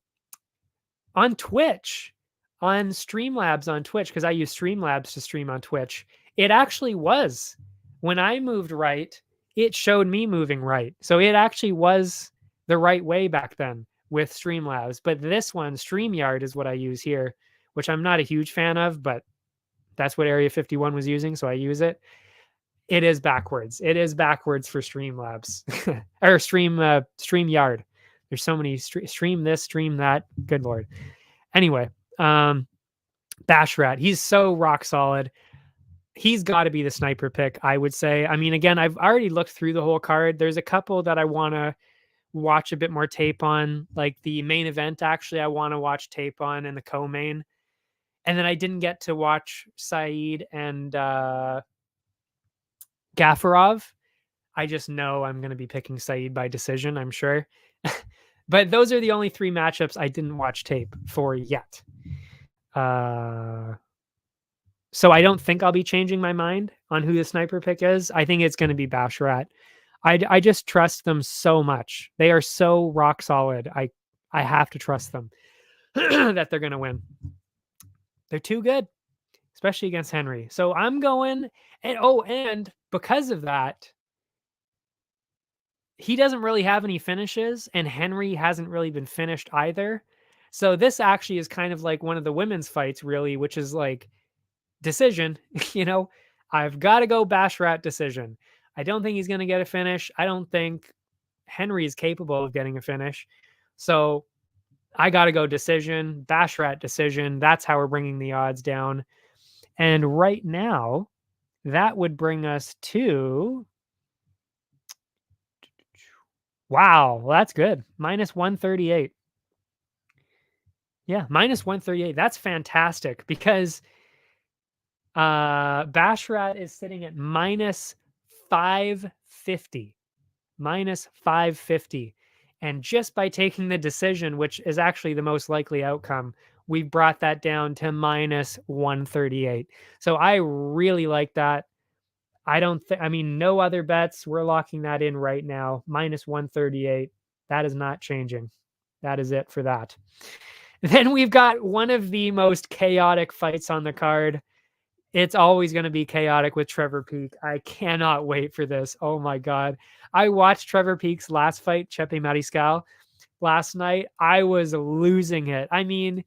Twitch, on Streamlabs on Twitch, because I use Streamlabs to stream on Twitch, it actually was when I moved right, it showed me moving right. So it actually was the right way back then with Streamlabs. But this one, StreamYard, is what I use here, which I'm not a huge fan of, but that's what Area 51 was using, so I use it. It is backwards. It is backwards for Streamlabs or StreamYard. There's so many stream this, stream that. Good Lord. Anyway, Bashrat, he's so rock solid. He's got to be the sniper pick, I would say. I mean, again, I've already looked through the whole card. There's a couple that I want to watch a bit more tape on, like the main event. Actually, I want to watch tape on, and the co-main. And then I didn't get to watch Saeed and Gafarov. I just know I'm going to be picking Saeed by decision, I'm sure. But those are the only three matchups I didn't watch tape for yet. So I don't think I'll be changing my mind on who the sniper pick is. I think it's going to be Bashrat. I just trust them so much. They are so rock solid. I have to trust them that they're going to win. They're too good, especially against Henry. So I'm going, and because of that, he doesn't really have any finishes, and Henry hasn't really been finished either. So this actually is kind of like one of the women's fights, really, which is like decision. I've got to go Bashrat decision. I don't think he's going to get a finish. I don't think Henry is capable of getting a finish. So I got to go decision, Bashrat decision. That's how we're bringing the odds down. And right now, that would bring us to... Wow, well, that's good. Minus 138. Yeah, minus 138. That's fantastic, because Bashrat is sitting at minus 550. Minus 550. And just by taking the decision, which is actually the most likely outcome, we brought that down to minus 138. So I really like that. No other bets. We're locking that in right now. Minus 138. That is not changing. That is it for that. Then we've got one of the most chaotic fights on the card. It's always going to be chaotic with Trevor Peek. I cannot wait for this. Oh my God. I watched Trevor Peek's last fight, Chepe Mariscal, last night. I was losing it. I mean,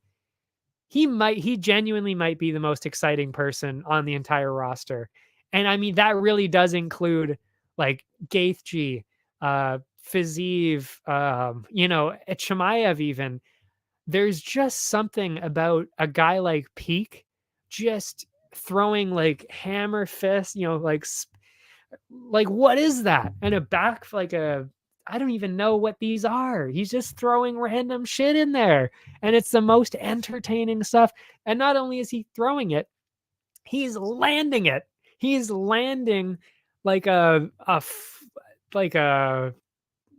he genuinely might be the most exciting person on the entire roster. And I mean, that really does include like Gaethje, Fiziev, Chimaev even. There's just something about a guy like Peek just throwing like hammer fist, like what is that? And a back like a I don't even know what these are. He's just throwing random shit in there. And it's the most entertaining stuff. And not only is he throwing it, he's landing it. He's landing like like a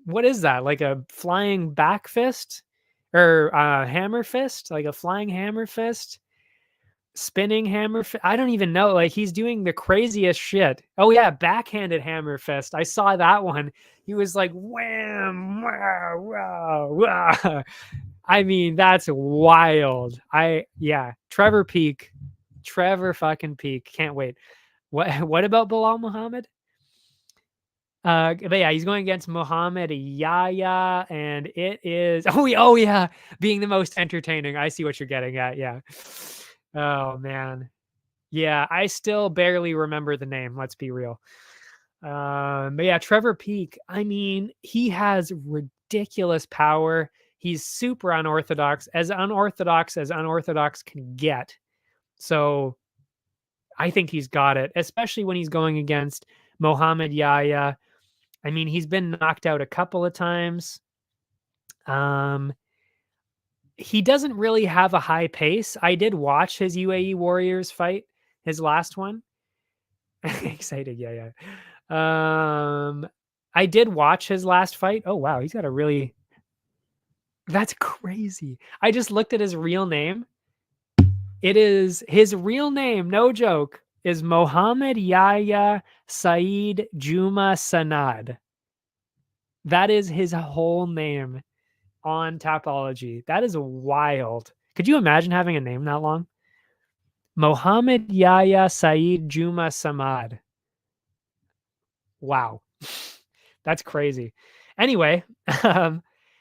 what is that? Like a flying back fist or hammer fist, like a flying hammer fist, spinning hammer. I don't even know. Like he's doing the craziest shit. Oh yeah, backhanded hammer fist. I saw that one. He was like wham, wow, wow, wow. I mean, that's wild. Trevor Peak, Trevor fucking Peak. Can't wait. What about Bilal Muhammad? But yeah, he's going against Muhammad Yahya, and it is oh yeah, being the most entertaining. I see what you're getting at. Yeah. Oh man. Yeah, I still barely remember the name. Let's be real. But yeah, Trevor Peak. I mean, he has ridiculous power. He's super unorthodox as unorthodox can get. So I think he's got it, especially when he's going against Muhammad Yahya. I mean, he's been knocked out a couple of times. He doesn't really have a high pace. I did watch his UAE Warriors fight, his last one. Excited, yeah. I did watch his last fight. Oh wow, he's got a really that's crazy. I just looked at his real name. It is his real name, no joke, is Mohammed Yahya Saeed Juma Sanad. That is his whole name on Tapology. That is wild. Could you imagine having a name that long? Mohammed Yahya Saeed Juma Samad. Wow. That's crazy. Anyway,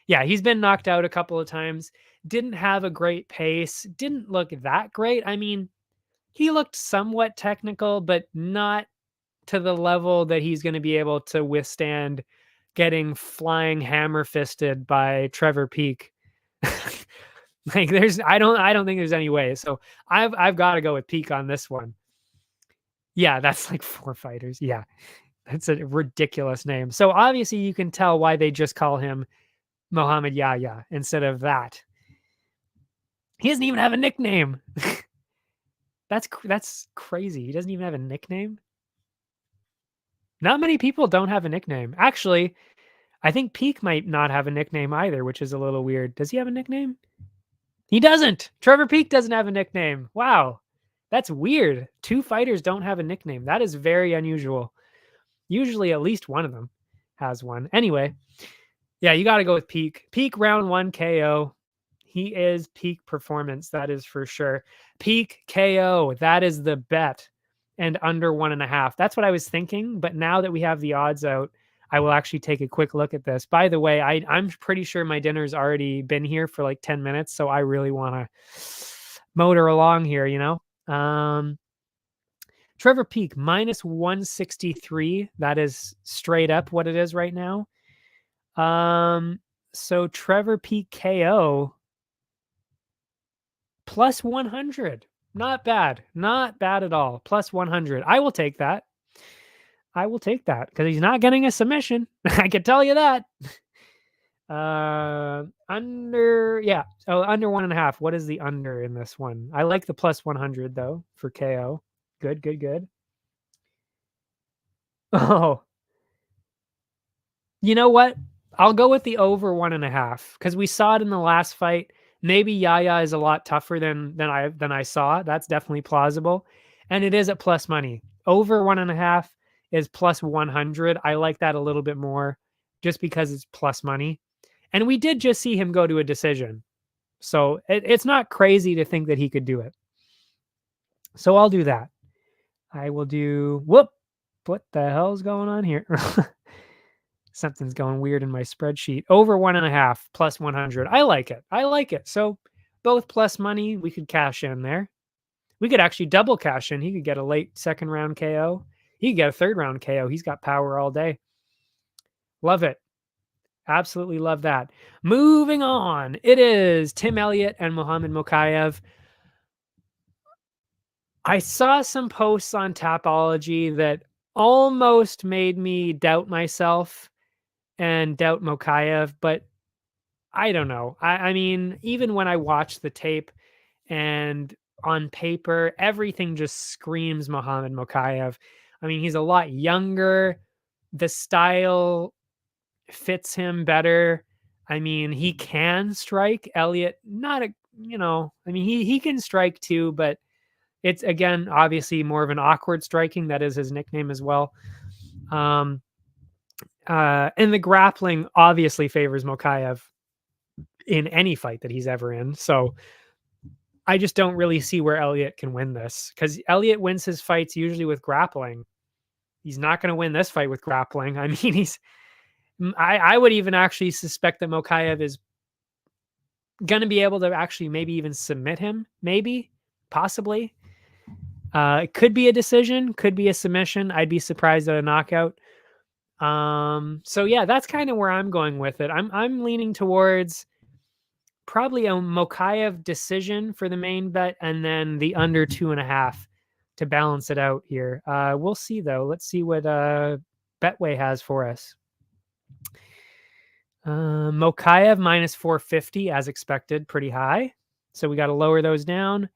yeah, he's been knocked out a couple of times. Didn't have a great pace. Didn't look that great. I mean, he looked somewhat technical, but not to the level that he's going to be able to withstand getting flying hammer fisted by Trevor Peak. Like I don't think there's any way. So I've got to go with Peak on this one. Yeah, that's like 4 fighters. Yeah. That's a ridiculous name. So obviously you can tell why they just call him Muhammad Yahya instead of that. He doesn't even have a nickname. That's crazy. He doesn't even have a nickname. Not many people don't have a nickname. Actually, I think Peak might not have a nickname either, which is a little weird. Does he have a nickname? He doesn't. Trevor Peak doesn't have a nickname. Wow. That's weird. 2 fighters don't have a nickname. That is very unusual. Usually at least one of them has one. Anyway, yeah, you got to go with Peak. Peak round 1 KO. He is peak performance. That is for sure. Peak KO. That is the bet. And under 1.5. That's what I was thinking. But now that we have the odds out, I will actually take a quick look at this. By the way, I'm pretty sure my dinner's already been here for like 10 minutes. So I really want to motor along here, Trevor Peak minus 163. That is straight up what it is right now. So Trevor Peak KO plus 100. Not bad. Not bad at all. Plus 100. I will take that. I will take that because he's not getting a submission. I can tell you that. Under 1.5. What is the under in this one? I like the plus 100 though for KO. Good. Oh, you know what? I'll go with the over 1.5 because we saw it in the last fight. Maybe Yahya is a lot tougher than I saw. That's definitely plausible, and it is at plus money. Over 1.5 is plus 100. I like that a little bit more, just because it's plus money. And we did just see him go to a decision, so it's not crazy to think that he could do it. So I'll do that. I will do. Whoop! What the hell's going on here? Something's going weird in my spreadsheet. Over 1.5 plus 100. I like it. So both plus money. We could cash in there. We could actually double cash in. He could get a late second round KO. He could get a third round KO. He's got power all day. Love it. Absolutely love that. Moving on. It is Tim Elliott and Muhammad Mokaev. I saw some posts on Tapology that almost made me doubt myself and doubt Mokaev, but I don't know. I mean, even when I watch the tape and on paper, everything just screams Muhammad Mokaev. I mean, he's a lot younger. The style fits him better. I mean, he can strike. Elliot, not a, I mean, he can strike too, but it's again obviously more of an awkward striking. That is his nickname as well. And the grappling obviously favors Mokaev in any fight that he's ever in. So I just don't really see where Elliot can win this, because Elliot wins his fights usually with grappling. He's not going to win this fight with grappling. I mean, I would even actually suspect that Mokaev is going to be able to actually maybe even submit him, possibly. It could be a decision, could be a submission. I'd be surprised at a knockout. So yeah, that's kind of where I'm going with it. I'm leaning towards probably a Mokaev decision for the main bet, and then the under 2.5 to balance it out here. We'll see though. Let's see what Betway has for us. Mokaev minus 450 as expected, pretty high. So we got to lower those down.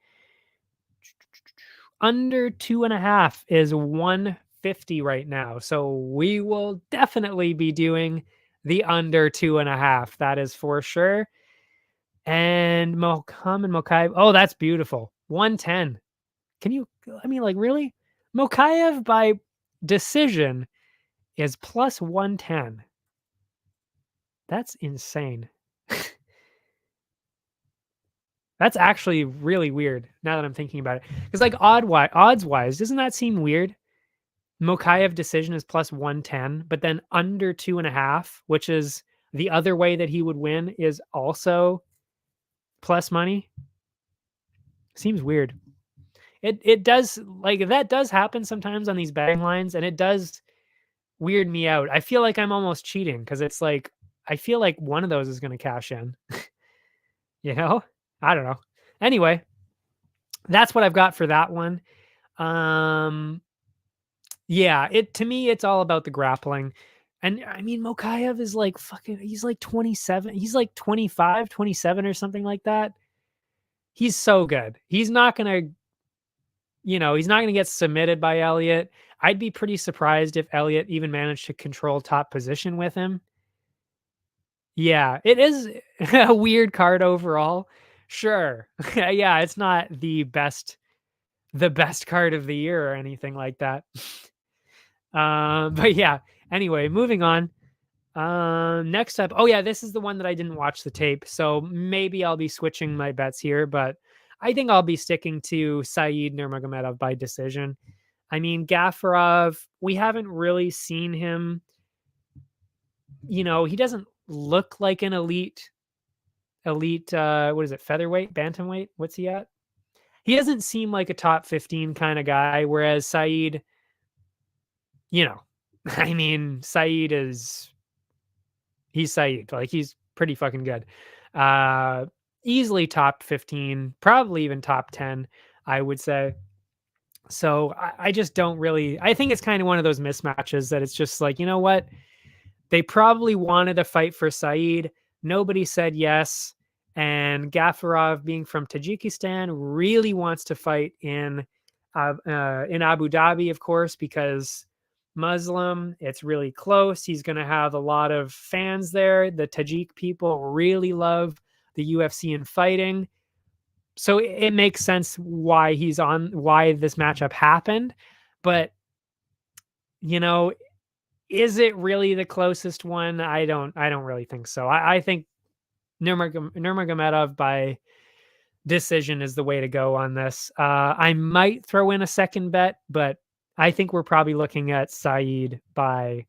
Under 2.5 is 150 right now. So we will definitely be doing the under 2.5. That is for sure. And Mohamed Mokaev. Oh, that's beautiful. 110. I mean, like, really? Mokaev by decision is plus 110. That's insane. That's actually really weird now that I'm thinking about it. Because, like, odds wise, doesn't that seem weird? Mokaev decision is plus 110, but then under 2.5, which is the other way that he would win, is also plus money. Seems weird. It does, like, that does happen sometimes on these betting lines, and it does weird me out. I feel like I'm almost cheating, because it's like I feel like one of those is going to cash in. I don't know. Anyway, that's what I've got for that one. Yeah, to me it's all about the grappling. And I mean, Mokaev is like he's like 27, he's like 25, 27 or something like that. He's so good. He's not going to he's not going to get submitted by Elliot. I'd be pretty surprised if Elliot even managed to control top position with him. Yeah, it is a weird card overall. Sure. Yeah, it's not the best card of the year or anything like that. But yeah, anyway, moving on. Next up, oh yeah, this is the one that I didn't watch the tape, so maybe I'll be switching my bets here, but I think I'll be sticking to Saeed Nurmagomedov by decision. I mean, Gafarov, we haven't really seen him. He doesn't look like an elite, what is it, featherweight, bantamweight? What's he at? He doesn't seem like a top 15 kind of guy, whereas Saeed, I mean, he's Saeed. Like, he's pretty fucking good. Easily top 15, probably even top 10, I would say. So I just don't really, I think it's kind of one of those mismatches that it's just like, you know what? They probably wanted a fight for Saeed. Nobody said yes. And Gafarov, being from Tajikistan, really wants to fight in Abu Dhabi, of course, because Muslim, it's really close. He's going to have a lot of fans there. The Tajik people really love the UFC and fighting. So it makes sense why this matchup happened. But, is it really the closest one? I don't really think so. I think Nurmagomedov by decision is the way to go on this. I might throw in a second bet, but I think we're probably looking at Saeed by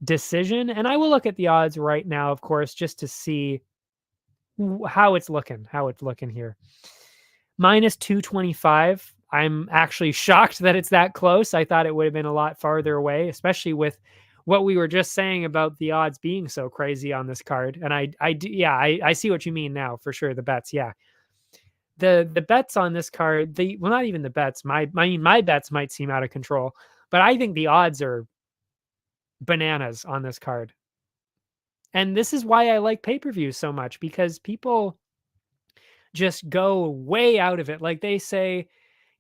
decision. And I will look at the odds right now, of course, just to see how it's looking here. Minus 225. I'm actually shocked that it's that close. I thought it would have been a lot farther away, especially with what we were just saying about the odds being so crazy on this card. And I see what you mean now, for sure. The bets. Yeah. the bets on this card, well, not even the bets. My bets might seem out of control, but I think the odds are bananas on this card. And this is why I like pay-per-views so much, because people just go way out of it. Like they say,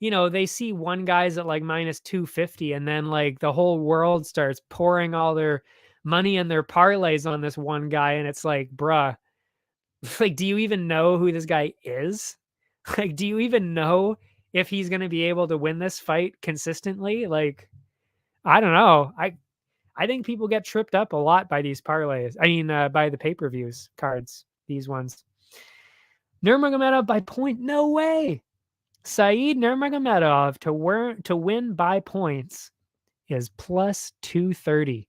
they see one guy's at like minus 250, and then like the whole world starts pouring all their money and their parlays on this one guy. And it's like, bruh, like, do you even know who this guy is? Like, do you even know if he's going to be able to win this fight consistently? Like, I don't know. I think people get tripped up a lot by these parlays. I mean, by the pay-per-views cards, these ones. Nurmagomedov by point? No way. Saeed Nurmagomedov to win by points is plus 230.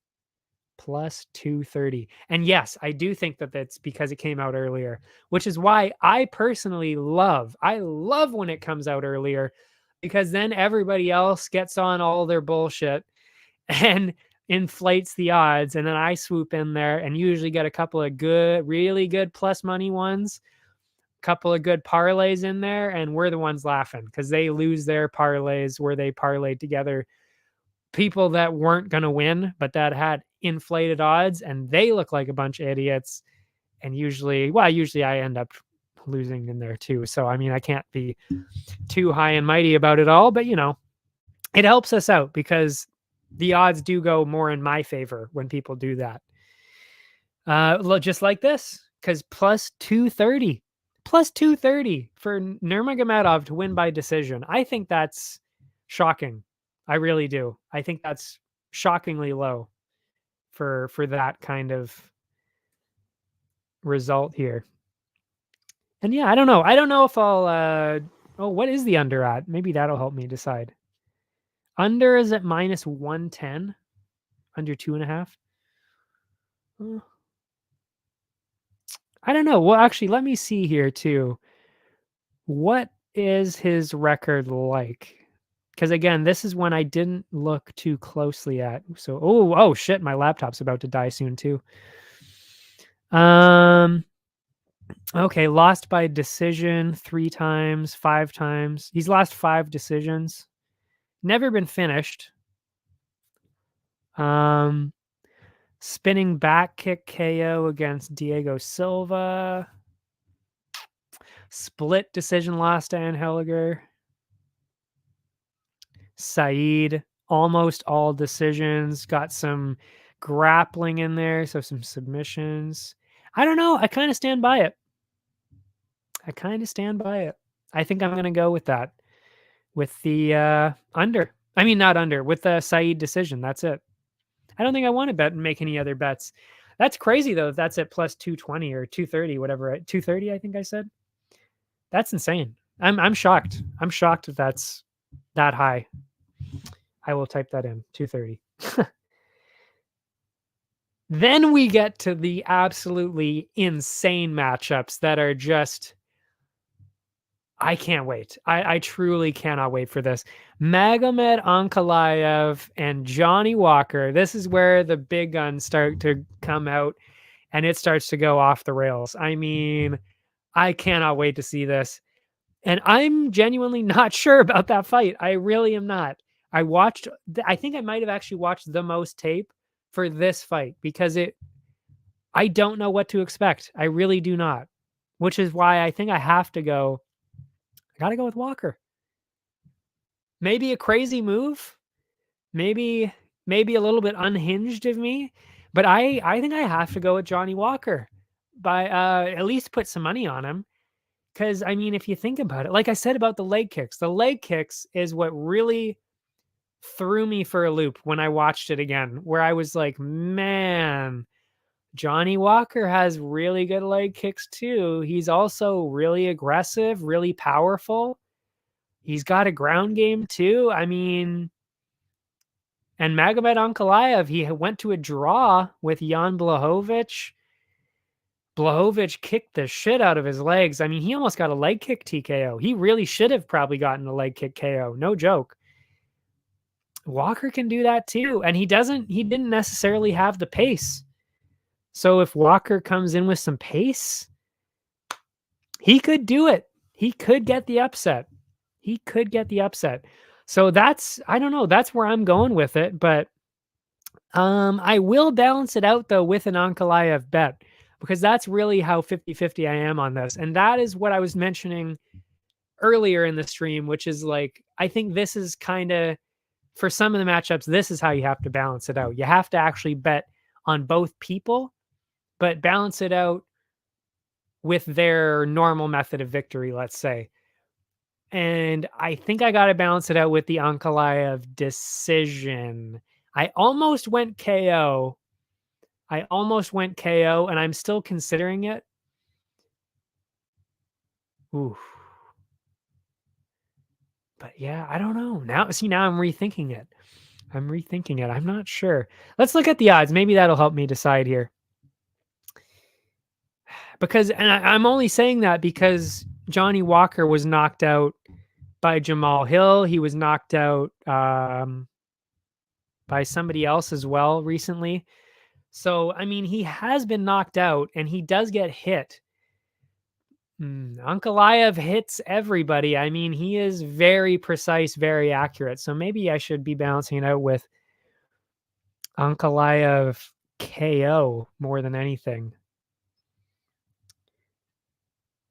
Plus 230. And yes, I do think that that's because it came out earlier, which is why I personally love when it comes out earlier, because then everybody else gets on all their bullshit and inflates the odds, and then I swoop in there and usually get a couple of really good plus money ones, couple of good parlays in there, and we're the ones laughing because they lose their parlays where they parlayed together people that weren't going to win, but that had inflated odds, and they look like a bunch of idiots. And usually I end up losing in there too. So, I mean, I can't be too high and mighty about it all, but it helps us out because the odds do go more in my favor when people do that. Just like this, because plus 230 for Nurmagomedov to win by decision. I think that's shocking. I really do. I think that's shockingly low for that kind of result here. And yeah, I don't know. I don't know if I'll what is the under at? Maybe that'll help me decide. Under is at minus 110. Under 2.5. I don't know. Well, actually, let me see here too. What is his record like? Because again, this is one I didn't look too closely at. So, oh shit, my laptop's about to die soon too. Okay, lost by decision 3 times, 5 times. He's lost 5 decisions. Never been finished. Spinning back kick KO against Diego Silva. Split decision loss to Anheliger. Saeed, almost all decisions. Got some grappling in there, so some submissions. I don't know. I kind of stand by it. I think I'm going to go with that. With the under. I mean, not under. With the Saeed decision. That's it. I don't think I want to bet and make any other bets. That's crazy, though. If that's at plus 220 or 230, whatever. 230, I think I said. That's insane. I'm shocked. I'm shocked if that's that high. I will type that in. 230. Then we get to the absolutely insane matchups that are just... I can't wait. I truly cannot wait for this. Magomed Ankalaev and Johnny Walker. This is where the big guns start to come out and it starts to go off the rails. I mean, I cannot wait to see this. And I'm genuinely not sure about that fight. I really am not. I think I might have actually watched the most tape for this fight because I don't know what to expect. I really do not. Which is why I think I have to go. I got to go with Walker. Maybe a crazy move. Maybe a little bit unhinged of me. But I think I have to go with Johnny Walker. By at least put some money on him. Because, I mean, if you think about it, like I said about the leg kicks is what really threw me for a loop when I watched it again, where I was like, man, Johnny Walker has really good leg kicks too. He's also really aggressive, really powerful. He's got a ground game too. I mean, and Magomed Ankalaev, he went to a draw with Jan Blachowicz. Blachowicz kicked the shit out of his legs. I mean, he almost got a leg kick TKO. He really should have probably gotten a leg kick KO. No joke. Walker can do that too. And he didn't necessarily have the pace. So if Walker comes in with some pace, he could do it. He could get the upset. He could get the upset. So that's, I don't know, that's where I'm going with it. But I will balance it out though with an Ankalaev bet, because that's really how 50-50 I am on this. And that is what I was mentioning earlier in the stream, which is like, I think this is kind of, for some of the matchups, this is how you have to balance it out. You have to actually bet on both people, but balance it out with their normal method of victory, let's say. And I think I got to balance it out with the Ankalaev decision. I almost went KO. And I'm still considering it. Ooh. But yeah, I don't know. Now I'm rethinking it. I'm not sure. Let's look at the odds. Maybe that'll help me decide here. Because, and I'm only saying that because Johnny Walker was knocked out by Jamal Hill. He was knocked out by somebody else as well recently. So, I mean, he has been knocked out and he does get hit. Ankalaev hits everybody. I mean, he is very precise, very accurate. So maybe I should be balancing it out with Ankalaev KO more than anything.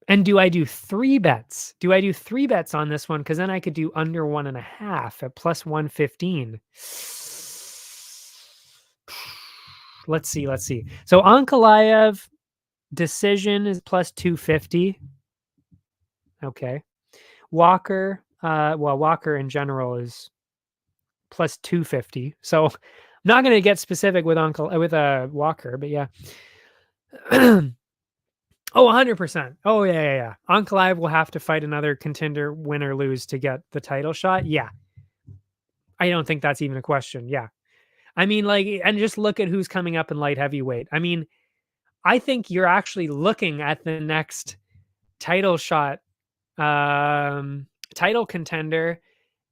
And do I do 3 bets? Do I do 3 bets on this one? Because then I could do under 1.5 at plus 115. Let's see. So Ankalaev decision is plus 250. Okay. Walker, Walker in general is plus 250. So I'm not going to get specific with Walker, but yeah. Oh, 100%. Oh, yeah. Ankalaev will have to fight another contender, win or lose, to get the title shot. Yeah. I don't think that's even a question. Yeah. I mean, like, and just look at who's coming up in light heavyweight. I mean, I think you're actually looking at the next title shot, title contender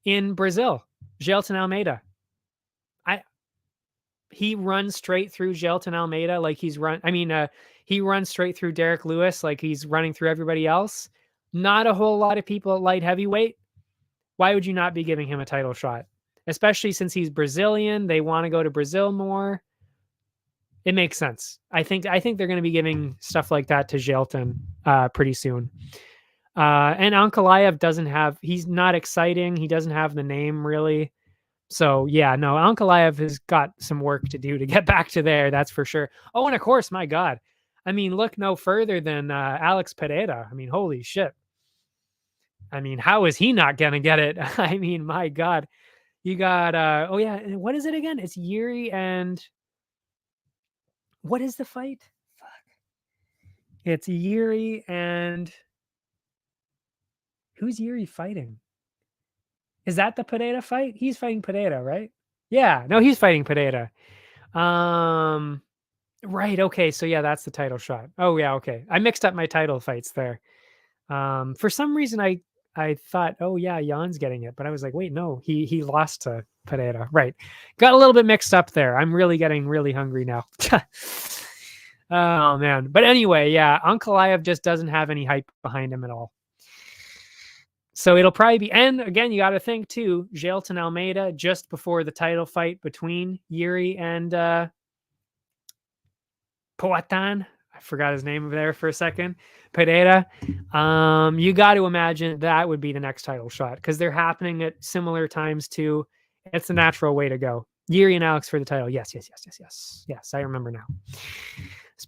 in Brazil, Gelton Almeida. He runs straight through Gelton Almeida like he runs straight through Derek Lewis like he's running through everybody else. Not a whole lot of people at light heavyweight. Why would you not be giving him a title shot? Especially since he's Brazilian. They want to go to Brazil more. It makes sense. I think they're going to be giving stuff like that to Gelton pretty soon. And Ankalaev he's not exciting. He doesn't have the name really. So yeah, no, Ankalaev has got some work to do to get back to there. That's for sure. Oh, and of course, my God. I mean, look no further than Alex Pereira. I mean, holy shit. I mean, how is he not going to get it? I mean, my God. You got, oh yeah, what is it again? It's Yuri and, what is the fight? Fuck. It's Yuri and, who's Yuri fighting? Is that the Pereira fight? He's fighting Pereira, right? Yeah, no, he's fighting Pereira. Right, okay, so yeah, that's the title shot. Oh yeah, okay. I mixed up my title fights there. For some reason I thought, oh yeah, Jan's getting it, but I was like, wait, no, he lost to Pereira. Right. Got a little bit mixed up there. I'm really getting really hungry now. Oh man. But anyway, yeah, Ankalaev just doesn't have any hype behind him at all. So it'll probably be, and again, you got to think too, Gelton Almeida just before the title fight between Yuri and Poatan. I forgot his name there for a second. Pereira. You got to imagine that would be the next title shot because they're happening at similar times too. It's the natural way to go. Yuri and Alex for the title. Yes. I remember now.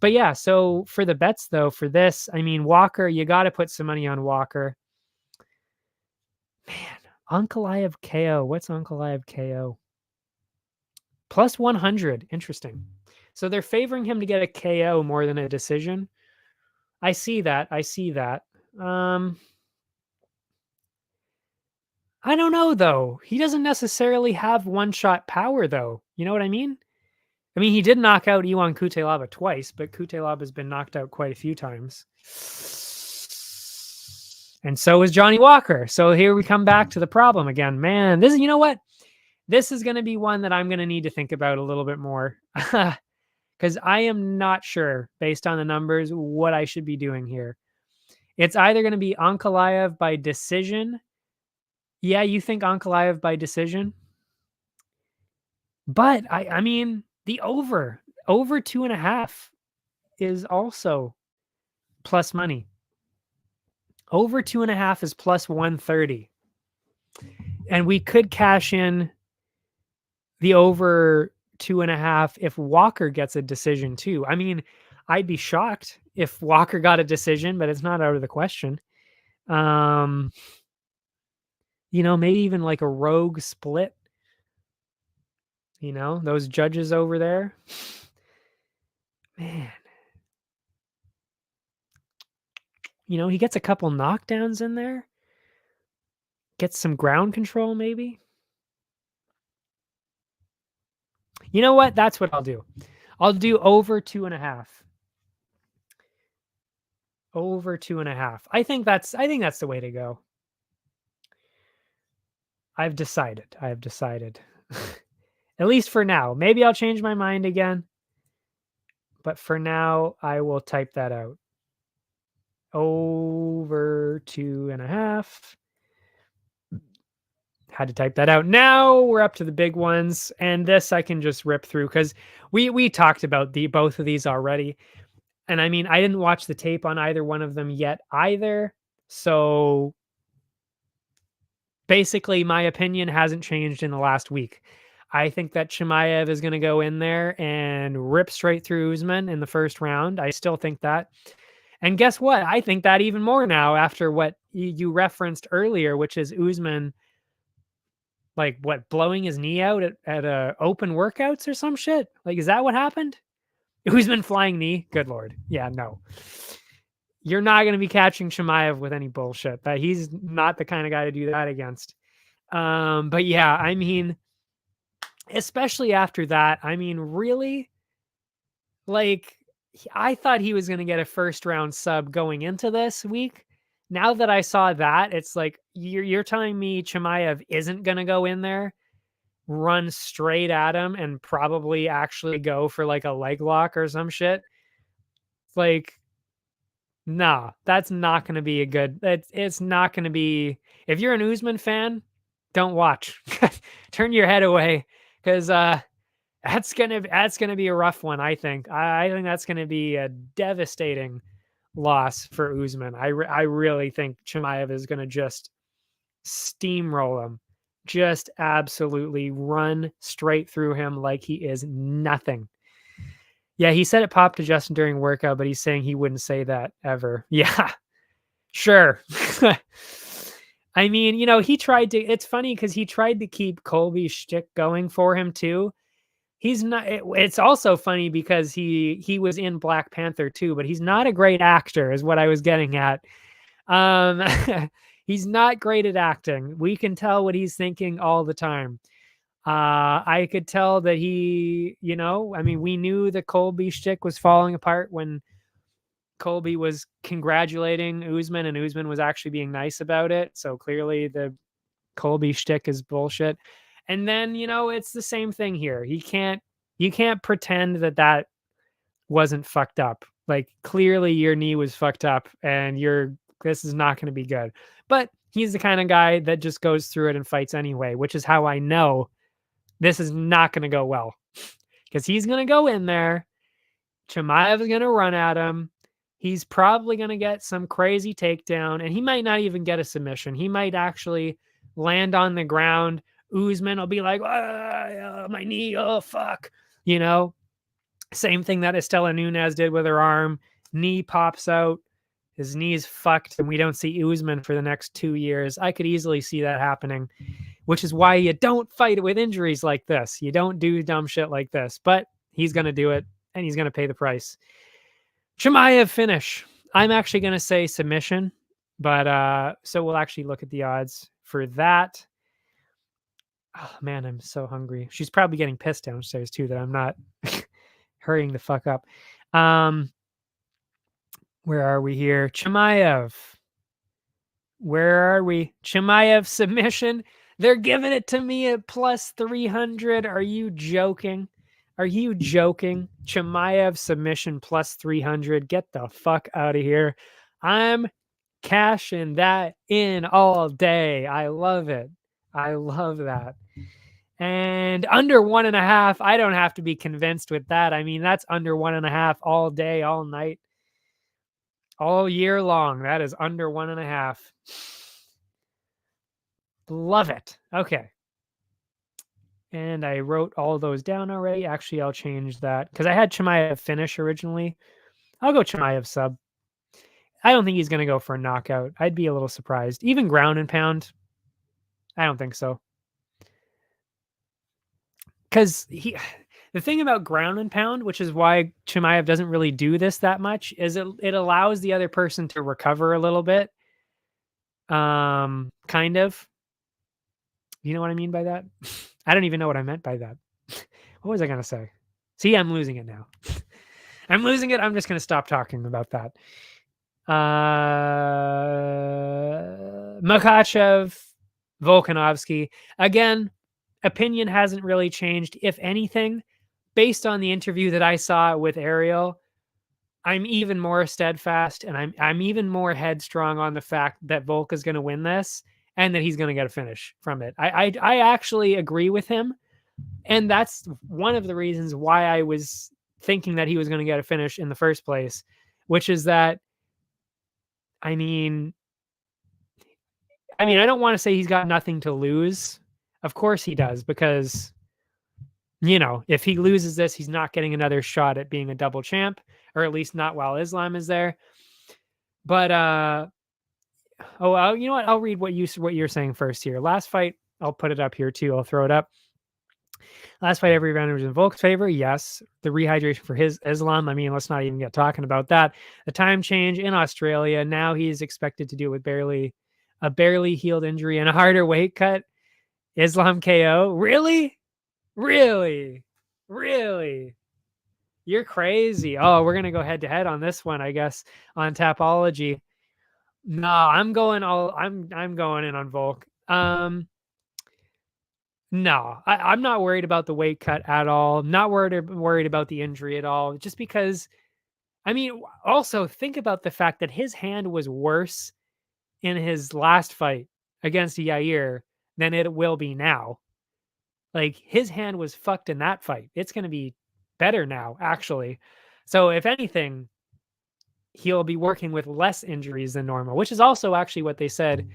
But yeah, so for the bets though, for this, I mean, Walker, you got to put some money on Walker. Man, Ankalaev KO. What's Ankalaev KO? Plus 100. Interesting. So they're favoring him to get a KO more than a decision. I see that. I don't know, though. He doesn't necessarily have one-shot power, though. You know what I mean? I mean, he did knock out Iwan Kutelaba twice, but Kutelaba has been knocked out quite a few times. And so is Johnny Walker. So here we come back to the problem again. Man, this is, you know what? This is going to be one that I'm going to need to think about a little bit more. Because I am not sure, based on the numbers, what I should be doing here. It's either going to be Ankalaev by decision. Yeah, you think Ankalaev by decision? But I mean, the over 2.5 is also plus money. Over 2.5 is plus 130. And we could cash in the over 2.5 if Walker gets a decision too. I mean, I'd be shocked if Walker got a decision, but it's not out of the question. Um, maybe even like a rogue split. Those judges over there. Man. He gets a couple knockdowns in there. Gets some ground control, maybe. You know what? That's what I'll do. I'll do over 2.5. Over 2.5. I think that's the way to go. I've decided. At least for now. Maybe I'll change my mind again. But for now, I will type that out. Over 2.5. Had to type that out. Now we're up to the big ones, and this I can just rip through because we talked about both of these already. And I mean, I didn't watch the tape on either one of them yet either. So basically, my opinion hasn't changed in the last week. I think that Chimaev is going to go in there and rip straight through Usman in the first round. I still think that. And guess what? I think that even more now after what you referenced earlier, which is Usman, like what, blowing his knee out at open workouts or some shit? Like, is that what happened? Usman flying knee? Good Lord. Yeah, no. You're not going to be catching Chimaev with any bullshit. That he's not the kind of guy to do that against. But yeah, I mean, especially after that, I mean, really, like, I thought he was going to get a first round sub going into this week. Now that I saw that, it's like, you're telling me Chimaev isn't going to go in there, run straight at him, and probably actually go for like a leg lock or some shit? Like, nah, that's not going to be a good. It's not going to be. If you're an Usman fan, don't watch. Turn your head away, because that's gonna be a rough one. I think. I think that's gonna be a devastating loss for Usman. I really think Chimaev is gonna just steamroll him, just absolutely run straight through him like he is nothing. Yeah, he said it popped to Justin during workout, but he's saying he wouldn't say that ever. Yeah, sure. I mean, he tried to. It's funny because he tried to keep Colby's shtick going for him too. He's not. It's also funny because he was in Black Panther too, but he's not a great actor, is what I was getting at. He's not great at acting. We can tell what he's thinking all the time. I could tell that he, I mean, we knew the Colby shtick was falling apart when Colby was congratulating Usman and Usman was actually being nice about it. So clearly the Colby shtick is bullshit. And then, it's the same thing here. You can't pretend that wasn't fucked up. Like, clearly your knee was fucked up and this is not going to be good. But he's the kind of guy that just goes through it and fights anyway, which is how I know this is not going to go well. Because he's going to go in there. Chimaev is going to run at him. He's probably going to get some crazy takedown, and he might not even get a submission. He might actually land on the ground. Usman will be like, my knee, oh, fuck. Same thing that Estela Nunes did with her arm. Knee pops out. His knee's fucked, and we don't see Usman for the next 2 years. I could easily see that happening, which is why you don't fight with injuries like this. You don't do dumb shit like this. But he's going to do it, and he's going to pay the price. Chimaev finish. I'm actually going to say submission, but so we'll actually look at the odds for that. Oh, man, I'm so hungry. She's probably getting pissed downstairs, too, that I'm not hurrying the fuck up. Where are we here? Chimaev. Where are we? Chimaev submission. They're giving it to me at plus 300. Are you joking? Chimaev submission plus 300. Get the fuck out of here. I'm Cashing that in all day. I love it. I love that. And under 1.5, I don't have to be convinced with that. I mean, that's under 1.5 all day, all night, all year long. That is under 1.5. Love it. Okay. And I wrote all those down already. Actually, I'll change that because I had Chimaev finish originally. I'll go Chimaev sub. I don't think he's going to go for a knockout. I'd be a little surprised. Even ground and pound, I don't think so. Because the thing about ground and pound, which is why Chimaev doesn't really do this that much, is it allows the other person to recover a little bit. Kind of. You know what I mean by that? I don't even know what I meant by that. What was I going to say? See, I'm losing it now. I'm losing it. I'm just going to stop talking about that. Makhachev, Volkanovski. Again, opinion hasn't really changed. If anything, based on the interview that I saw with Ariel, I'm even more steadfast and I'm even more headstrong on the fact that Volk is going to win this and that he's going to get a finish from it. I actually agree with him. And that's one of the reasons why I was thinking that he was going to get a finish in the first place, which is that, I mean, I don't want to say he's got nothing to lose. Of course he does, because, you know, if he loses this, he's not getting another shot at being a double champ, or at least not while Islam is there. But, you know what? I'll read what you're saying first here. Last fight, I'll put it up here too. I'll throw it up. Last fight, every round was in Volk's favor. Yes. The rehydration for his Islam. I mean, let's not even get talking about that. The time change in Australia. Now he's expected to do it with a barely healed injury and a harder weight cut. Islam KO. Really? You're crazy. Oh, we're going to go head to head on this one, I guess, on Tapology. No, I'm going in on Volk. No, I'm not worried about the weight cut at all. Not worried about the injury at all. Just because, I mean, also think about the fact that his hand was worse in his last fight against Yair than it will be now. Like, his hand was fucked in that fight. It's going to be better now, actually. So if anything, he'll be working with less injuries than normal, which is also actually what they said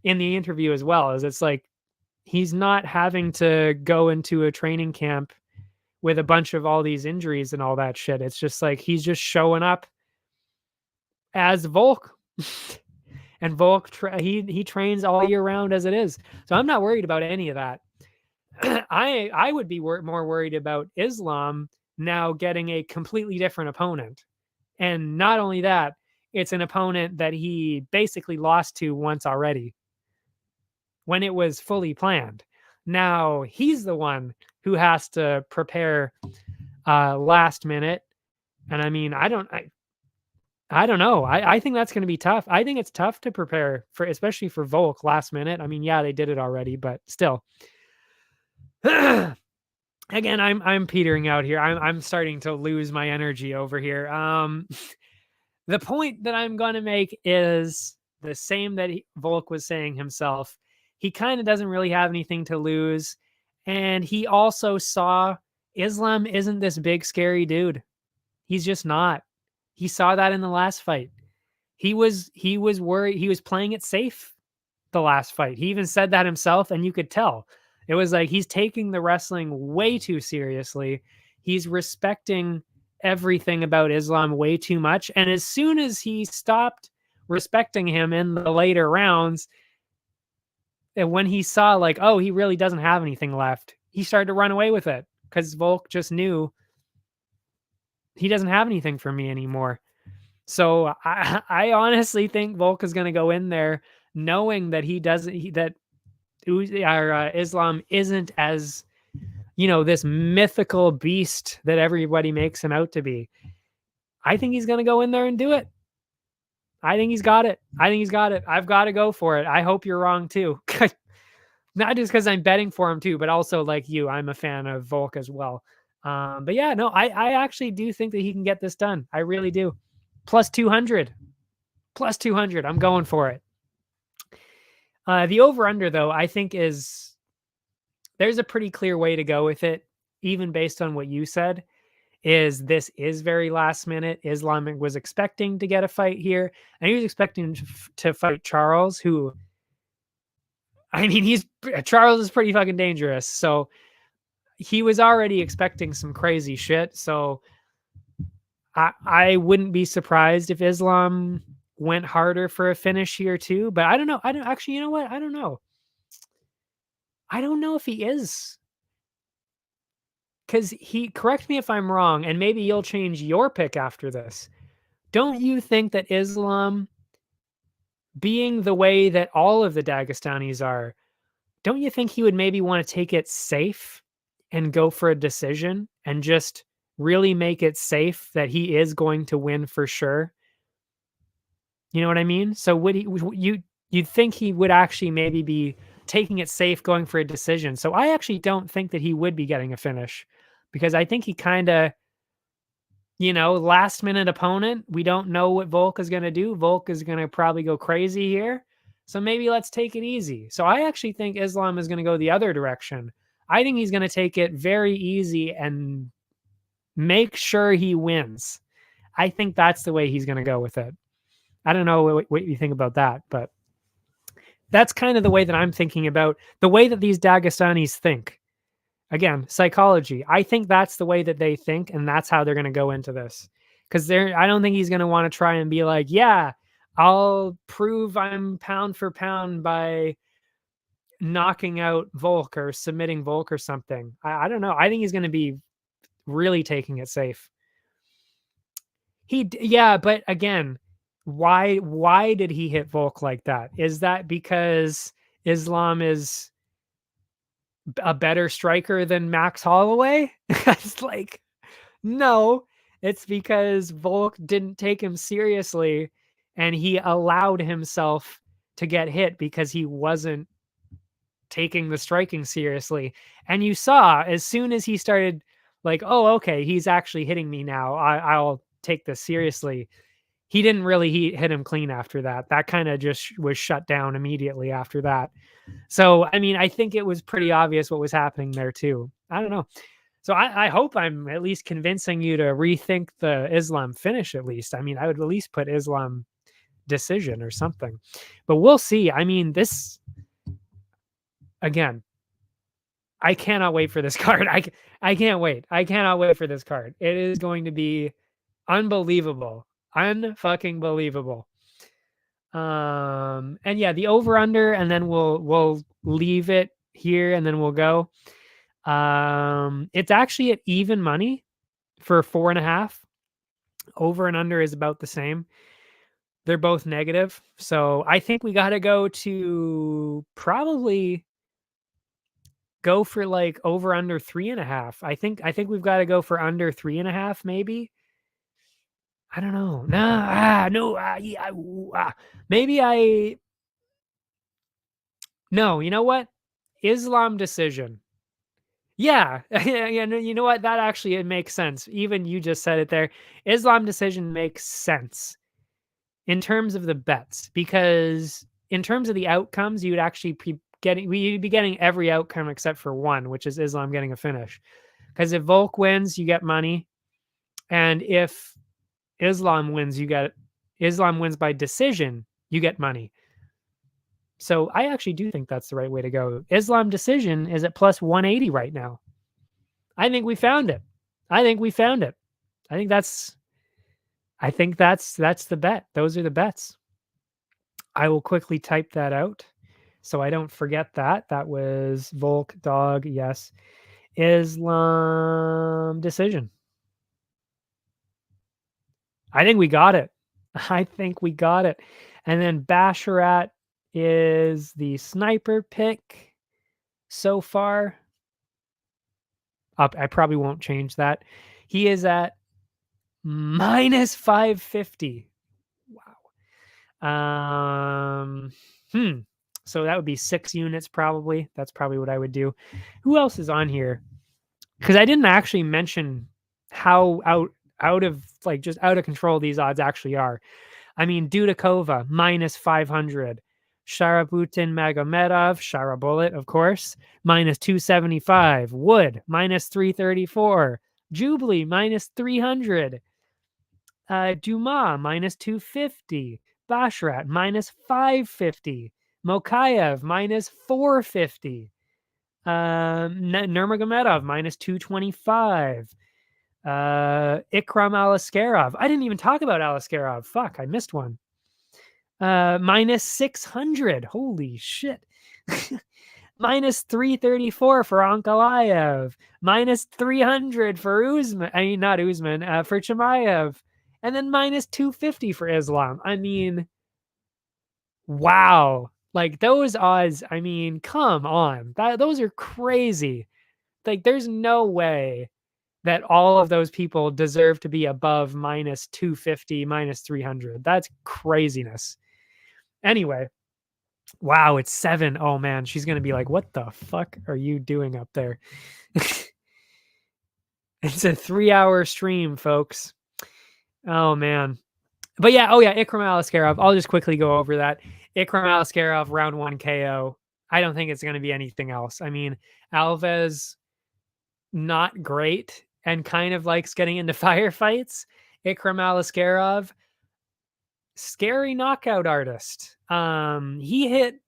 in the interview as well, is it's like, he's not having to go into a training camp with a bunch of all these injuries and all that shit. It's just like, he's just showing up as Volk. And Volk, he trains all year round as it is. So I'm not worried about any of that. I would be more worried about Islam now getting a completely different opponent. And not only that, it's an opponent that he basically lost to once already, when it was fully planned. Now he's the one who has to prepare last minute. And I mean, I don't know. I think that's going to be tough. I think it's tough to prepare for, especially for Volk last minute. I mean, yeah, they did it already, but still. Again, I'm petering out here. I'm starting to lose my energy over here. The point that I'm going to make is the same that Volk was saying himself. He kind of doesn't really have anything to lose. And he also saw Islam isn't this big, scary dude. He's just not. He saw that in the last fight. He was worried. He was playing it safe the last fight. He even said that himself, and you could tell. It was like, he's taking the wrestling way too seriously. He's respecting everything about Islam way too much. And as soon as he stopped respecting him in the later rounds, and when he saw like, oh, he really doesn't have anything left, he started to run away with it, because Volk just knew he doesn't have anything for me anymore. So I honestly think Volk is going to go in there knowing that Islam isn't as, you know, this mythical beast that everybody makes him out to be. I think he's going to go in there and do it. I think he's got it. I've got to go for it. I hope you're wrong too. Not just because I'm betting for him too, but also like you, I'm a fan of Volk as well. But yeah, no, I actually do think that he can get this done. I really do. Plus 200. Plus 200. I'm going for it. The over-under, though, I think there's a pretty clear way to go with it, even based on what you said, this is very last minute. Islam was expecting to get a fight here, and he was expecting to fight Charles, who, I mean, Charles is pretty fucking dangerous. So he was already expecting some crazy shit. So I wouldn't be surprised if Islam went harder for a finish here too. But I don't know. You know what? I don't know. I don't know if he is. Because correct me if I'm wrong, and maybe you'll change your pick after this. Don't you think that Islam, being the way that all of the Dagestanis are, don't you think he would maybe want to take it safe and go for a decision and just really make it safe that he is going to win for sure? You know what I mean? So you'd think he would actually maybe be taking it safe, going for a decision. So I actually don't think that he would be getting a finish, because I think he kind of, last minute opponent. We don't know what Volk is going to do. Volk is going to probably go crazy here. So maybe let's take it easy. So I actually think Islam is going to go the other direction. I think he's going to take it very easy and make sure he wins. I think that's the way he's going to go with it. I don't know what you think about that, but that's kind of the way that I'm thinking about the way that these Dagestanis think. Again, psychology. I think that's the way that they think, and that's how they're going to go into this. Because I don't think he's going to want to try and be like, yeah, I'll prove I'm pound for pound by knocking out Volk or submitting Volk or something. I don't know. I think he's going to be really taking it safe. But again, why did he hit Volk like that? Is that because Islam is a better striker than Max Holloway? It's like, no, it's because Volk didn't take him seriously, and he allowed himself to get hit because he wasn't taking the striking seriously. And you saw, as soon as he started like, oh, okay, he's actually hitting me now, I'll take this seriously. He didn't really hit him clean after that. That kind of just was shut down immediately after that. So, I mean, I think it was pretty obvious what was happening there too. I don't know. So I hope I'm at least convincing you to rethink the Islam finish at least. I mean, I would at least put Islam decision or something. But we'll see. I mean, this, again, I cannot wait for this card. I can't wait. I cannot wait for this card. It is going to be unbelievable. Unfucking believable. And yeah, the over under, and then we'll leave it here and then we'll go. It's actually at even money for 4.5. Over and under is about the same. They're both negative. So I think we got to go to probably go for like over under 3.5. I think we've got to go for under 3.5, maybe. I don't know. Maybe no, you know what? Islam decision. Yeah. You know what? That actually, it makes sense. Even you just said it there. Islam decision makes sense in terms of the bets, because in terms of the outcomes, you'd actually you'd be getting every outcome except for one, which is Islam getting a finish. Because if Volk wins, you get money. And if Islam wins by decision, you get money. So I actually do think that's the right way to go. Islam decision is at plus 180 right now. I think we found it. I think that's the bet. Those are the bets. I will quickly type that out so I don't forget that. That was Volk dog, yes. Islam decision. I think we got it. And then Basharat is the sniper pick so far. I probably won't change that. He is at minus 550. Wow. So that would be 6 units probably. That's probably what I would do. Who else is on here? Because I didn't actually mention how out of control these odds actually are. I mean, Dudakova, minus 500. Sharabutin Magomedov, Sharabulit, of course, minus 275. Wood, minus 334. Jubilee, minus 300. Dumas, minus 250. Bashrat, minus 550. Mokayev, minus 450. Nurmagomedov, minus 225. Ikram Alaskarov. I didn't even talk about Alaskarov. Fuck, I missed one. Minus 600. Holy shit. Minus 334 for Ankalaev. Minus 300 for Usman. I mean, not Usman, for Chimaev. And then minus 250 for Islam. I mean, wow. Like those odds, I mean, come on. Those are crazy. Like there's no way that all of those people deserve to be above minus 250, minus 300. That's craziness. Anyway, wow, it's 7. Oh man, she's going to be like, what the fuck are you doing up there? It's a 3-hour stream, folks. Oh man. But yeah, Ikram Alaskarov. I'll just quickly go over that. Ikram Alaskarov, round 1 KO. I don't think it's going to be anything else. I mean, Alves, not great and kind of likes getting into firefights. Ikram Alaskarov, scary knockout artist. He hit,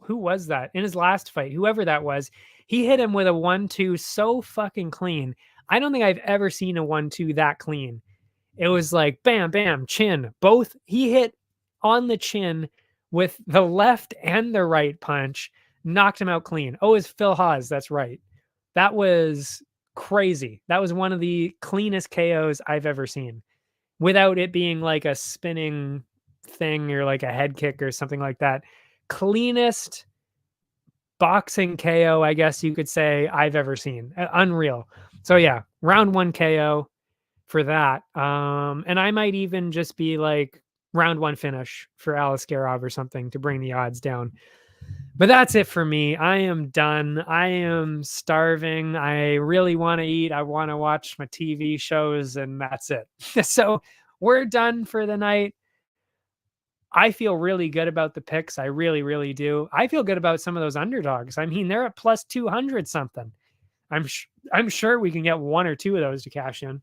who was that in his last fight? Whoever that was, he hit him with a 1-2 so fucking clean. I don't think I've ever seen a 1-2 that clean. It was like bam, bam, chin. Both he hit on the chin with the left and the right punch, knocked him out clean. Oh, it's Phil Haas. That's right. That was crazy. That was one of the cleanest KOs I've ever seen without it being like a spinning thing or like a head kick or something like that. Cleanest boxing KO, I guess you could say, I've ever seen. Unreal. So yeah, round 1 KO for that. And I might even just be like round 1 finish for Alaskarov or something to bring the odds down. But that's it for me. I am done. I am starving. I really want to eat. I want to watch my TV shows, and that's it. So we're done for the night. I feel really good about the picks. I really, really do. I feel good about some of those underdogs. I mean, they're at plus 200 something. I'm sure we can get 1 or 2 of those to cash in.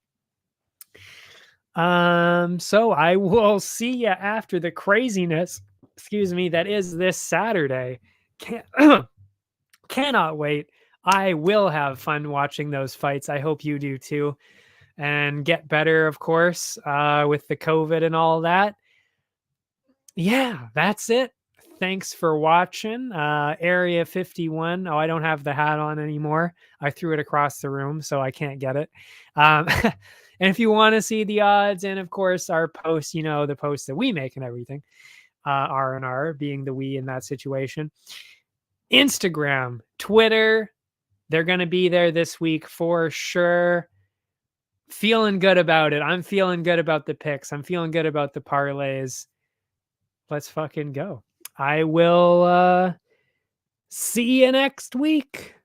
So I will see you after the craziness, that is this Saturday. Cannot wait. I will have fun watching those fights. I hope you do too. And get better, of course, with the COVID and all that. Yeah, that's it. Thanks for watching. Area 51. Oh, I don't have the hat on anymore. I threw it across the room, so I can't get it. And if you want to see the odds and, of course, our posts, the posts that we make and everything, R&R being the we in that situation. Instagram, Twitter, they're going to be there this week for sure. Feeling good about it. I'm feeling good about the picks. I'm feeling good about the parlays. Let's fucking go. I will see you next week.